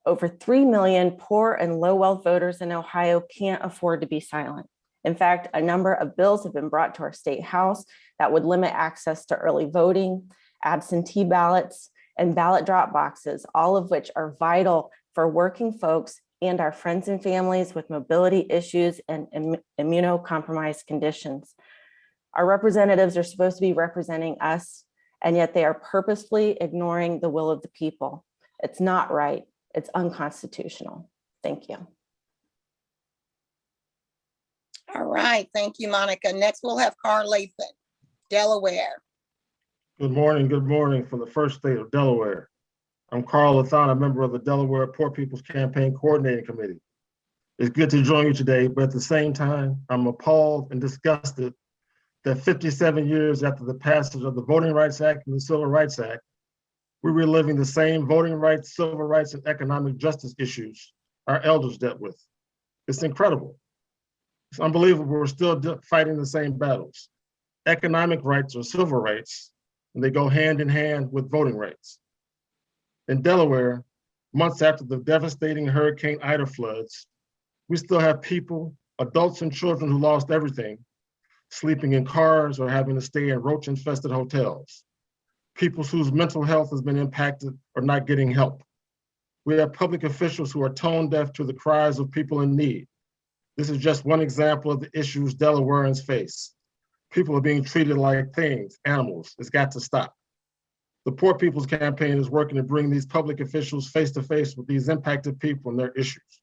Over 3 million poor and low wealth voters in Ohio can't afford to be silent. In fact, a number of bills have been brought to our state house that would limit access to early voting, absentee ballots, and ballot drop boxes, all of which are vital for working folks and our friends and families with mobility issues and immunocompromised conditions. Our representatives are supposed to be representing us, and yet they are purposefully ignoring the will of the people. It's not right. It's unconstitutional. Thank you. All right, thank you, Monica. Next, we'll have Carl Lathan, Delaware. Good morning from the first state of Delaware. I'm Carl Lathan, a member of the Delaware Poor People's Campaign Coordinating Committee. It's good to join you today, but at the same time, I'm appalled and disgusted that 57 years after the passage of the Voting Rights Act and the Civil Rights Act, we're reliving the same voting rights, civil rights, and economic justice issues our elders dealt with. It's incredible. It's unbelievable we're still fighting the same battles. Economic rights or civil rights, and they go hand in hand with voting rights. In Delaware, months after the devastating Hurricane Ida floods, we still have people, adults and children who lost everything, sleeping in cars or having to stay in roach-infested hotels. People whose mental health has been impacted are not getting help. We have public officials who are tone deaf to the cries of people in need. This is just one example of the issues Delawareans face. People are being treated like things, animals. It's got to stop. The Poor People's Campaign is working to bring these public officials face to face with these impacted people and their issues.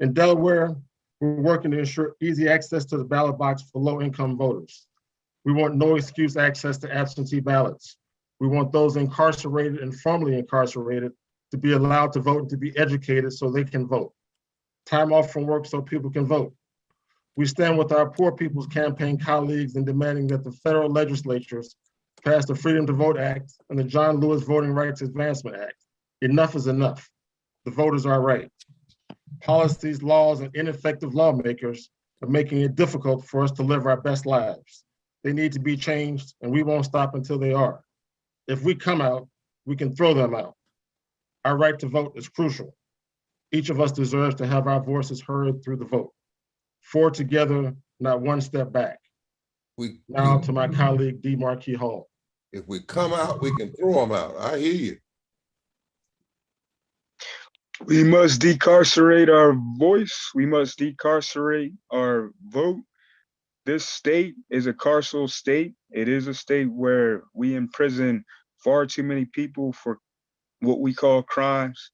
In Delaware, we're working to ensure easy access to the ballot box for low-income voters. We want no excuse access to absentee ballots. We want those incarcerated and formerly incarcerated to be allowed to vote and to be educated so they can vote. Time off from work so people can vote. We stand with our Poor People's Campaign colleagues in demanding that the federal legislatures pass the Freedom to Vote Act and the John Lewis Voting Rights Advancement Act. Enough is enough. The voters are right. Policies, laws, and ineffective lawmakers are making it difficult for us to live our best lives. They need to be changed, and we won't stop until they are. If we come out, we can throw them out. Our right to vote is crucial. Each of us deserves to have our voices heard through the vote. Four together, not one step back. Now to my colleague, D. Marquis Hall. If we come out, we can throw them out. I hear you. We must decarcerate our voice. We must decarcerate our vote. This state is a carceral state. It is a state where we imprison far too many people for what we call crimes.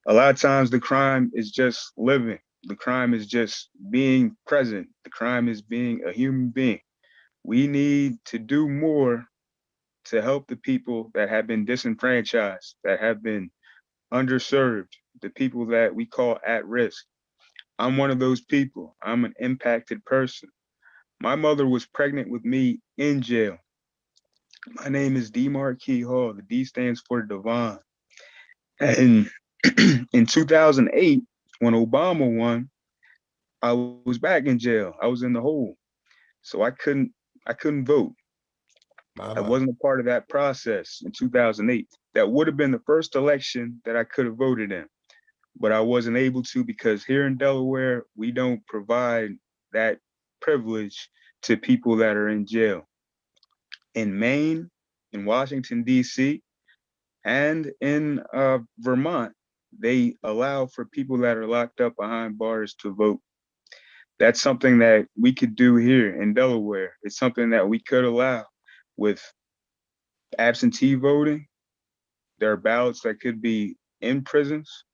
A lot of times the crime is just living. The crime is just being present. The crime is being a human being. We need to do more to help the people that have been disenfranchised, that have been underserved, the people that we call at risk. I'm one of those people. I'm an impacted person. My mother was pregnant with me in jail. My name is D. Marquis Hall. The D stands for Divine. And in 2008, when Obama won, I was back in jail. I was in the hole. So I couldn't vote. I wasn't a part of that process in 2008. That would have been the first election that I could have voted in, but I wasn't able to because here in Delaware, we don't provide that privilege to people that are in jail. In Maine, in Washington, D.C., and in Vermont, they allow for people that are locked up behind bars to vote. That's something that we could do here in Delaware. It's something that we could allow with absentee voting. There are ballots that could be in prisons.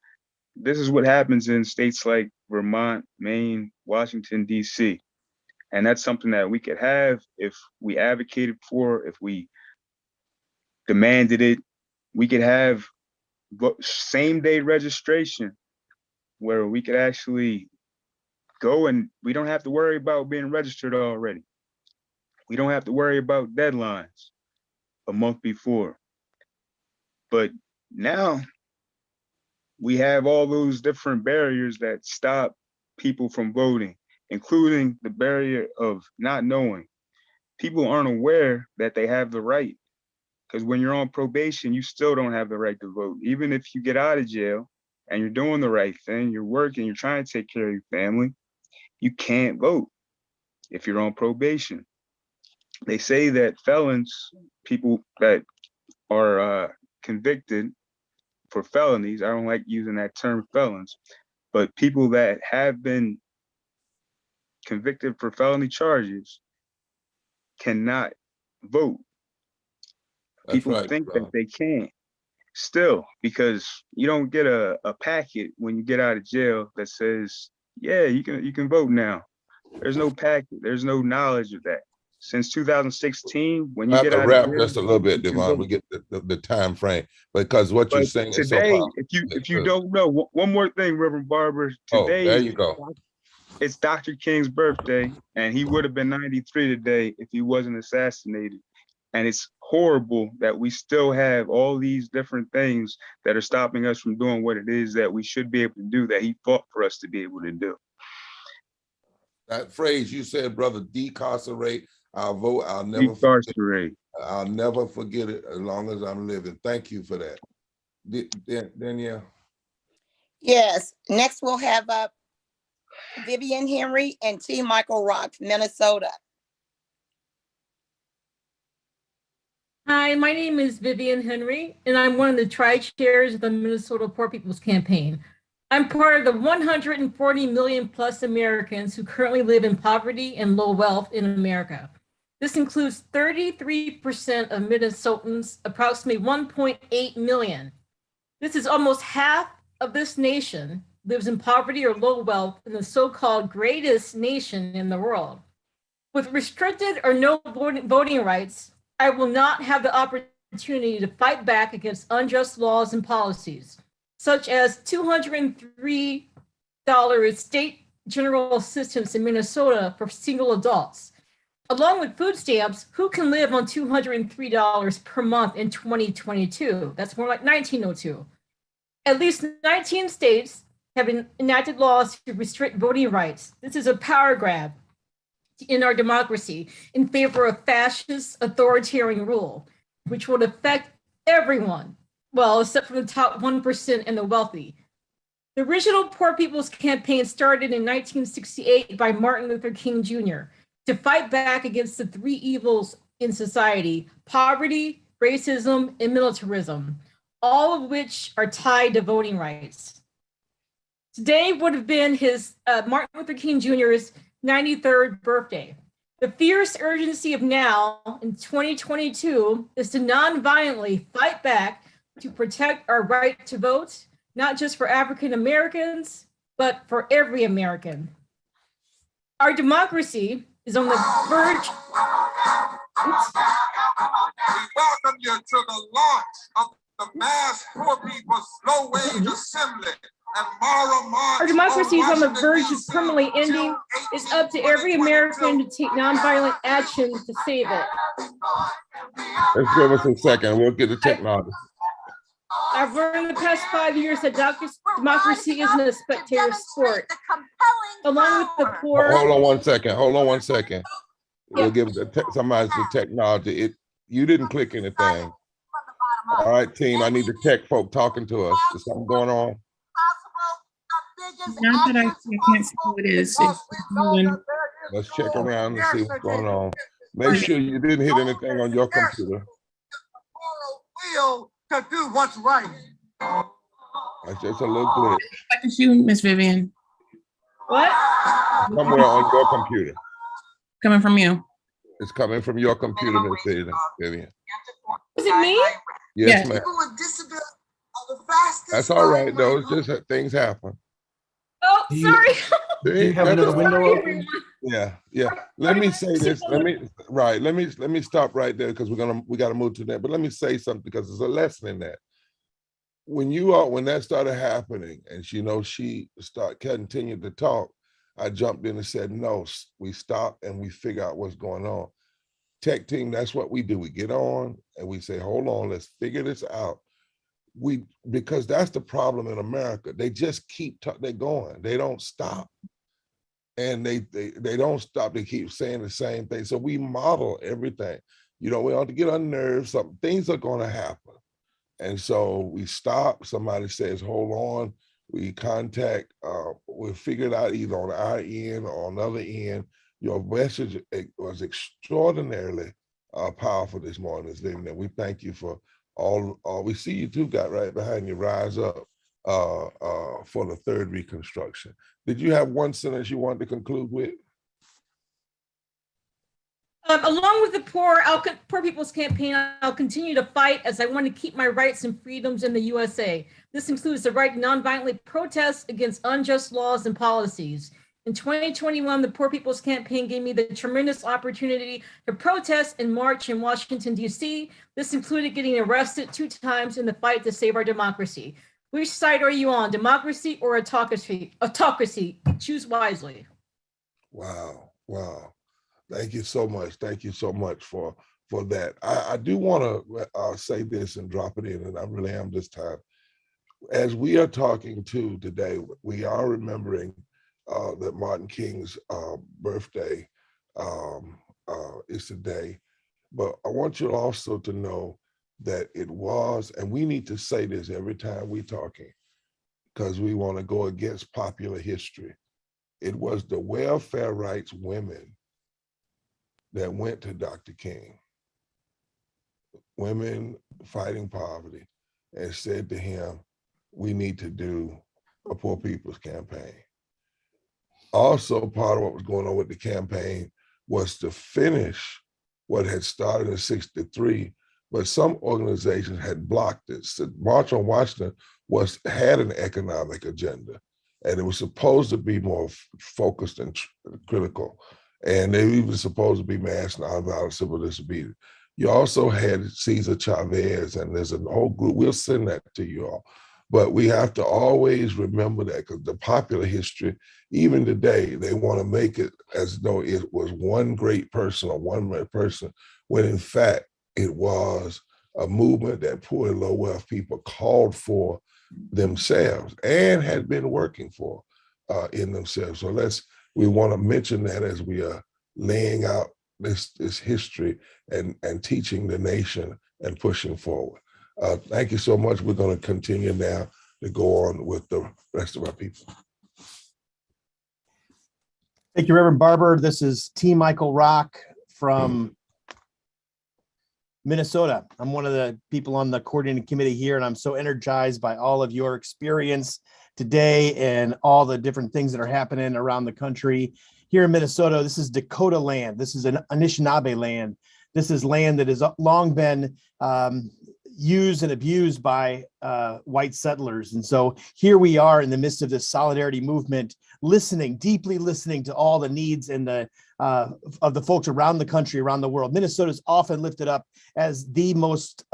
This is what happens in states like Vermont, Maine, Washington, D.C. And that's something that we could have if we advocated for, if we demanded it. We could have same-day registration where we could actually go and we don't have to worry about being registered already. We don't have to worry about deadlines a month before. But now we have all those different barriers that stop people from voting, including the barrier of not knowing. People aren't aware that they have the right, because when you're on probation, you still don't have the right to vote. Even if you get out of jail and you're doing the right thing, you're working, you're trying to take care of your family, you can't vote if you're on probation. They say that felons, people that are convicted for felonies, I don't like using that term felons, but people that have been convicted for felony charges cannot vote. People think that they can still, because you don't get a packet when you get out of jail that says, yeah, you can vote now. There's no packet, there's no knowledge of that. Since 2016, when you get out wrap of jail, just a little bit, Devon, we get the time frame, because what you're saying is so today, powerful. if you don't know, one more thing, Reverend Barber, today, there you go. It's Dr. King's birthday, and he would have been 93 today if he wasn't assassinated. And it's horrible that we still have all these different things that are stopping us from doing what it is that we should be able to do, that he fought for us to be able to do. That phrase you said, brother, decarcerate our vote. Decarcerate. I'll never forget it as long as I'm living. Thank you for that. Danielle. Yes, next we'll have Vivian Henry and T. Michael Rock, Minnesota. Hi, my name is Vivian Henry, and I'm one of the tri-chairs of the Minnesota Poor People's Campaign. I'm part of the 140 million plus Americans who currently live in poverty and low wealth in America. This includes 33% of Minnesotans, approximately 1.8 million. This is almost half of this nation lives in poverty or low wealth in the so-called greatest nation in the world. With restricted or no voting rights, I will not have the opportunity to fight back against unjust laws and policies, such as $203 state general assistance in Minnesota for single adults. Along with food stamps, who can live on $203 per month in 2022? That's more like 1902. At least 19 states have enacted laws to restrict voting rights. This is a power grab in our democracy in favor of fascist authoritarian rule, which would affect everyone, well, except for the top 1% and the wealthy. The original Poor People's Campaign started in 1968 by Martin Luther King Jr. to fight back against the three evils in society: poverty, racism, and militarism, all of which are tied to voting rights. Today would have been his Martin Luther King Jr.'s 93rd birthday. The fierce urgency of now in 2022 is to non-violently fight back to protect our right to vote, not just for African Americans, but for every American. Our democracy is on the verge. Oops. We welcome you to the launch of the Mass Poor People's Low Wage Assembly. Our democracy is on the verge of permanently ending. It's up to every American to take nonviolent action to save it. Let's give us a second. We'll get the technology. I've learned in the past 5 years that democracy isn't a spectator sport. Along with the poor. Hold on 1 second. Hold on 1 second. We'll give somebody the technology. You didn't click anything. All right, team. I need the tech folk talking to us. Is something going on? Not that I can't see who it is. Let's check around and see what's going on. Make sure you didn't hit anything on your computer. Will to do what's right. That's just a little glitch. I can see Miss Vivian. What? Somewhere on your computer. Coming from you. It's coming from your computer, Miss Vivian. Is it me? Yes, ma'am. People with disabilities are the fastest. That's all right, though. It's just things happen. Oh, sorry. Do you have another window open? Yeah. Let me say this. Let me stop right there because we gotta move to that. But let me say something because there's a lesson in that. When that started happening, and she continued to talk, I jumped in and said, no, we stop and we figure out what's going on. Tech team, that's what we do. We get on and we say, hold on, let's figure this out. Because that's the problem in America. They just they're going. They don't stop. And they don't stop. They keep saying the same thing. So we model everything. We ought to get on nerves. Some things are going to happen. And so we stop. Somebody says, hold on. We contact, we figure it out either on our end or on the other end. Your message was extraordinarily powerful this morning, and we thank you for all we see you two got right behind you. Rise up for the third reconstruction. Did you have one sentence you wanted to conclude with? Along with the Poor People's Campaign, I'll continue to fight as I want to keep my rights and freedoms in the USA. This includes the right to nonviolently protest against unjust laws and policies. In 2021, the Poor People's Campaign gave me the tremendous opportunity to protest and march in Washington, D.C. This included getting arrested 2 times in the fight to save our democracy. Which side are you on, democracy or autocracy? Autocracy. Choose wisely. Wow. Thank you so much. Thank you so much for that. I do want to say this and drop it in, and I really am this time. As we are talking today, we are remembering that Martin King's birthday is today. But I want you also to know that it was, and we need to say this every time we're talking, because we want to go against popular history. It was the welfare rights women that went to Dr. King, women fighting poverty, and said to him, we need to do a poor people's campaign. Also, part of what was going on with the campaign was to finish what had started in '63, but some organizations had blocked it. So March on Washington had an economic agenda, and it was supposed to be more focused and critical. And they were even supposed to be mass nonviolent civil disobedience. You also had Cesar Chavez, and there's a whole group. We'll send that to you all. But we have to always remember that, because the popular history, even today, they want to make it as though it was one great person or one person, when in fact, it was a movement that poor and low wealth people called for themselves and had been working for in themselves. So we want to mention that as we are laying out this history and teaching the nation and pushing forward. Thank you so much. We're going to continue now to go on with the rest of our people. Thank you, Reverend Barber. This is T. Michael Rock from Minnesota. I'm one of the people on the coordinating committee here, and I'm so energized by all of your experience today and all the different things that are happening around the country. Here in Minnesota, this is Dakota land. This is an Anishinaabe land. This is land that has long been used and abused by white settlers. And so here we are in the midst of this solidarity movement, deeply listening to all the needs and of the folks around the country, around the world. Minnesota is often lifted up as the most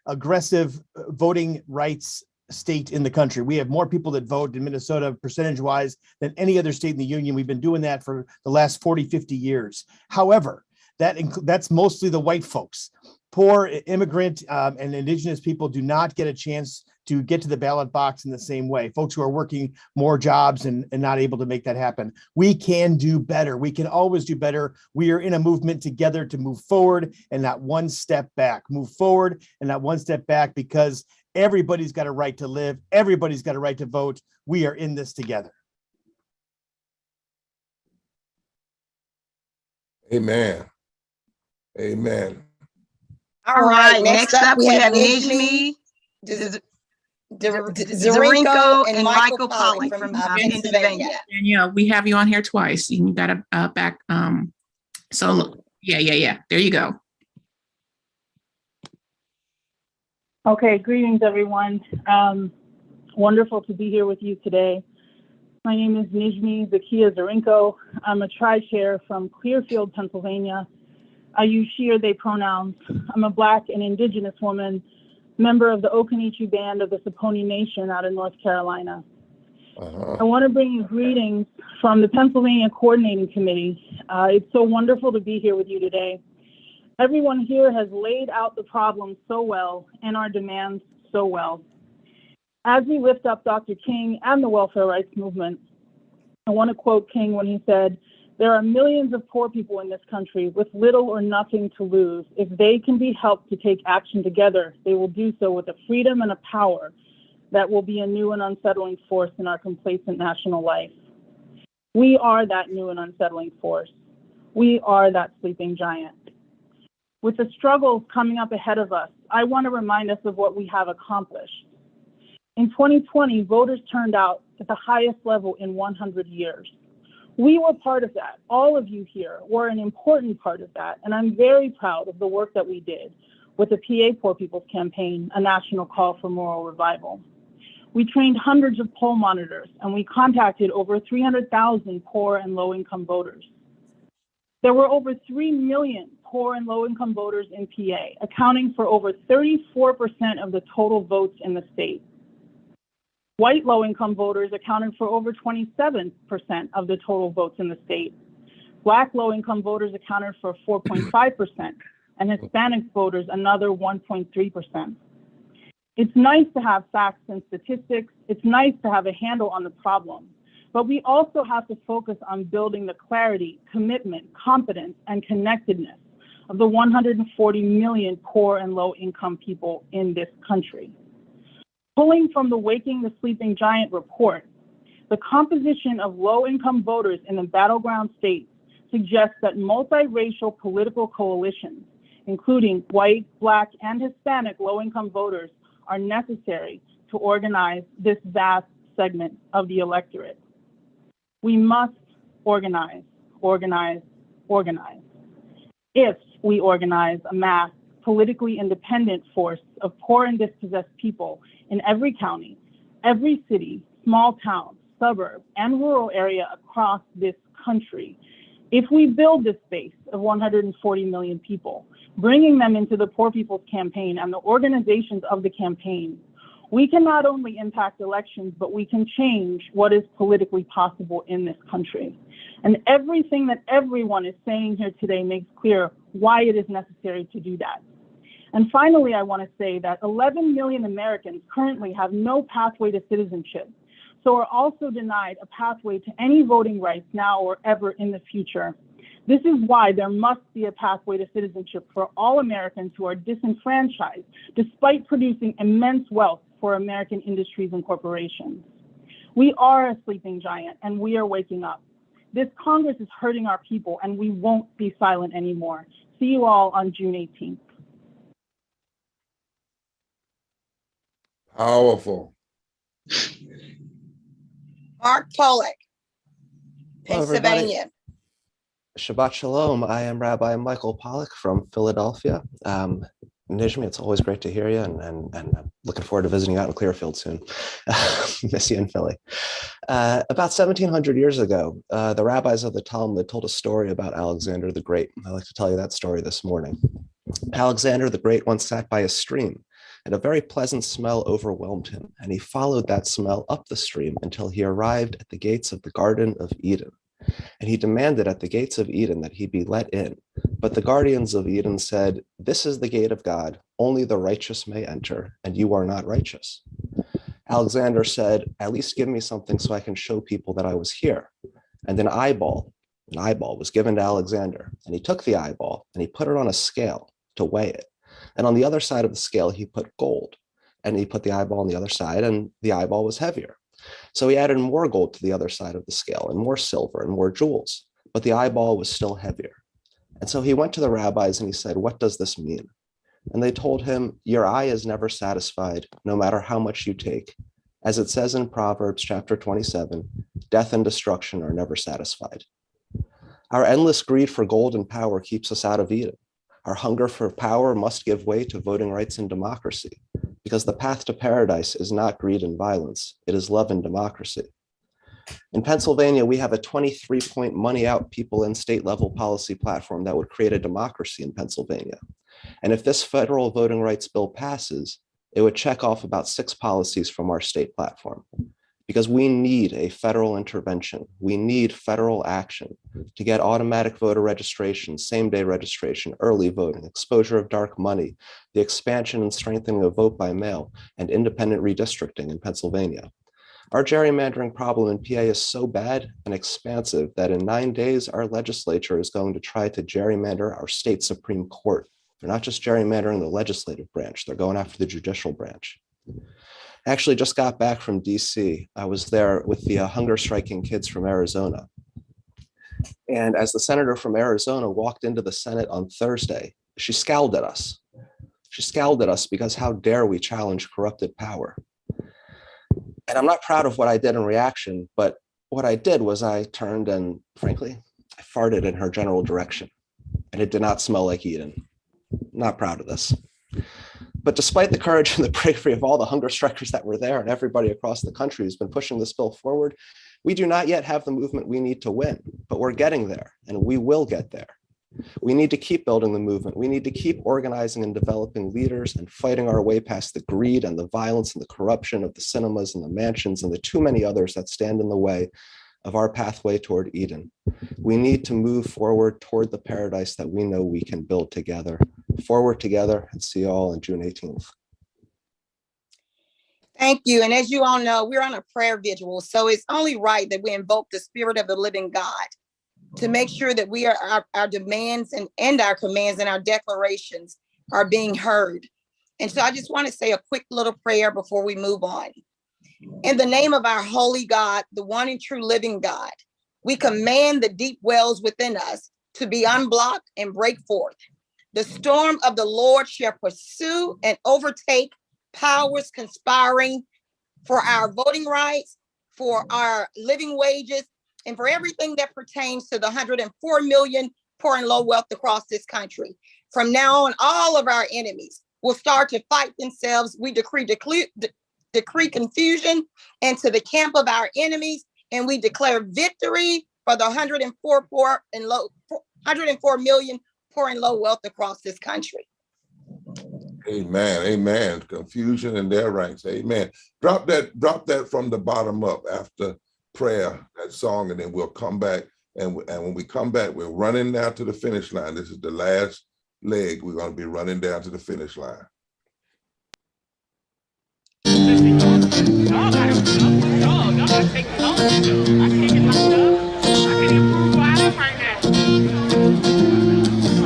aggressive voting rights state in the country. We have more people that vote in Minnesota percentage-wise than any other state in the union. We've been doing that for the last 40, 50 years. However, that's mostly the white folks. Poor immigrant and indigenous people do not get a chance to get to the ballot box in the same way. Folks who are working more jobs and not able to make that happen. We can do better. We can always do better. We are in a movement together to move forward and not one step back. Move forward and not one step back, because everybody's got a right to live. Everybody's got a right to vote. We are in this together. Amen. Amen. All right, next up we have Nijmi, Zarenko, and Michael Pollock from Pennsylvania. Yeah, we have you on here twice. You got to back. So yeah. There you go. Okay, greetings everyone. Wonderful to be here with you today. My name is Nijmi Zarenko. I'm a tri-chair from Clearfield, Pennsylvania. I use she or they pronouns. I'm a Black and Indigenous woman, member of the Occaneechi Band of the Saponi Nation out of North Carolina. I want to bring you greetings from the Pennsylvania Coordinating Committee. It's so wonderful to be here with you today. Everyone here has laid out the problem so well and our demands so well. As we lift up Dr. King and the welfare rights movement, I want to quote King when he said, "There are millions of poor people in this country with little or nothing to lose. If they can be helped to take action together, they will do so with a freedom and a power that will be a new and unsettling force in our complacent national life." We are that new and unsettling force. We are that sleeping giant. With the struggles coming up ahead of us, I want to remind us of what we have accomplished. In 2020, voters turned out at the highest level in 100 years. We were part of that. All of you here were an important part of that, and I'm very proud of the work that we did with the PA Poor People's Campaign, a national call for moral revival. We trained hundreds of poll monitors, and we contacted over 300,000 poor and low-income voters. There were over 3 million poor and low-income voters in PA, accounting for over 34% of the total votes in the state. White low-income voters accounted for over 27% of the total votes in the state. Black low-income voters accounted for 4.5%, and Hispanic voters another 1.3%. It's nice to have facts and statistics. It's nice to have a handle on the problem, but we also have to focus on building the clarity, commitment, competence, and connectedness of the 140 million poor and low-income people in this country. Pulling from the Waking the Sleeping Giant report, the composition of low-income voters in the battleground states suggests that multiracial political coalitions, including white, Black, and Hispanic low-income voters, are necessary to organize this vast segment of the electorate. We must organize, organize, organize. If we organize a mass, politically independent force of poor and dispossessed people in every county, every city, small town, suburb, and rural area across this country, if we build this base of 140 million people, bringing them into the Poor People's Campaign and the organizations of the campaign, we can not only impact elections, but we can change what is politically possible in this country. And everything that everyone is saying here today makes clear why it is necessary to do that. And finally, I want to say that 11 million Americans currently have no pathway to citizenship, so are also denied a pathway to any voting rights now or ever in the future. This is why there must be a pathway to citizenship for all Americans who are disenfranchised, despite producing immense wealth for American industries and corporations. We are a sleeping giant, and we are waking up. This Congress is hurting our people, and we won't be silent anymore. See you all on June 18th. Powerful. Mark Pollack, Hello, everybody. Pennsylvania. Shabbat Shalom. I am Rabbi Michael Pollack from Philadelphia. Nijmi, it's always great to hear you, and I'm looking forward to visiting you out in Clearfield soon. Miss you in Philly. About 1700 years ago, the rabbis of the Talmud told a story about Alexander the Great. I'd like to tell you that story this morning. Alexander the Great once sat by a stream, and a very pleasant smell overwhelmed him, and he followed that smell up the stream until he arrived at the gates of the Garden of Eden. And he demanded at the gates of Eden that he be let in. But the guardians of Eden said, "This is the gate of God, only the righteous may enter, and you are not righteous." Alexander said, "At least give me something so I can show people that I was here." And an eyeball was given to Alexander, and he took the eyeball and he put it on a scale to weigh it. And on the other side of the scale, he put gold, and he put the eyeball on the other side, and the eyeball was heavier. So he added more gold to the other side of the scale, and more silver and more jewels, but the eyeball was still heavier. And so he went to the rabbis and he said, "What does this mean?" And they told him, "Your eye is never satisfied, no matter how much you take. As it says in Proverbs chapter 27, death and destruction are never satisfied." Our endless greed for gold and power keeps us out of Eden. Our hunger for power must give way to voting rights and democracy, because the path to paradise is not greed and violence, it is love and democracy. In Pennsylvania, we have a 23-point money out, people in state level policy platform that would create a democracy in Pennsylvania. And if this federal voting rights bill passes, it would check off about 6 policies from our state platform. Because we need a federal intervention. We need federal action to get automatic voter registration, same-day registration, early voting, exposure of dark money, the expansion and strengthening of vote by mail, and independent redistricting in Pennsylvania. Our gerrymandering problem in PA is so bad and expansive that in 9 days, our legislature is going to try to gerrymander our state Supreme Court. They're not just gerrymandering the legislative branch, they're going after the judicial branch. I actually just got back from DC. I was there with the hunger striking kids from Arizona. And as the senator from Arizona walked into the Senate on Thursday, she scowled at us. She scowled at us because how dare we challenge corrupted power? And I'm not proud of what I did in reaction, but what I did was I turned and frankly, I farted in her general direction. And it did not smell like Eden. Not proud of this. But despite the courage and the bravery of all the hunger strikers that were there and everybody across the country who's been pushing this bill forward, we do not yet have the movement we need to win, but we're getting there and we will get there. We need to keep building the movement. We need to keep organizing and developing leaders and fighting our way past the greed and the violence and the corruption of the cinemas and the mansions and the too many others that stand in the way of our pathway toward Eden. We need to move forward toward the paradise that we know we can build together. Forward together, and see you all on June 18th. Thank you. And as you all know, we're on a prayer vigil, so it's only right that we invoke the Spirit of the living God to make sure that we are our demands and our commands and our declarations are being heard. And so I just want to say a quick little prayer before we move on. In the name of our holy God, the one and true living God, we command the deep wells within us to be unblocked and break forth. The storm of the Lord shall pursue and overtake powers conspiring for our voting rights, for our living wages, and for everything that pertains to the 104 million poor and low wealth across this country. From now on, all of our enemies will start to fight themselves. We decree confusion into the camp of our enemies, and we declare victory for the 104 million poor and low wealth across this country. Amen. Amen. Confusion in their ranks. Amen. Drop that from the bottom up after prayer, that song, and then we'll come back. And when we come back, we're running down to the finish line. This is the last leg. We're going to be running down to the finish line.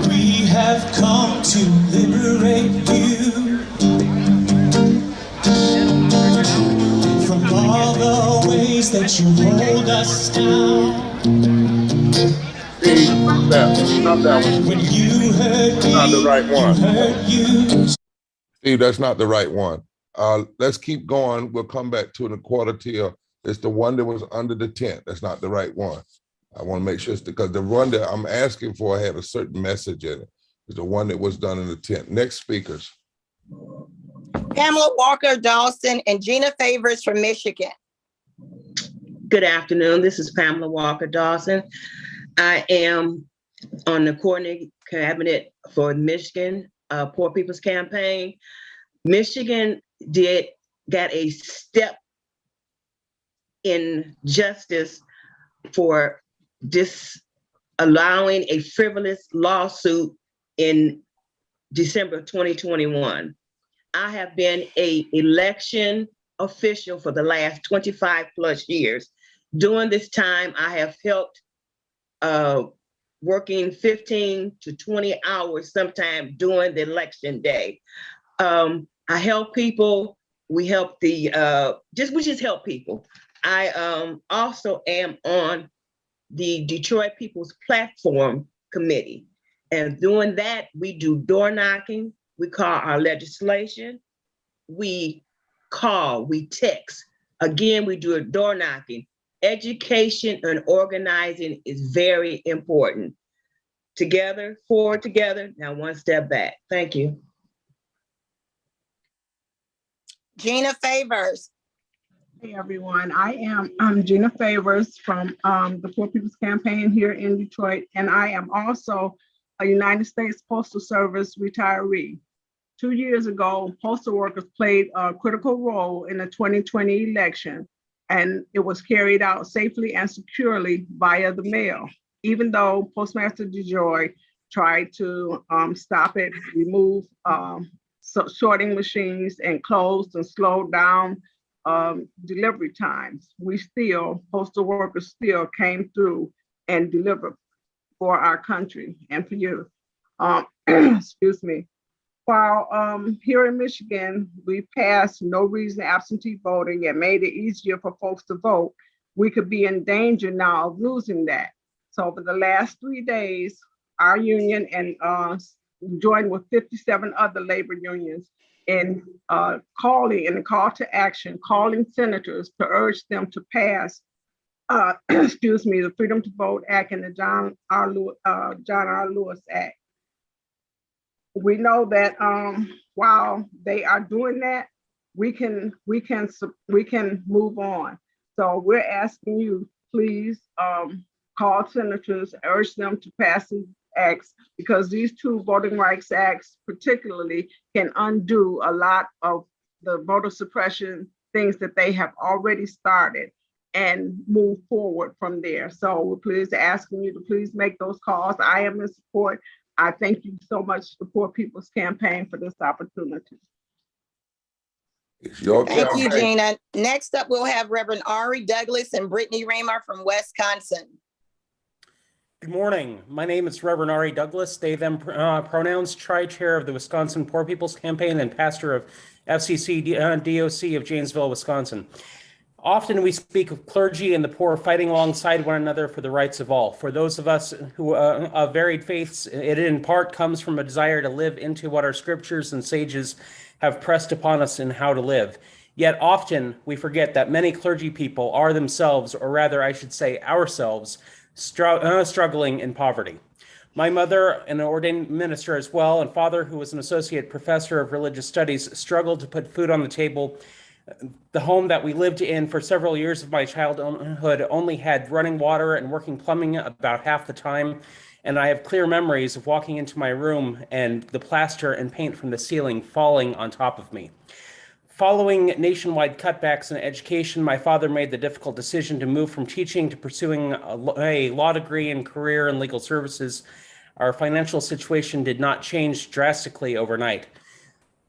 We have come to liberate you from all the ways that you hold us down. When you heard me, not the right one. Steve, that's not the right one. Let's keep going. We'll come back to the quarter till. It's the one that was under the tent. That's not the right one. I want to make sure it's because the one that I'm asking for had a certain message in it. It's the one that was done in the tent. Next speakers. Pamela Walker Dawson and Gina Favors from Michigan. Good afternoon. This is Pamela Walker Dawson. I am on the coordinating cabinet for Michigan Poor People's Campaign. Michigan got a step in justice for allowing a frivolous lawsuit in December 2021. I have been an election official for the last 25 plus years. During this time, I have helped working 15 to 20 hours sometime during the election day. I help people. We help we just help people. I also am on the Detroit People's Platform Committee. And doing that, we do door knocking. We call our legislation. We text. Again, we do a door knocking. Education and organizing is very important. Together, forward together, now one step back. Thank you. Gina Favors. Hey everyone, I'm Gina Favors from the Poor People's Campaign here in Detroit, and I am also a United States Postal Service retiree. 2 years ago, postal workers played a critical role in the 2020 election, and it was carried out safely and securely via the mail. Even though Postmaster DeJoy tried to stop it, remove sorting machines and closed and slowed down delivery times, postal workers still came through and delivered for our country and for you. Excuse me. While here in Michigan, we passed no reason absentee voting and made it easier for folks to vote, we could be in danger now of losing that. So for the last 3 days, our union and joined with 57 other labor unions in calling in a call to action, calling senators to urge them to pass, the Freedom to Vote Act and the John R. Lewis Act. We know that while they are doing that, we can move on. So we're asking you, please call senators, urge them to pass these acts, because these two voting rights acts particularly can undo a lot of the voter suppression things that they have already started and move forward from there. So we're please asking you to please make those calls. I am in support. I thank you so much to the Poor People's Campaign for this opportunity. Thank you, Gina. Next up, we'll have Reverend Ari Douglas and Brittany Raymer from Wisconsin. Good morning. My name is Reverend Ari Douglas, they, them pronouns, Tri-Chair of the Wisconsin Poor People's Campaign and pastor of FCC DOC of Janesville, Wisconsin. Often we speak of clergy and the poor fighting alongside one another for the rights of all. For those of us who of varied faiths, it in part comes from a desire to live into what our scriptures and sages have pressed upon us in how to live. Yet often we forget that many clergy people are themselves, or rather I should say ourselves, struggling in poverty. My mother, an ordained minister as well, and father, who was an associate professor of religious studies, struggled to put food on the table. The home that we lived in for several years of my childhood only had running water and working plumbing about half the time. And I have clear memories of walking into my room and the plaster and paint from the ceiling falling on top of me. Following nationwide cutbacks in education, my father made the difficult decision to move from teaching to pursuing a law degree and career in legal services. Our financial situation did not change drastically overnight.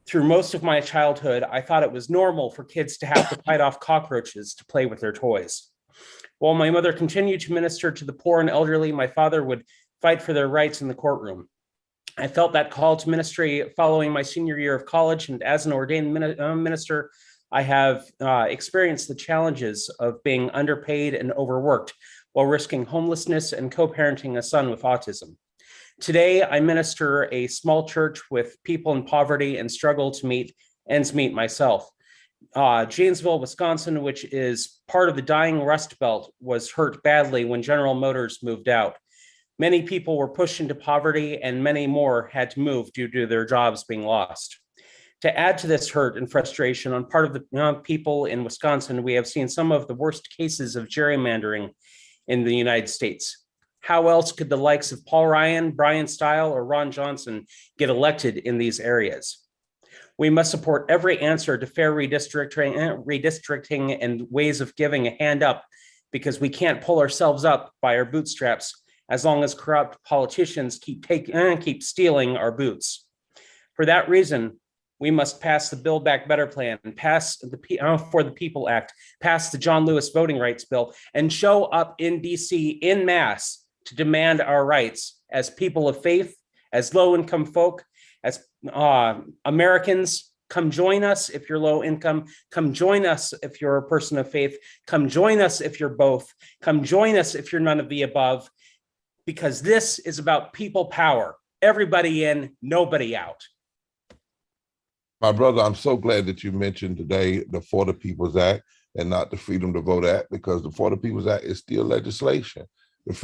Through most of my childhood, I thought it was normal for kids to have to fight off cockroaches to play with their toys. While my mother continued to minister to the poor and elderly, my father would fight for their rights in the courtroom. I felt that call to ministry following my senior year of college, and as an ordained minister, I have experienced the challenges of being underpaid and overworked while risking homelessness and co-parenting a son with autism. Today, I minister a small church with people in poverty and struggle to meet ends meet myself. Janesville, Wisconsin, which is part of the dying Rust Belt, was hurt badly when General Motors moved out. Many people were pushed into poverty and many more had to move due to their jobs being lost. To add to this hurt and frustration on part of the people in Wisconsin, we have seen some of the worst cases of gerrymandering in the United States. How else could the likes of Paul Ryan, Brian Stile, or Ron Johnson get elected in these areas? We must support every answer to fair redistricting and ways of giving a hand up, because we can't pull ourselves up by our bootstraps as long as corrupt politicians keep stealing our boots. For that reason, we must pass the Build Back Better plan, pass the For the People Act, pass the John Lewis Voting Rights Bill, and show up in DC en masse to demand our rights as people of faith, as low-income folk, as Americans. Come join us if you're low income. Come join us if you're a person of faith. Come join us if you're both. Come join us if you're none of the above. Because this is about people power. Everybody in, nobody out. My brother, I'm so glad that you mentioned today the For the People's Act and not the Freedom to Vote Act, because the For the People's Act is still legislation. The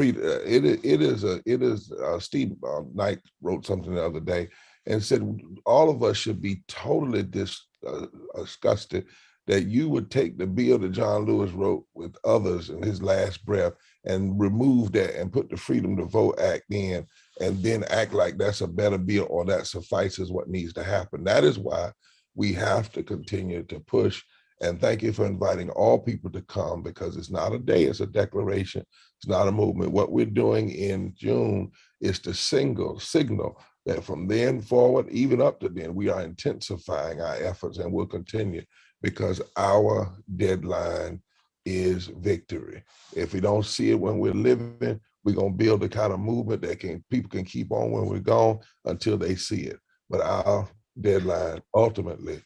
Steve Knight wrote something the other day and said all of us should be totally disgusted that you would take the bill that John Lewis wrote with others in his last breath and remove that and put the Freedom to Vote Act in, and then act like that's a better bill or that suffices what needs to happen. That is why we have to continue to push. And thank you for inviting all people to come, because it's not a day, it's a declaration. It's not a movement. What we're doing in June is to signal that from then forward, even up to then, we are intensifying our efforts, and we'll continue, because our deadline is victory. If we don't see it when we're living, we're gonna build the kind of movement that people can keep on when we're gone until they see it. But our deadline ultimately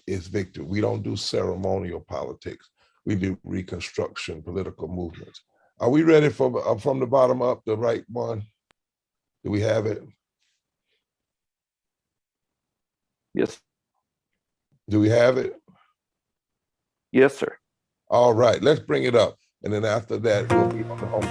is victory. We don't do ceremonial politics. We do reconstruction political movements. Are we ready for from the bottom up, the right one? Do we have it? Yes. Do we have it? Yes, sir. All right, let's bring it up. And then after that, we'll be on the home.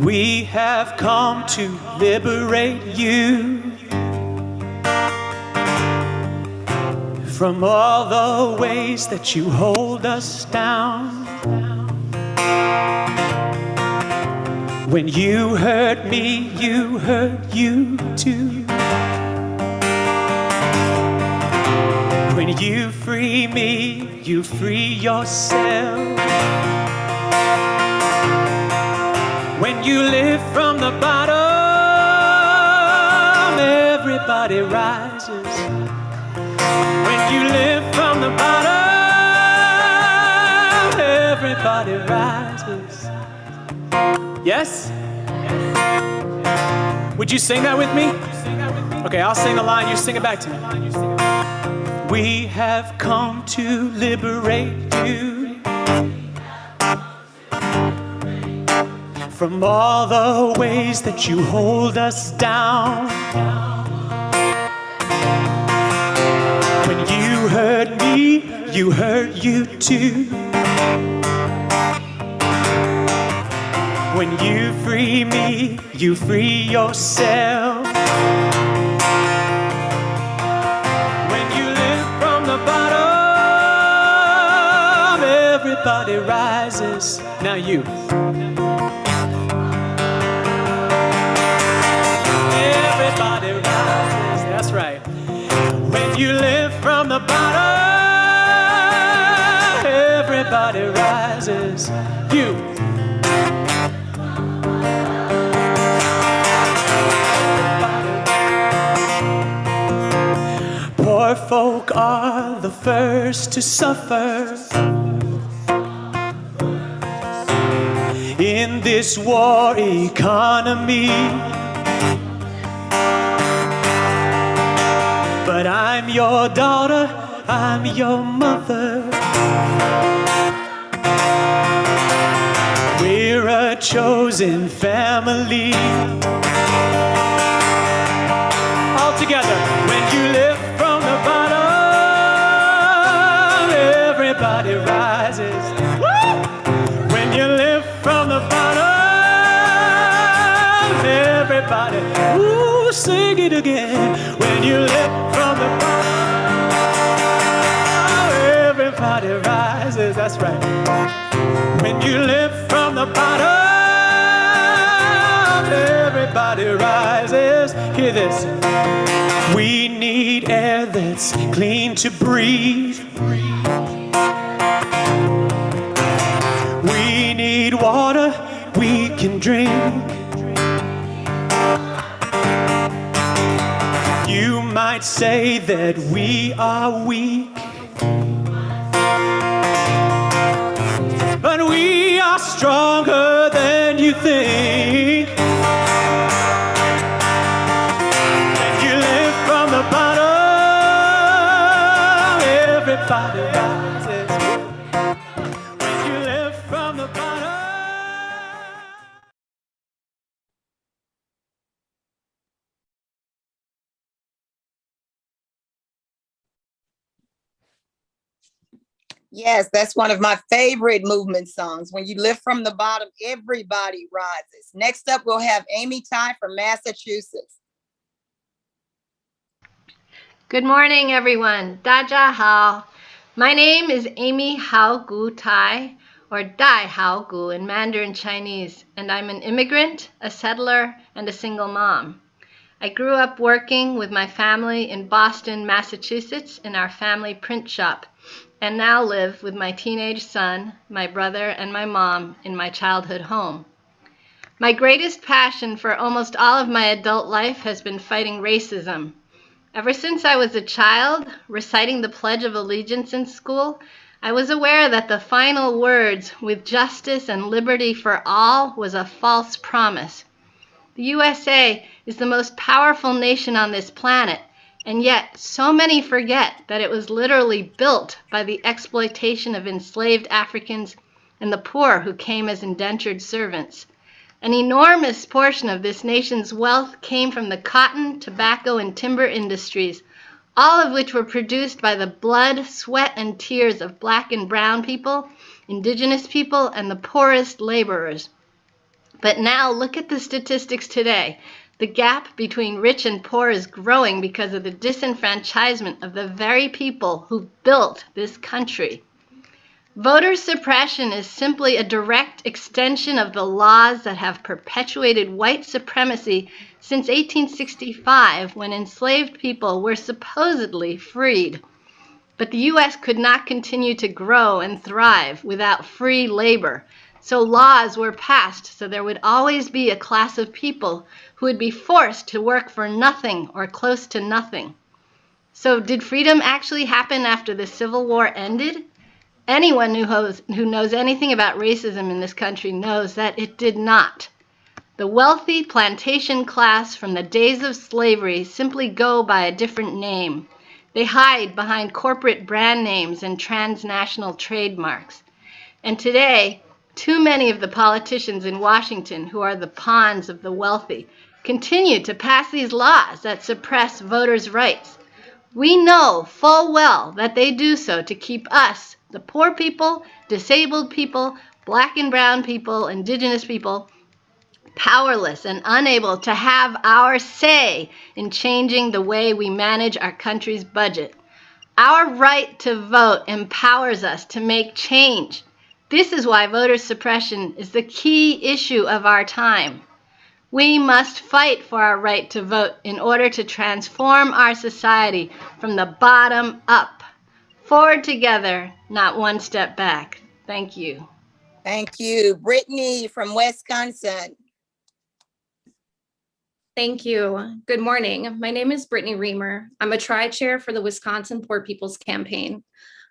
We have come to liberate you from all the ways that you hold us down. When you hurt me, you hurt you too. When you free me, you free yourself. When you lift from the bottom, everybody rises. When you lift from the bottom, everybody rises. Yes? Would you sing that with me? Okay, I'll sing the line, you sing it back to me. We have come to liberate you from all the ways that you hold us down. When you hurt me, you hurt you too. When you free me, you free yourself. When you live from the bottom, everybody rises. Now you. Everybody rises, that's right. When you live from the bottom, everybody rises. You. Poor folk are the first to suffer in this war economy. But I'm your daughter, I'm your mother. We're a chosen family. All together, when you lift from the bottom, everybody rises. Woo! When you lift from the bottom, everybody, ooh, sing it again. When you lift from the bottom, everybody rises, that's right. When you lift from the bottom, everybody rises. Hear this. We need air that's clean to breathe. We need water we can drink. You might say that we are weak, but we are stronger than you think. When you live from the bottom, everybody rises. When you live from the bottom. Yes, that's one of my favorite movement songs. When you lift from the bottom, everybody rises. Next up, we'll have Amy Tai from Massachusetts. Good morning, everyone. Daja Hao. My name is Amy Hao Gu Tai, or Dai Hao Gu in Mandarin Chinese, and I'm an immigrant, a settler, and a single mom. I grew up working with my family in Boston, Massachusetts, in our family print shop, and now live with my teenage son, my brother, and my mom in my childhood home. My greatest passion for almost all of my adult life has been fighting racism. Ever since I was a child, reciting the Pledge of Allegiance in school, I was aware that the final words, "with justice and liberty for all," was a false promise. The USA is the most powerful nation on this planet, and yet so many forget that it was literally built by the exploitation of enslaved Africans and the poor who came as indentured servants. An enormous portion of this nation's wealth came from the cotton, tobacco, and timber industries, all of which were produced by the blood, sweat, and tears of Black and brown people, indigenous people, and the poorest laborers. But now look at the statistics today. The gap between rich and poor is growing because of the disenfranchisement of the very people who built this country. Voter suppression is simply a direct extension of the laws that have perpetuated white supremacy since 1865, when enslaved people were supposedly freed. But the U.S. could not continue to grow and thrive without free labor. So laws were passed so there would always be a class of people who would be forced to work for nothing or close to nothing. So did freedom actually happen after the Civil War ended? Anyone who knows anything about racism in this country knows that it did not. The wealthy plantation class from the days of slavery simply go by a different name. They hide behind corporate brand names and transnational trademarks. And today, too many of the politicians in Washington, who are the pawns of the wealthy, continue to pass these laws that suppress voters' rights. We know full well that they do so to keep us, the poor people, disabled people, Black and brown people, indigenous people, powerless and unable to have our say in changing the way we manage our country's budget. Our right to vote empowers us to make change. This is why voter suppression is the key issue of our time. We must fight for our right to vote in order to transform our society from the bottom up. Forward together, not one step back. Thank you. Thank you. Brittany from Wisconsin. Thank you. Good morning. My name is Brittany Reamer. I'm a tri-chair for the Wisconsin Poor People's Campaign.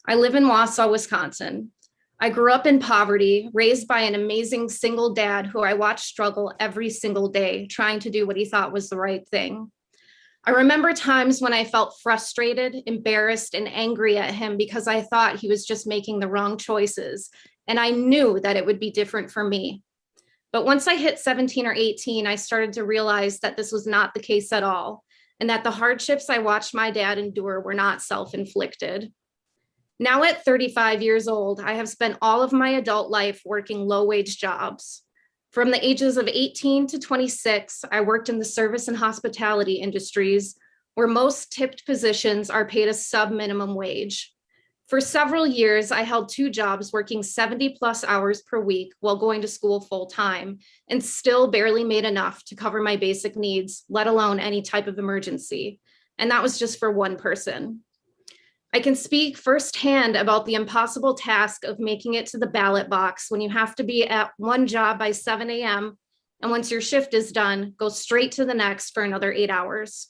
I live in Wausau, Wisconsin. I grew up in poverty, raised by an amazing single dad who I watched struggle every single day, trying to do what he thought was the right thing. I remember times when I felt frustrated, embarrassed, and angry at him because I thought he was just making the wrong choices, and I knew that it would be different for me. But once I hit 17 or 18, I started to realize that this was not the case at all, and that the hardships I watched my dad endure were not self-inflicted. Now at 35 years old, I have spent all of my adult life working low-wage jobs. From the ages of 18 to 26, I worked in the service and hospitality industries, where most tipped positions are paid a sub-minimum wage. For several years, I held 2 jobs working 70+ hours per week while going to school full-time, and still barely made enough to cover my basic needs, let alone any type of emergency. And that was just for one person. I can speak firsthand about the impossible task of making it to the ballot box when you have to be at one job by 7 a.m. and once your shift is done, go straight to the next for another 8 hours.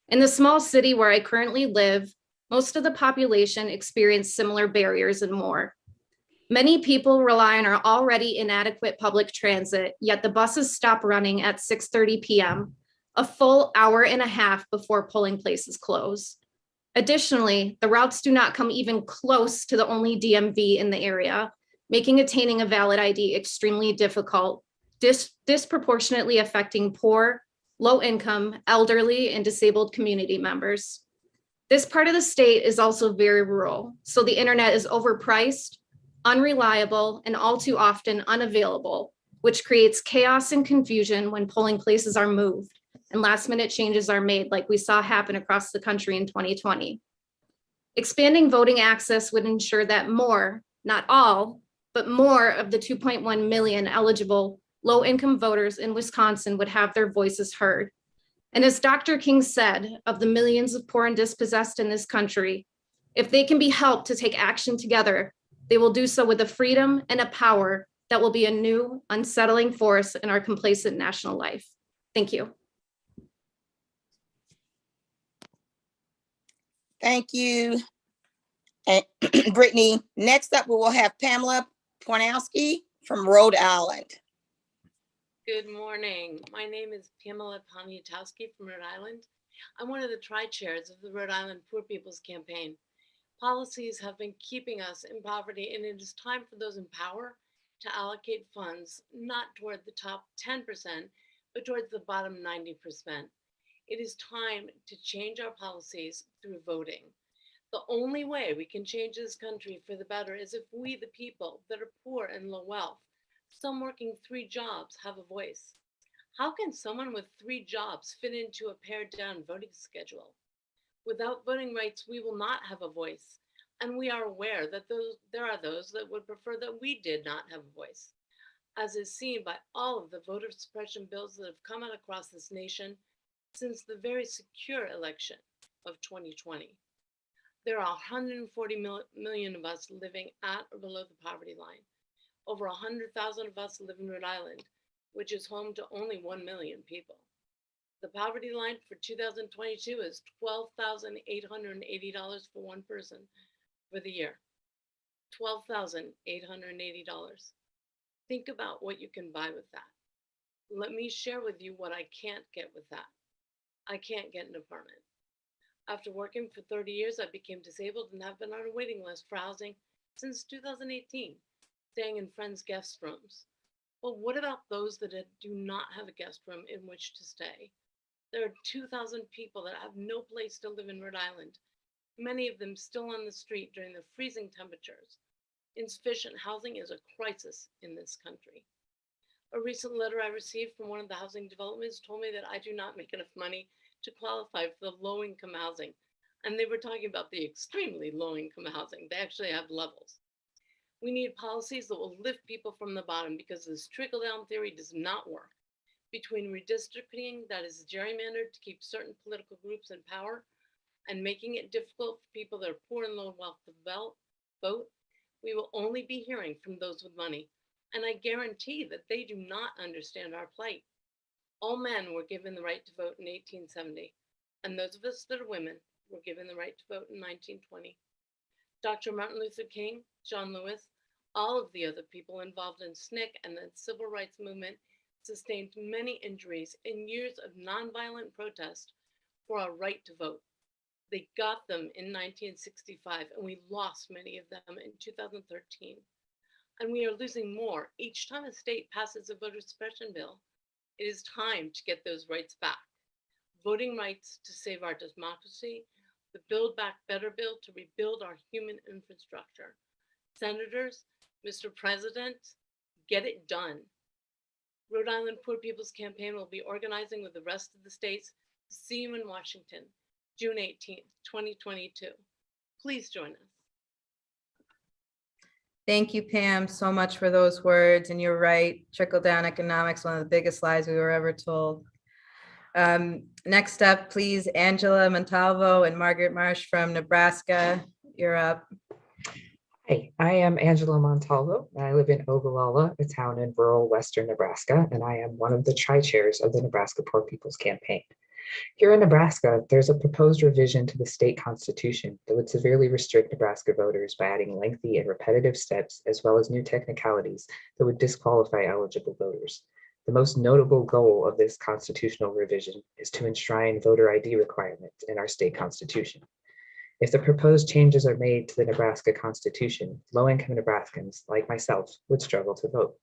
In the small city where I currently live, most of the population experience similar barriers and more. Many people rely on our already inadequate public transit, yet the buses stop running at 6:30 p.m., a full hour and a half before polling places close. Additionally, the routes do not come even close to the only DMV in the area, making attaining a valid ID extremely difficult, disproportionately affecting poor, low-income, elderly, and disabled community members. This part of the state is also very rural, so the internet is overpriced, unreliable, and all too often unavailable, which creates chaos and confusion when polling places are moved and last-minute changes are made, like we saw happen across the country in 2020. Expanding voting access would ensure that more, not all, but more of the 2.1 million eligible low-income voters in Wisconsin would have their voices heard. And as Dr. King said, of the millions of poor and dispossessed in this country, if they can be helped to take action together, they will do so with a freedom and a power that will be a new, unsettling force in our complacent national life. Thank you. Thank you, and Brittany. Next up, we will have Pamela Poniowski from Rhode Island. Good morning. My name is Pamela Poniatowski from Rhode Island. I'm one of the tri-chairs of the Rhode Island Poor People's Campaign. Policies have been keeping us in poverty, and it is time for those in power to allocate funds not toward the top 10%, but towards the bottom 90%. It is time to change our policies through voting. The only way we can change this country for the better is if we, the people that are poor and low wealth, some working 3 jobs, have a voice. How can someone with 3 jobs fit into a pared down voting schedule? Without voting rights, we will not have a voice. And we are aware that there are those that would prefer that we did not have a voice. As is seen by all of the voter suppression bills that have come out across this nation since the very secure election of 2020. There are 140 million of us living at or below the poverty line. Over 100,000 of us live in Rhode Island, which is home to only 1 million people. The poverty line for 2022 is $12,880 for one person for the year. $12,880. Think about what you can buy with that. Let me share with you what I can't get with that. I can't get an apartment. After working for 30 years, I became disabled and have been on a waiting list for housing since 2018, staying in friends' guest rooms. But what about those that do not have a guest room in which to stay? There are 2,000 people that have no place to live in Rhode Island, many of them still on the street during the freezing temperatures. Insufficient housing is a crisis in this country. A recent letter I received from one of the housing developments told me that I do not make enough money to qualify for the low-income housing. And they were talking about the extremely low-income housing. They actually have levels. We need policies that will lift people from the bottom because this trickle-down theory does not work. Between redistricting that is gerrymandered to keep certain political groups in power and making it difficult for people that are poor and low wealth to vote, we will only be hearing from those with money. And I guarantee that they do not understand our plight. All men were given the right to vote in 1870, and those of us that are women were given the right to vote in 1920. Dr. Martin Luther King, John Lewis, all of the other people involved in SNCC and the civil rights movement sustained many injuries in years of nonviolent protest for our right to vote. They got them in 1965, and we lost many of them in 2013. And we are losing more each time a state passes a voter suppression bill. It is time to get those rights back. Voting rights to save our democracy, the Build Back Better bill to rebuild our human infrastructure. Senators, Mr. President, get it done. Rhode Island Poor People's Campaign will be organizing with the rest of the states to see you in Washington, June 18th, 2022. Please join us. Thank you, Pam, so much for those words. And you're right, trickle-down economics, one of the biggest lies we were ever told. Next up, please, Angela Montalvo and Margaret Marsh from Nebraska. You're up. Hey, I am Angela Montalvo. I live in Ogallala, a town in rural western Nebraska, and I am one of the tri-chairs of the Nebraska Poor People's Campaign. Here in Nebraska, there's a proposed revision to the state constitution that would severely restrict Nebraska voters by adding lengthy and repetitive steps, as well as new technicalities that would disqualify eligible voters. The most notable goal of this constitutional revision is to enshrine voter ID requirements in our state constitution. If the proposed changes are made to the Nebraska Constitution, low-income Nebraskans, like myself, would struggle to vote.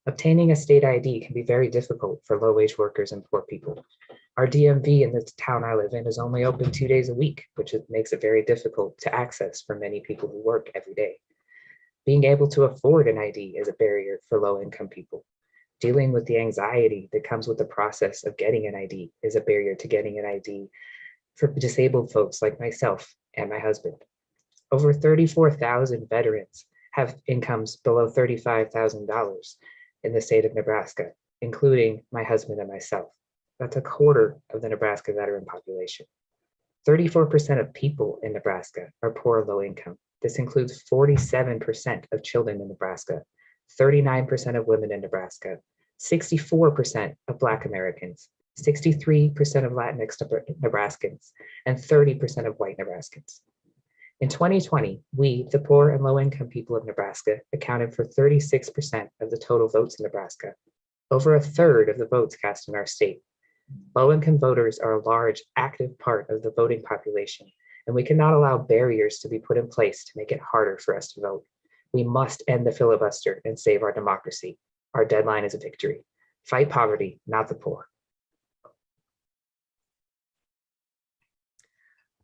Obtaining a state ID can be very difficult for low-wage workers and poor people. Our DMV in the town I live in is only open 2 days a week, which makes it very difficult to access for many people who work every day. Being able to afford an ID is a barrier for low-income people. Dealing with the anxiety that comes with the process of getting an ID is a barrier to getting an ID for disabled folks like myself and my husband. Over 34,000 veterans have incomes below $35,000 in the state of Nebraska, including my husband and myself. That's a quarter of the Nebraska veteran population. 34% of people in Nebraska are poor or low income. This includes 47% of children in Nebraska, 39% of women in Nebraska, 64% of Black Americans, 63% of Latinx Nebraskans, and 30% of white Nebraskans. In 2020, we, the poor and low-income people of Nebraska, accounted for 36% of the total votes in Nebraska, over a third of the votes cast in our state. Low-income voters are a large, active part of the voting population, and we cannot allow barriers to be put in place to make it harder for us to vote. We must end the filibuster and save our democracy. Our deadline is a victory. Fight poverty, not the poor.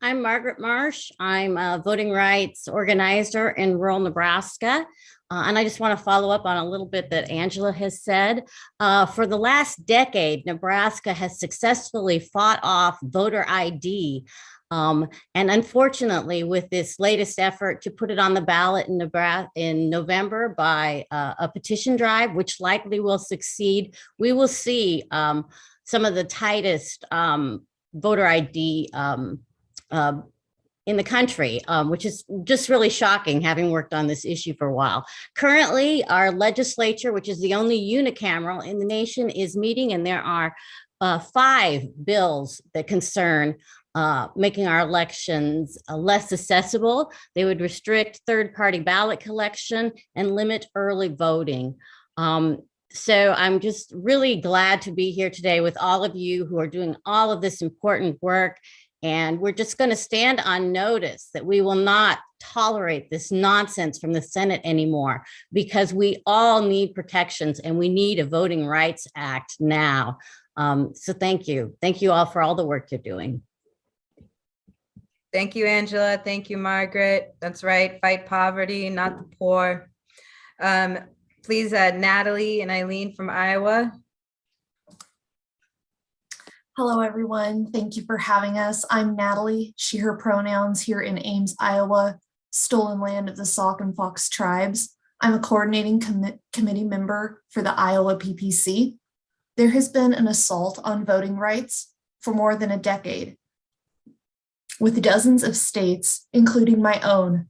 I'm Margaret Marsh. I'm a voting rights organizer in rural Nebraska. And I just want to follow up on a little bit that Angela has said. For the last decade, Nebraska has successfully fought off voter ID. And unfortunately, with this latest effort to put it on the ballot in Nebraska in November by a petition drive, which likely will succeed, we will see some of the tightest voter ID in the country, which is just really shocking, having worked on this issue for a while. Currently, our legislature, which is the only unicameral in the nation, is meeting, and there are 5 bills that concern making our elections less accessible. They would restrict third-party ballot collection and limit early voting. So I'm just really glad to be here today with all of you who are doing all of this important work. And we're just going to stand on notice that we will not tolerate this nonsense from the Senate anymore, because we all need protections and we need a Voting Rights Act now. So thank you. Thank you all for all the work you're doing. Thank you, Angela. Thank you, Margaret. That's right. Fight poverty, not the poor. Please, Natalie and Eileen from Iowa. Hello, everyone. Thank you for having us. I'm Natalie, she, her pronouns, here in Ames, Iowa, stolen land of the Sauk and Fox tribes. I'm a coordinating committee member for the Iowa PPC. There has been an assault on voting rights for more than a decade, with dozens of states, including my own,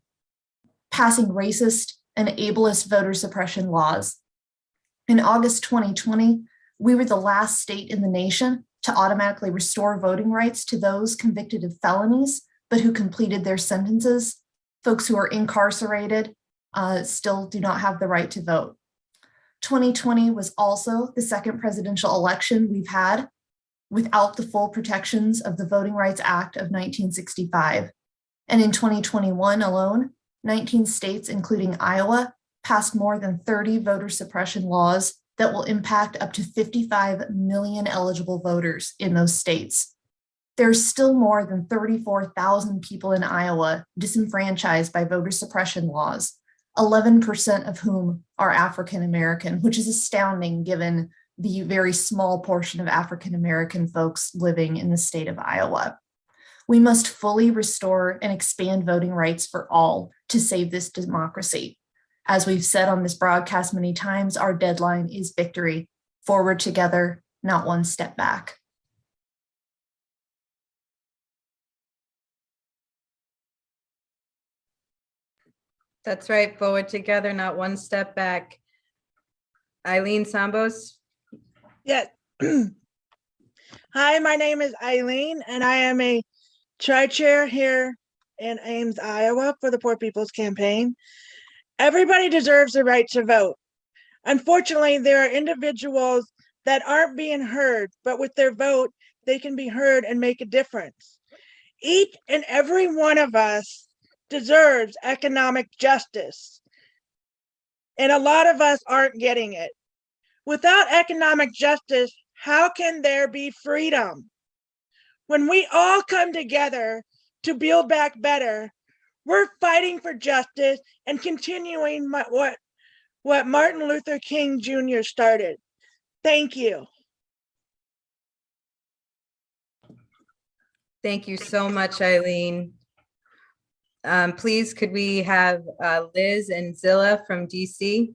passing racist and ableist voter suppression laws. In August 2020, we were the last state in the nation to automatically restore voting rights to those convicted of felonies, but who completed their sentences. Folks who are incarcerated still do not have the right to vote. 2020 was also the second presidential election we've had without the full protections of the Voting Rights Act of 1965. And in 2021 alone, 19 states, including Iowa, passed more than 30 voter suppression laws that will impact up to 55 million eligible voters in those states. There's still more than 34,000 people in Iowa disenfranchised by voter suppression laws, 11% of whom are African American, which is astounding given the very small portion of African American folks living in the state of Iowa. We must fully restore and expand voting rights for all to save this democracy. As we've said on this broadcast many times, our deadline is victory. Forward together, not one step back. That's right. Forward together, not one step back. Eileen Sambos. Yes. Hi, my name is Eileen, and I am a tri-chair here in Ames, Iowa for the Poor People's Campaign. Everybody deserves the right to vote. Unfortunately, there are individuals that aren't being heard, but with their vote, they can be heard and make a difference. Each and every one of us deserves economic justice, and a lot of us aren't getting it. Without economic justice, how can there be freedom? When we all come together to build back better, we're fighting for justice and continuing what Martin Luther King Jr. started. Thank you. Thank you so much, Eileen. Please, could we have Liz and Zilla from DC?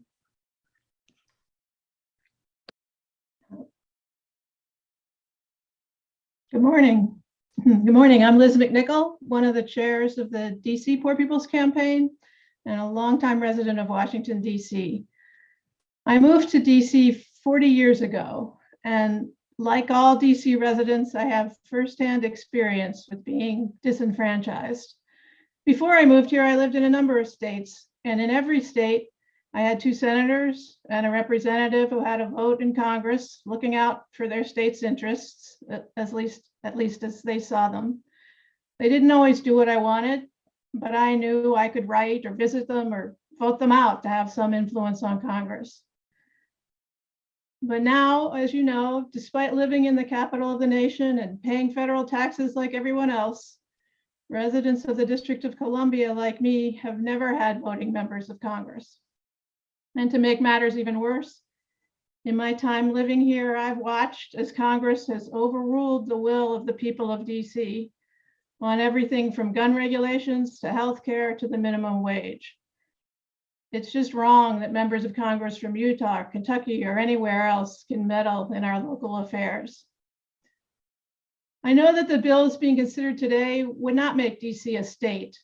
Good morning. Good morning. I'm Liz Mcneil, one of the chairs of the DC Poor People's Campaign and a longtime resident of Washington, DC. I moved to DC 40 years ago, and like all DC residents, I have firsthand experience with being disenfranchised. Before I moved here, I lived in a number of states, and in every state, I had 2 senators and a representative who had a vote in Congress looking out for their state's interests, at least as they saw them. They didn't always do what I wanted, but I knew I could write or visit them or vote them out to have some influence on Congress. But now, as you know, despite living in the capital of the nation and paying federal taxes like everyone else, residents of the District of Columbia, like me, have never had voting members of Congress. And to make matters even worse, in my time living here, I've watched as Congress has overruled the will of the people of DC on everything from gun regulations to healthcare to the minimum wage. It's just wrong that members of Congress from Utah, or Kentucky, or anywhere else can meddle in our local affairs. I know that the bills being considered today would not make DC a state,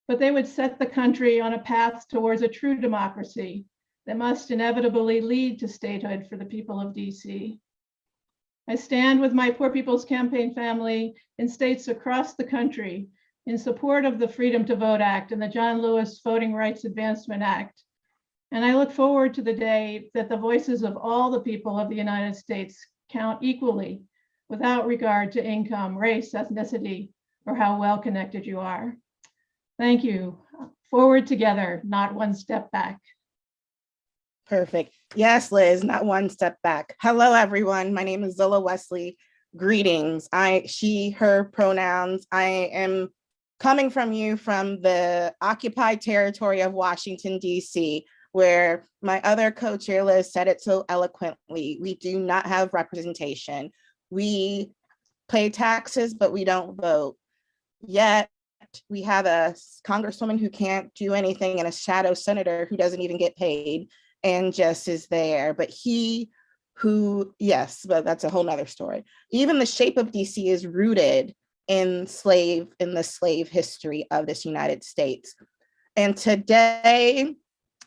but they would set the country on a path towards a true democracy that must inevitably lead to statehood for the people of DC. I stand with my Poor People's Campaign family in states across the country in support of the Freedom to Vote Act and the John Lewis Voting Rights Advancement Act. And I look forward to the day that the voices of all the people of the United States count equally without regard to income, race, ethnicity, or how well connected you are. Thank you. Forward together, not one step back. Perfect. Yes, Liz, not one step back. Hello, everyone. My name is Zola Wesley. Greetings. She, her pronouns. I am coming from you from the occupied territory of Washington, D.C., where my other co-chair Liz said it so eloquently. We do not have representation. We pay taxes, but we don't vote. Yet we have a congresswoman who can't do anything and a shadow senator who doesn't even get paid and just is there. But yes, but that's a whole nother story. Even the shape of DC is rooted in the slave history of this United States. And today,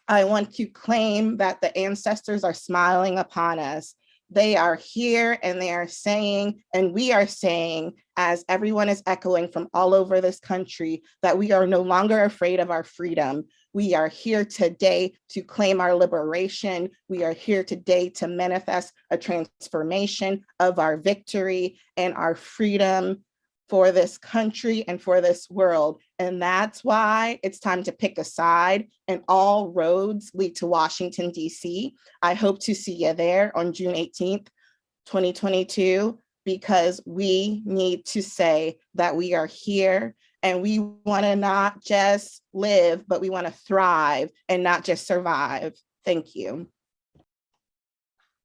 I want to claim that the ancestors are smiling upon us. They are here and they are saying, and we are saying, as everyone is echoing from all over this country, that we are no longer afraid of our freedom. We are here today to claim our liberation. We are here today to manifest a transformation of our victory and our freedom for this country and for this world. And that's why it's time to pick a side, and all roads lead to Washington, D.C. I hope to see you there on June 18th, 2022, because we need to say that we are here and we want to not just live, but we want to thrive and not just survive. Thank you.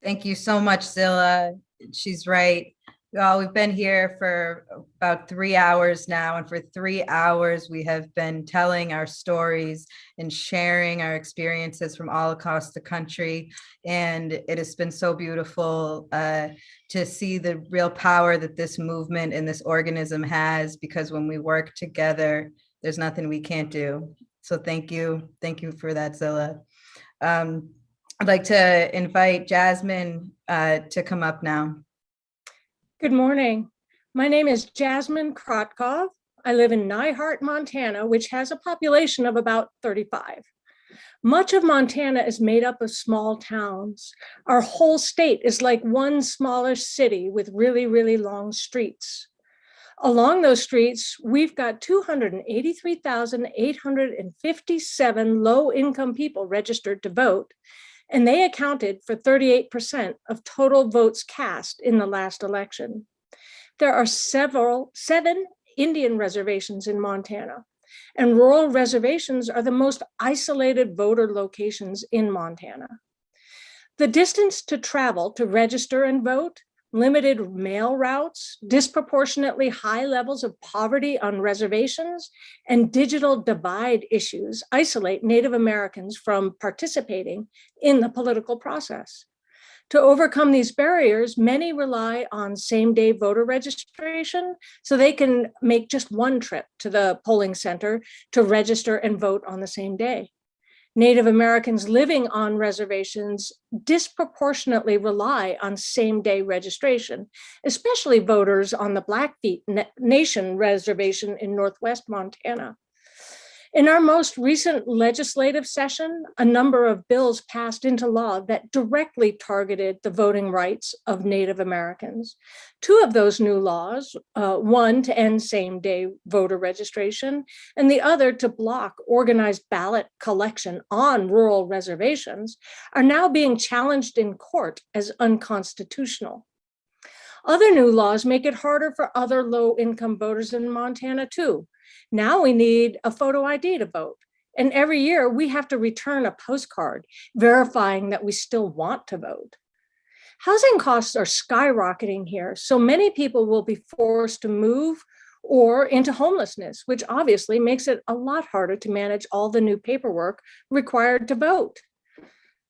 Thank you so much, Zilla. She's right. Well, we've been here for about 3 hours now, and for 3 hours we have been telling our stories and sharing our experiences from all across the country. And it has been so beautiful to see the real power that this movement and this organism has, because when we work together, there's nothing we can't do. So thank you. Thank you for that, Zilla. I'd like to invite Jasmine to come up now. Good morning. My name is Jasmine Krotkov. I live in Nyhart, Montana, which has a population of about 35. Much of Montana is made up of small towns. Our whole state is like one smallish city with really, really long streets. Along those streets, we've got 283,857 low-income people registered to vote, and they accounted for 38% of total votes cast in the last election. There are 7 Indian reservations in Montana, and rural reservations are the most isolated voter locations in Montana. The distance to travel to register and vote, limited mail routes, disproportionately high levels of poverty on reservations, and digital divide issues isolate Native Americans from participating in the political process. To overcome these barriers, many rely on same-day voter registration so they can make just one trip to the polling center to register and vote on the same day. Native Americans living on reservations disproportionately rely on same-day registration, especially voters on the Blackfeet Nation reservation in Northwest Montana. In our most recent legislative session, a number of bills passed into law that directly targeted the voting rights of Native Americans. 2 of those new laws, one to end same-day voter registration, and the other to block organized ballot collection on rural reservations, are now being challenged in court as unconstitutional. Other new laws make it harder for other low-income voters in Montana too. Now we need a photo ID to vote. And every year we have to return a postcard verifying that we still want to vote. Housing costs are skyrocketing here, so many people will be forced to move or into homelessness, which obviously makes it a lot harder to manage all the new paperwork required to vote.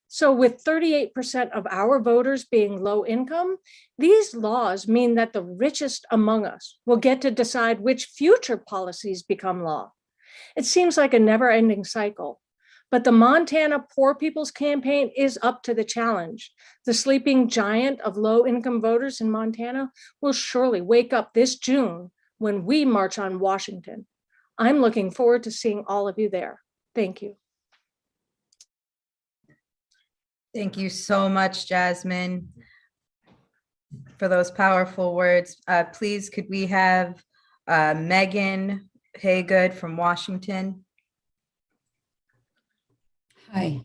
So with 38% of our voters being low income, these laws mean that the richest among us will get to decide which future policies become law. It seems like a never-ending cycle, but the Montana Poor People's Campaign is up to the challenge. The sleeping giant of low-income voters in Montana will surely wake up this June when we march on Washington. I'm looking forward to seeing all of you there. Thank you. Thank you so much, Jasmine, for those powerful words. Please, could we have Megan Haygood from Washington? Hi.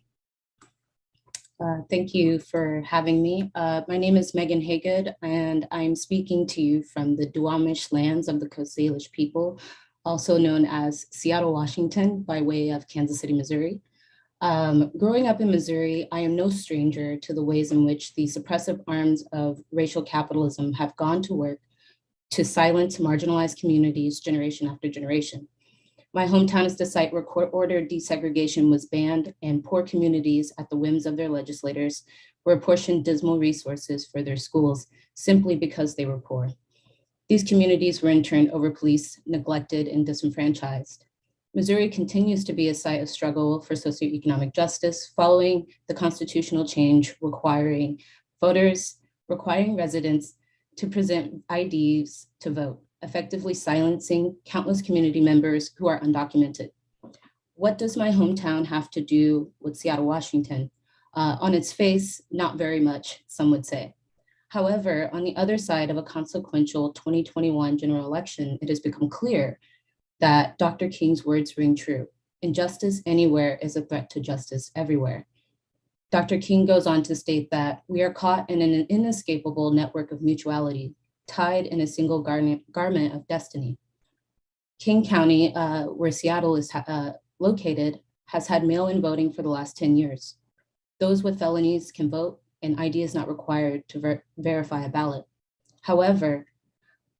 Thank you for having me. My name is Megan Haygood, and I'm speaking to you from the Duwamish lands of the Coast Salish people, also known as Seattle, Washington, by way of Kansas City, Missouri. Growing up in Missouri, I am no stranger to the ways in which the suppressive arms of racial capitalism have gone to work to silence marginalized communities generation after generation. My hometown is the site where court-ordered desegregation was banned, and poor communities, at the whims of their legislators, were apportioned dismal resources for their schools simply because they were poor. These communities were in turn over-policed, neglected, and disenfranchised. Missouri continues to be a site of struggle for socioeconomic justice following the constitutional change requiring residents to present IDs to vote, effectively silencing countless community members who are undocumented. What does my hometown have to do with Seattle, Washington? On its face, not very much, some would say. However, on the other side of a consequential 2021 general election, it has become clear that Dr. King's words ring true. Injustice anywhere is a threat to justice everywhere. Dr. King goes on to state that we are caught in an inescapable network of mutuality, tied in a single garment of destiny. King County, where Seattle is located, has had mail-in voting for the last 10 years. Those with felonies can vote, and ID is not required to verify a ballot. However,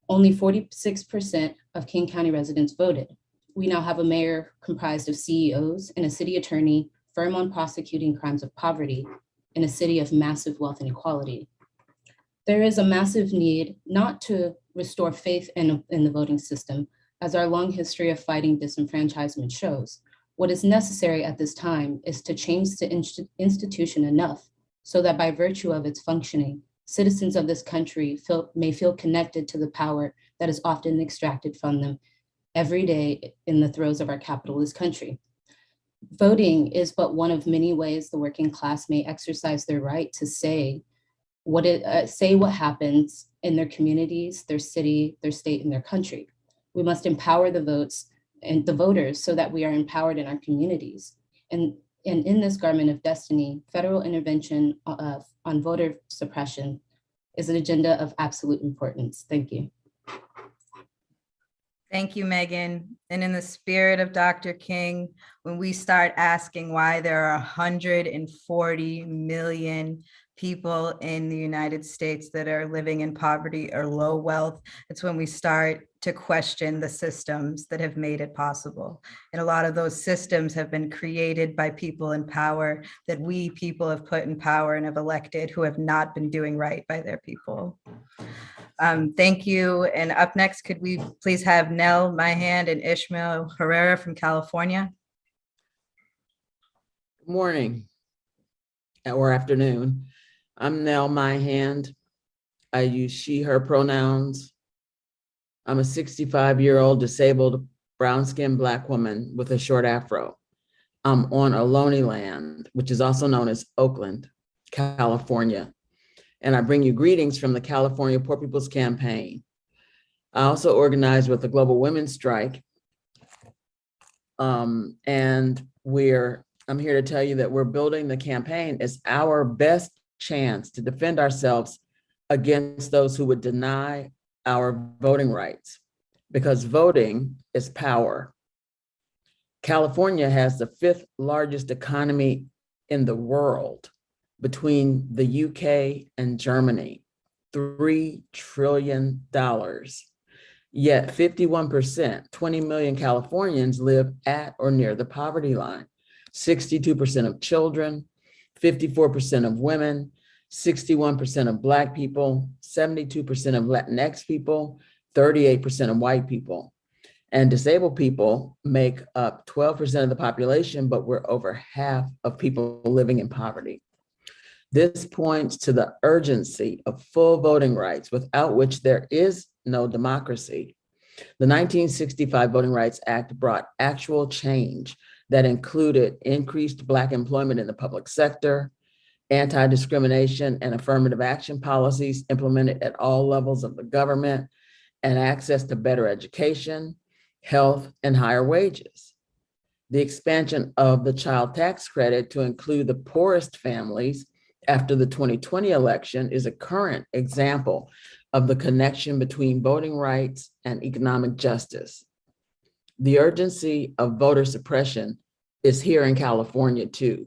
only 46% of King County residents voted. We now have a mayor comprised of CEOs and a city attorney firm on prosecuting crimes of poverty in a city of massive wealth inequality. There is a massive need not to restore faith in the voting system, as our long history of fighting disenfranchisement shows. What is necessary at this time is to change the institution enough so that by virtue of its functioning, citizens of this country may feel connected to the power that is often extracted from them every day in the throes of our capitalist country. Voting is but one of many ways the working class may exercise their right to say what happens in their communities, their city, their state, and their country. We must empower the votes and the voters so that we are empowered in our communities. And in this garment of destiny, federal intervention on voter suppression is an agenda of absolute importance. Thank you. Thank you, Megan. And in the spirit of Dr. King, when we start asking why there are 140 million people in the United States that are living in poverty or low wealth, it's when we start to question the systems that have made it possible. And a lot of those systems have been created by people in power that we people have put in power and have elected who have not been doing right by their people. Thank you. And up next, could we please have Nell Myhand and Ishmael Herrera from California? Good morning or afternoon. I'm Nell Myhand. I use she, her pronouns. I'm a 65-year-old disabled brown-skinned Black woman with a short afro. I'm on Ohlone land, which is also known as Oakland, California. And I bring you greetings from the California Poor People's Campaign. I also organized with the Global Women's Strike. And I'm here to tell you that we're building the campaign as our best chance to defend ourselves against those who would deny our voting rights, because voting is power. California has the 5th largest economy in the world, between the UK and Germany, $3 trillion. Yet 51%, 20 million Californians live at or near the poverty line. 62% of children, 54% of women, 61% of Black people, 72% of Latinx people, 38% of white people. And disabled people make up 12% of the population, but we're over half of people living in poverty. This points to the urgency of full voting rights, without which there is no democracy. The 1965 Voting Rights Act brought actual change that included increased Black employment in the public sector, anti-discrimination and affirmative action policies implemented at all levels of the government, and access to better education, health, and higher wages. The expansion of the child tax credit to include the poorest families after the 2020 election is a current example of the connection between voting rights and economic justice. The urgency of voter suppression is here in California too.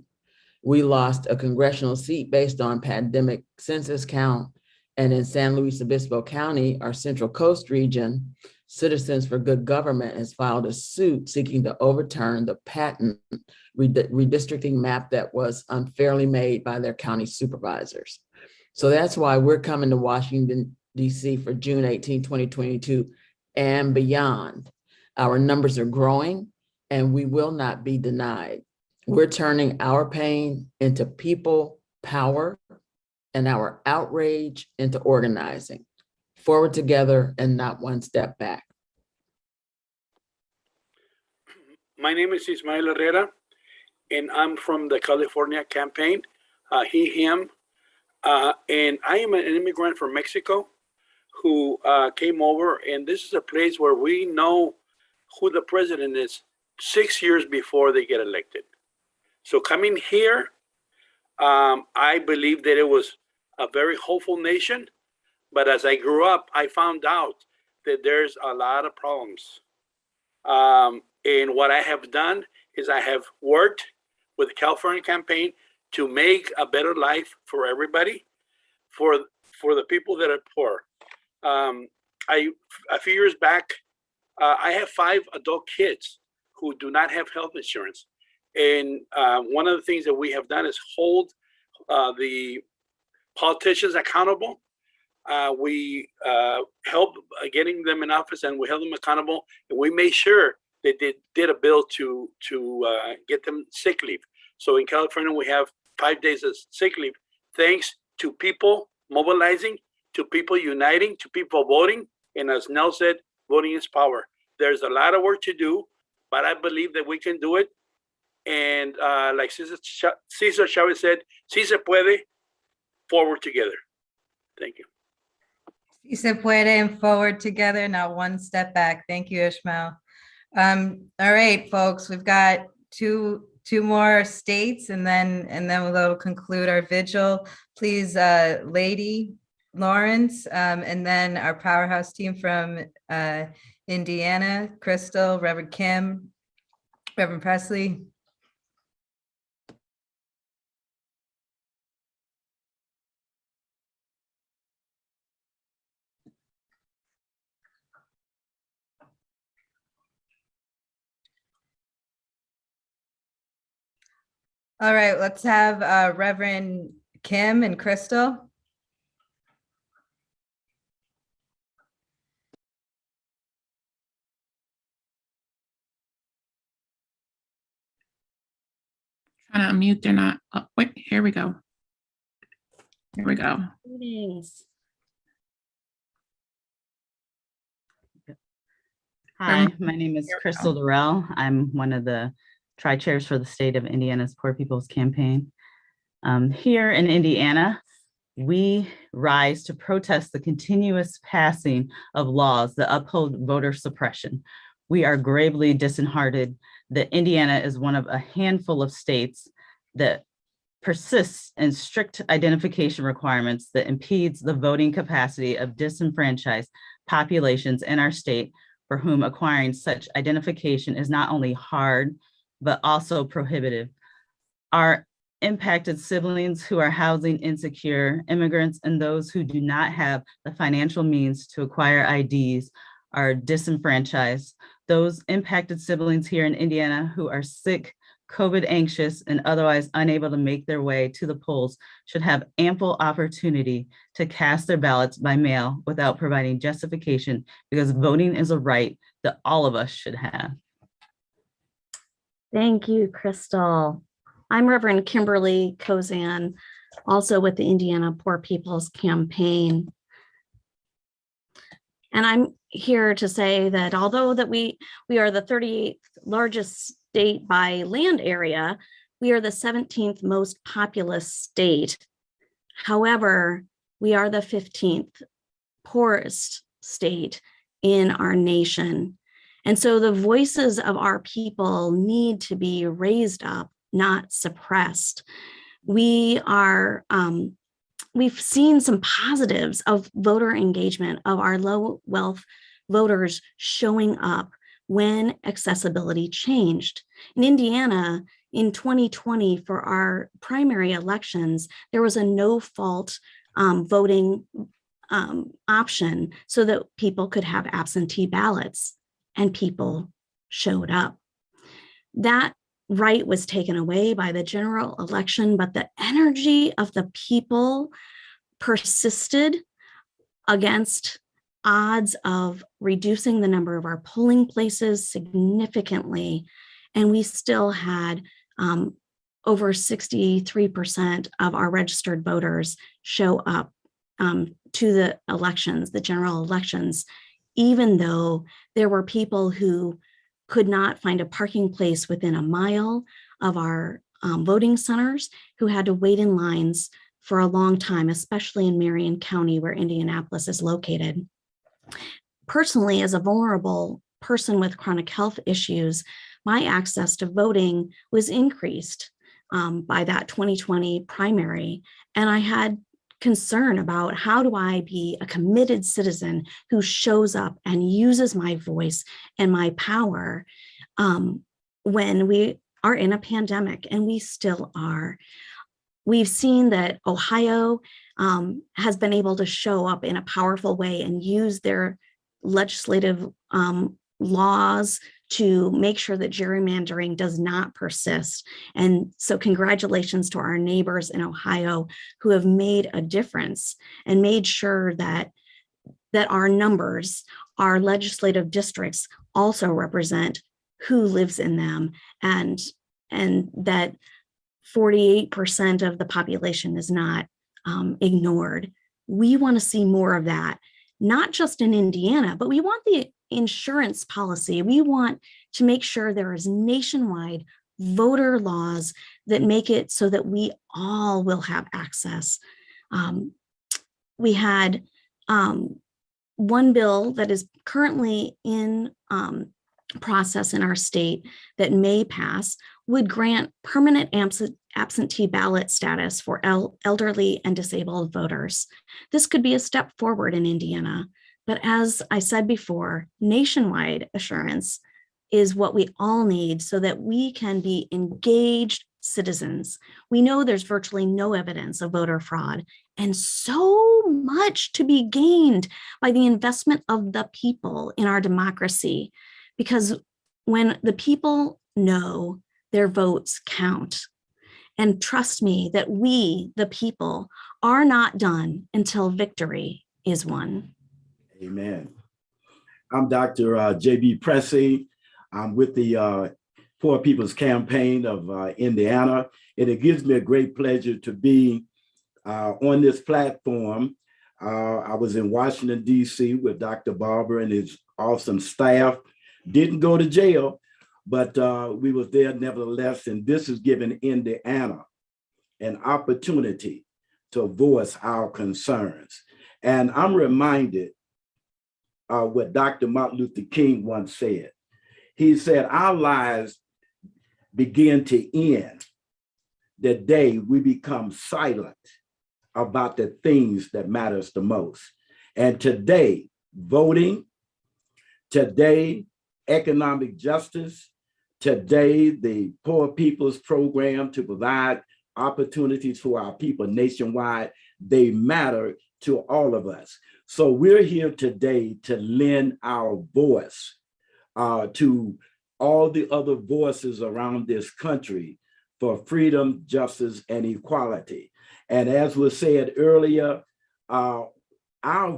We lost a congressional seat based on pandemic census count, and in San Luis Obispo County, our Central Coast region, Citizens for Good Government has filed a suit seeking to overturn the patent redistricting map that was unfairly made by their county supervisors. So that's why we're coming to Washington, D.C. for June 18, 2022 and beyond. Our numbers are growing and we will not be denied. We're turning our pain into people power and our outrage into organizing. Forward together and not one step back. My name is Ismael Herrera, and I'm from the California campaign, he, him. And I am an immigrant from Mexico who came over, and this is a place where we know who the president is 6 years before they get elected. So coming here, I believe that it was a very hopeful nation. But as I grew up, I found out that there's a lot of problems. And what I have done is I have worked with the California campaign to make a better life for everybody, for the people that are poor. A few years back, I have 5 adult kids who do not have health insurance. And one of the things that we have done is hold the politicians accountable. We help getting them in office, and we held them accountable. And we made sure that they did a bill to get them sick leave. So in California, we have 5 days of sick leave, thanks to people mobilizing, to people uniting, to people voting. And as Nell said, voting is power. There's a lot of work to do, but I believe that we can do it. And like Cesar Chavez said, si se puede, forward together. Thank you. Si se puede and forward together, not one step back. Thank you, Ishmael. All right, folks, we've got two more states, and then we'll conclude our vigil. Please, Lady Lawrence, and then our powerhouse team from Indiana, Crystal, Reverend Kim, Reverend Presley. All right, let's have Reverend Kim and Crystal. Trying to unmute, they're not. Oh, wait, here we go. Here we go. Greetings. Hi, my name is Crystal Durrell. I'm one of the tri-chairs for the state of Indiana's Poor People's Campaign. Here in Indiana, we rise to protest the continuous passing of laws that uphold voter suppression. We are gravely disheartened that Indiana is one of a handful of states that persists in strict identification requirements that impedes the voting capacity of disenfranchised populations in our state, for whom acquiring such identification is not only hard, but also prohibitive. Our impacted siblings who are housing insecure, immigrants, and those who do not have the financial means to acquire IDs are disenfranchised. Those impacted siblings here in Indiana who are sick, COVID anxious, and otherwise unable to make their way to the polls should have ample opportunity to cast their ballots by mail without providing justification, because voting is a right that all of us should have. Thank you, Crystal. I'm Reverend Kimberly Kozan, also with the Indiana Poor People's Campaign. And I'm here to say that although that we are the 38th largest state by land area, we are the 17th most populous state. However, we are the 15th poorest state in our nation. And so the voices of our people need to be raised up, not suppressed. We are, we've seen some positives of voter engagement of our low wealth voters showing up when accessibility changed. In Indiana, in 2020, for our primary elections, there was a no fault voting option so that people could have absentee ballots, and people showed up. That right was taken away by the general election, but the energy of the people persisted against odds of reducing the number of our polling places significantly. And we still had over 63% of our registered voters show up to the elections, the general elections, even though there were people who could not find a parking place within a mile of our voting centers, who had to wait in lines for a long time, especially in Marion County, where Indianapolis is located. Personally, as a vulnerable person with chronic health issues, my access to voting was increased by that 2020 primary. And I had concern about how do I be a committed citizen who shows up and uses my voice and my power when we are in a pandemic, and we still are. We've seen that Ohio has been able to show up in a powerful way and use their legislative laws to make sure that gerrymandering does not persist. And so congratulations to our neighbors in Ohio who have made a difference and made sure that our numbers, our legislative districts, also represent who lives in them, and that 48% of the population is not ignored. We want to see more of that, not just in Indiana, but we want the insurance policy. We want to make sure there is nationwide voter laws that make it so that we all will have access. We had one bill that is currently in process in our state that may pass would grant permanent absentee ballot status for elderly and disabled voters. This could be a step forward in Indiana, but as I said before, nationwide assurance is what we all need so that we can be engaged citizens. We know there's virtually no evidence of voter fraud, and so much to be gained by the investment of the people in our democracy, because when the people know their votes count, and trust me that we, the people, are not done until victory is won. Amen. I'm Dr. J.B. Pressey. I'm with the Poor People's Campaign of Indiana, and it gives me a great pleasure to be on this platform. I was in Washington, D.C. with Dr. Barber and his awesome staff. Didn't go to jail, but we was there nevertheless, and this is giving Indiana an opportunity to voice our concerns. And I'm reminded what Dr. Martin Luther King once said. He said, our lives begin to end the day we become silent about the things that matters the most. And today, voting, today, economic justice, today, the Poor People's Program to provide opportunities for our people nationwide, they matter to all of us. So we're here today to lend our voice to all the other voices around this country for freedom, justice, and equality. And as was said earlier, our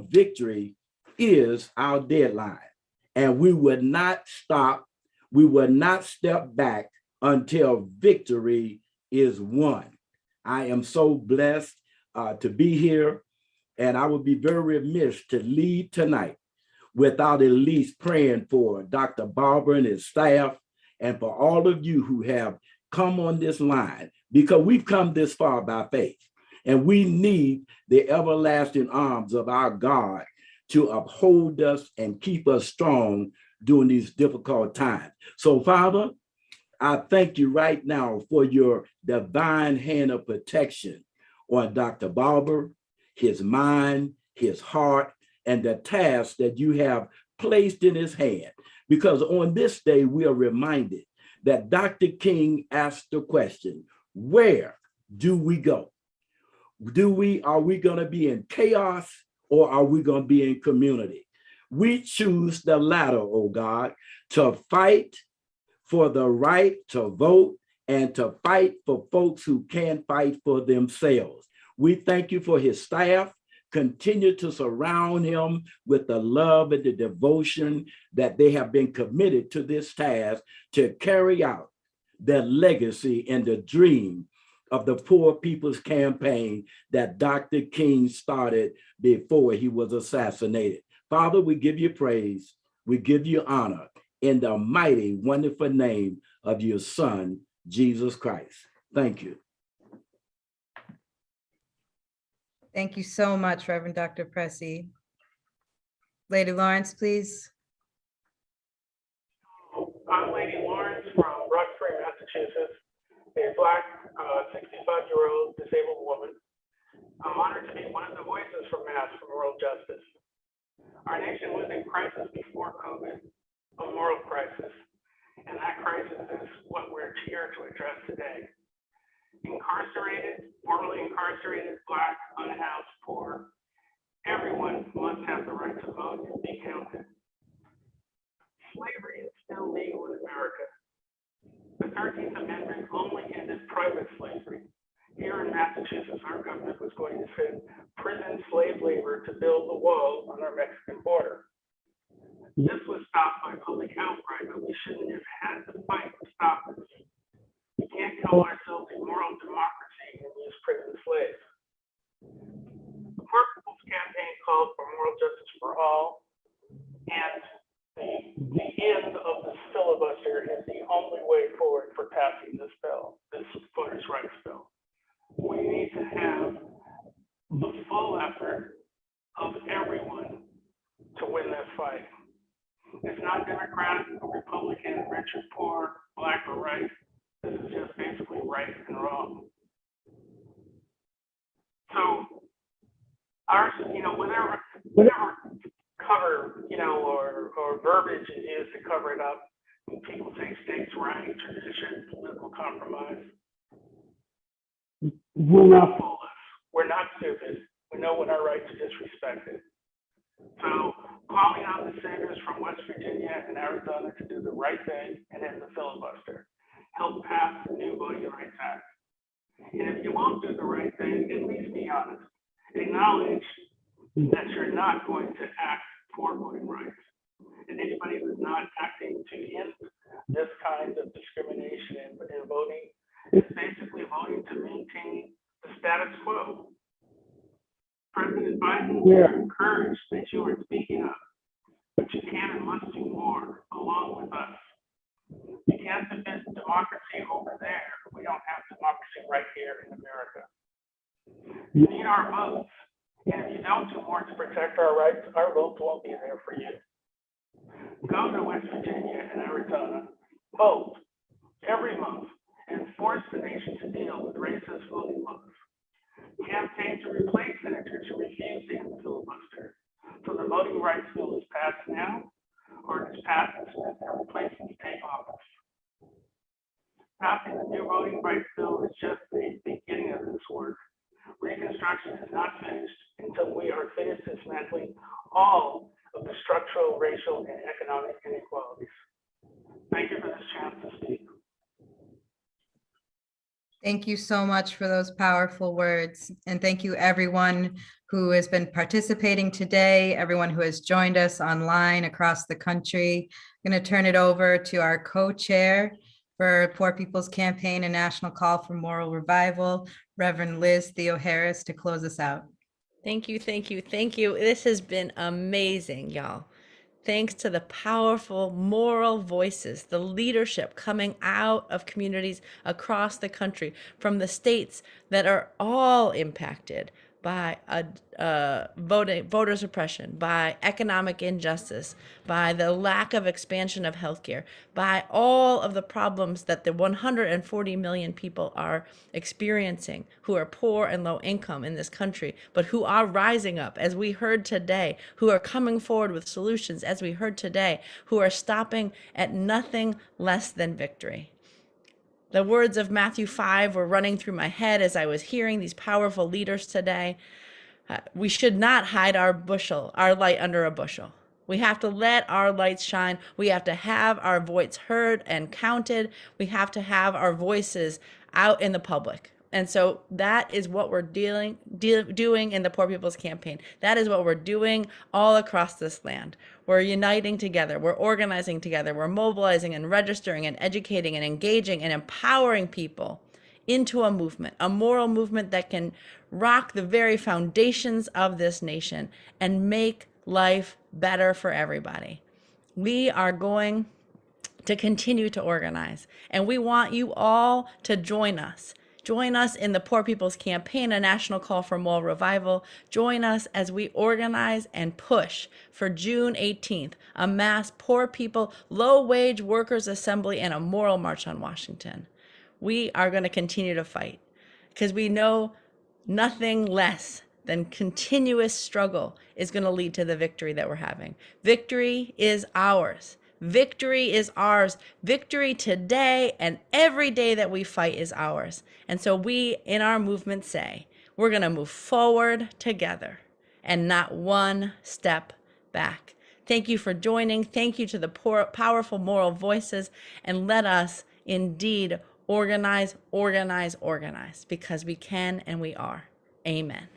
victory is our deadline. And we would not stop, we would not step back until victory is won. I am so blessed to be here, and I would be very remiss to leave tonight without at least praying for Dr. Barber and his staff, and for all of you who have come on this line, because we've come this far by faith, and we need the everlasting arms of our God to uphold us and keep us strong during these difficult times. So, Father, I thank you right now for your divine hand of protection on Dr. Barber, his mind, his heart, and the task that you have placed in his hand. Because on this day, we are reminded that Dr. King asked the question, where do we go? Are we going to be in chaos, or are we going to be in community? We choose the latter, oh God, to fight for the right to vote and to fight for folks who can't fight for themselves. We thank you for his staff. Continue to surround him with the love and the devotion that they have been committed to this task to carry out the legacy and the dream of the Poor People's Campaign that Dr. King started before he was assassinated. Father, we give you praise. We give you honor in the mighty, wonderful name of your Son, Jesus Christ. Thank you. Thank you so much, Reverend Dr. Pressey. Lady Lawrence, please. I'm Lady Lawrence from Roxbury, Massachusetts, a Black 65-year-old disabled woman. I'm honored to be one of the voices for Mass for Moral Justice. Our nation was in crisis before COVID, a moral crisis, and that crisis is what we're here to address today. Incarcerated, formerly incarcerated, Black, unhoused, poor, everyone must have the right to vote and be counted. Slavery is still legal in America. The 13th Amendment only ended private slavery. Here in Massachusetts, our government was going to send prison slave labor to build the wall on our Mexican border. This was stopped by public outcry, but we shouldn't have had to fight to stop this. We can't call ourselves a moral democracy and use prison slaves. The Poor People's Campaign called for moral justice for all, and the end of this filibuster is the only way forward for passing this bill, this voters' rights bill. We need to have the full effort of everyone to win this fight. It's not Democrat or Republican, rich or poor, Black or white. This is just basically right and wrong. So ours, whatever cover, or verbiage is used to cover it up, when people say states' rights, tradition, political compromise, will not fool us. We're not stupid. We know when our rights are disrespected. So calling on the senators from West Virginia and Arizona to do the right thing and end the filibuster. Help pass the new Voting Rights Act. And if you won't do the right thing, at least be honest. Acknowledge that you're not going to act for voting rights. And anybody who's not acting to end this kind of discrimination in voting is basically voting to maintain the status quo. President Biden, we are encouraged that you are speaking up, but you can and must do more along with us. You can't defend democracy over there. We don't have democracy right here in America. You need our votes. And if you don't do more to protect our rights, our votes won't be there for you. Go to West Virginia and Arizona, vote every month, and force the nation to deal with racist voting laws. Campaign to replace senators who refuse to end the filibuster. So the voting rights bill is passed now, or it's passed and replacements take office. Passing the new voting rights bill is just the beginning of this work. Reconstruction is not finished until we are finished dismantling all of the structural, racial, and economic inequalities. Thank you for this chance to speak. Thank you so much for those powerful words. And thank you everyone who has been participating today, everyone who has joined us online across the country. I'm going to turn it over to our co-chair for Poor People's Campaign and National Call for Moral Revival, Reverend Liz Theo-Harris, to close us out. Thank you, thank you, thank you. This has been amazing, y'all. Thanks to the powerful moral voices, the leadership coming out of communities across the country, from the states that are all impacted by voter suppression, by economic injustice, by the lack of expansion of healthcare, by all of the problems that the 140 million people are experiencing who are poor and low income in this country, but who are rising up, as we heard today, who are coming forward with solutions, as we heard today, who are stopping at nothing less than victory. The words of Matthew 5 were running through my head as I was hearing these powerful leaders today. We should not hide our light under a bushel. We have to let our lights shine. We have to have our voice heard and counted. We have to have our voices out in the public. And so that is what we're doing in the Poor People's Campaign. That is what we're doing all across this land. We're uniting together. We're organizing together. We're mobilizing and registering and educating and engaging and empowering people into a movement, a moral movement that can rock the very foundations of this nation and make life better for everybody. We are going to continue to organize, and we want you all to join us. Join us in the Poor People's Campaign, a national call for moral revival. Join us as we organize and push for June 18th, a mass poor people, low-wage workers assembly and a moral march on Washington. We are going to continue to fight because we know nothing less than continuous struggle is going to lead to the victory that we're having. Victory is ours. Victory is ours. Victory today and every day that we fight is ours. And so we, in our movement, say, we're going to move forward together and not one step back. Thank you for joining. Thank you to the powerful moral voices. And let us indeed organize, organize, organize, because we can and we are. Amen.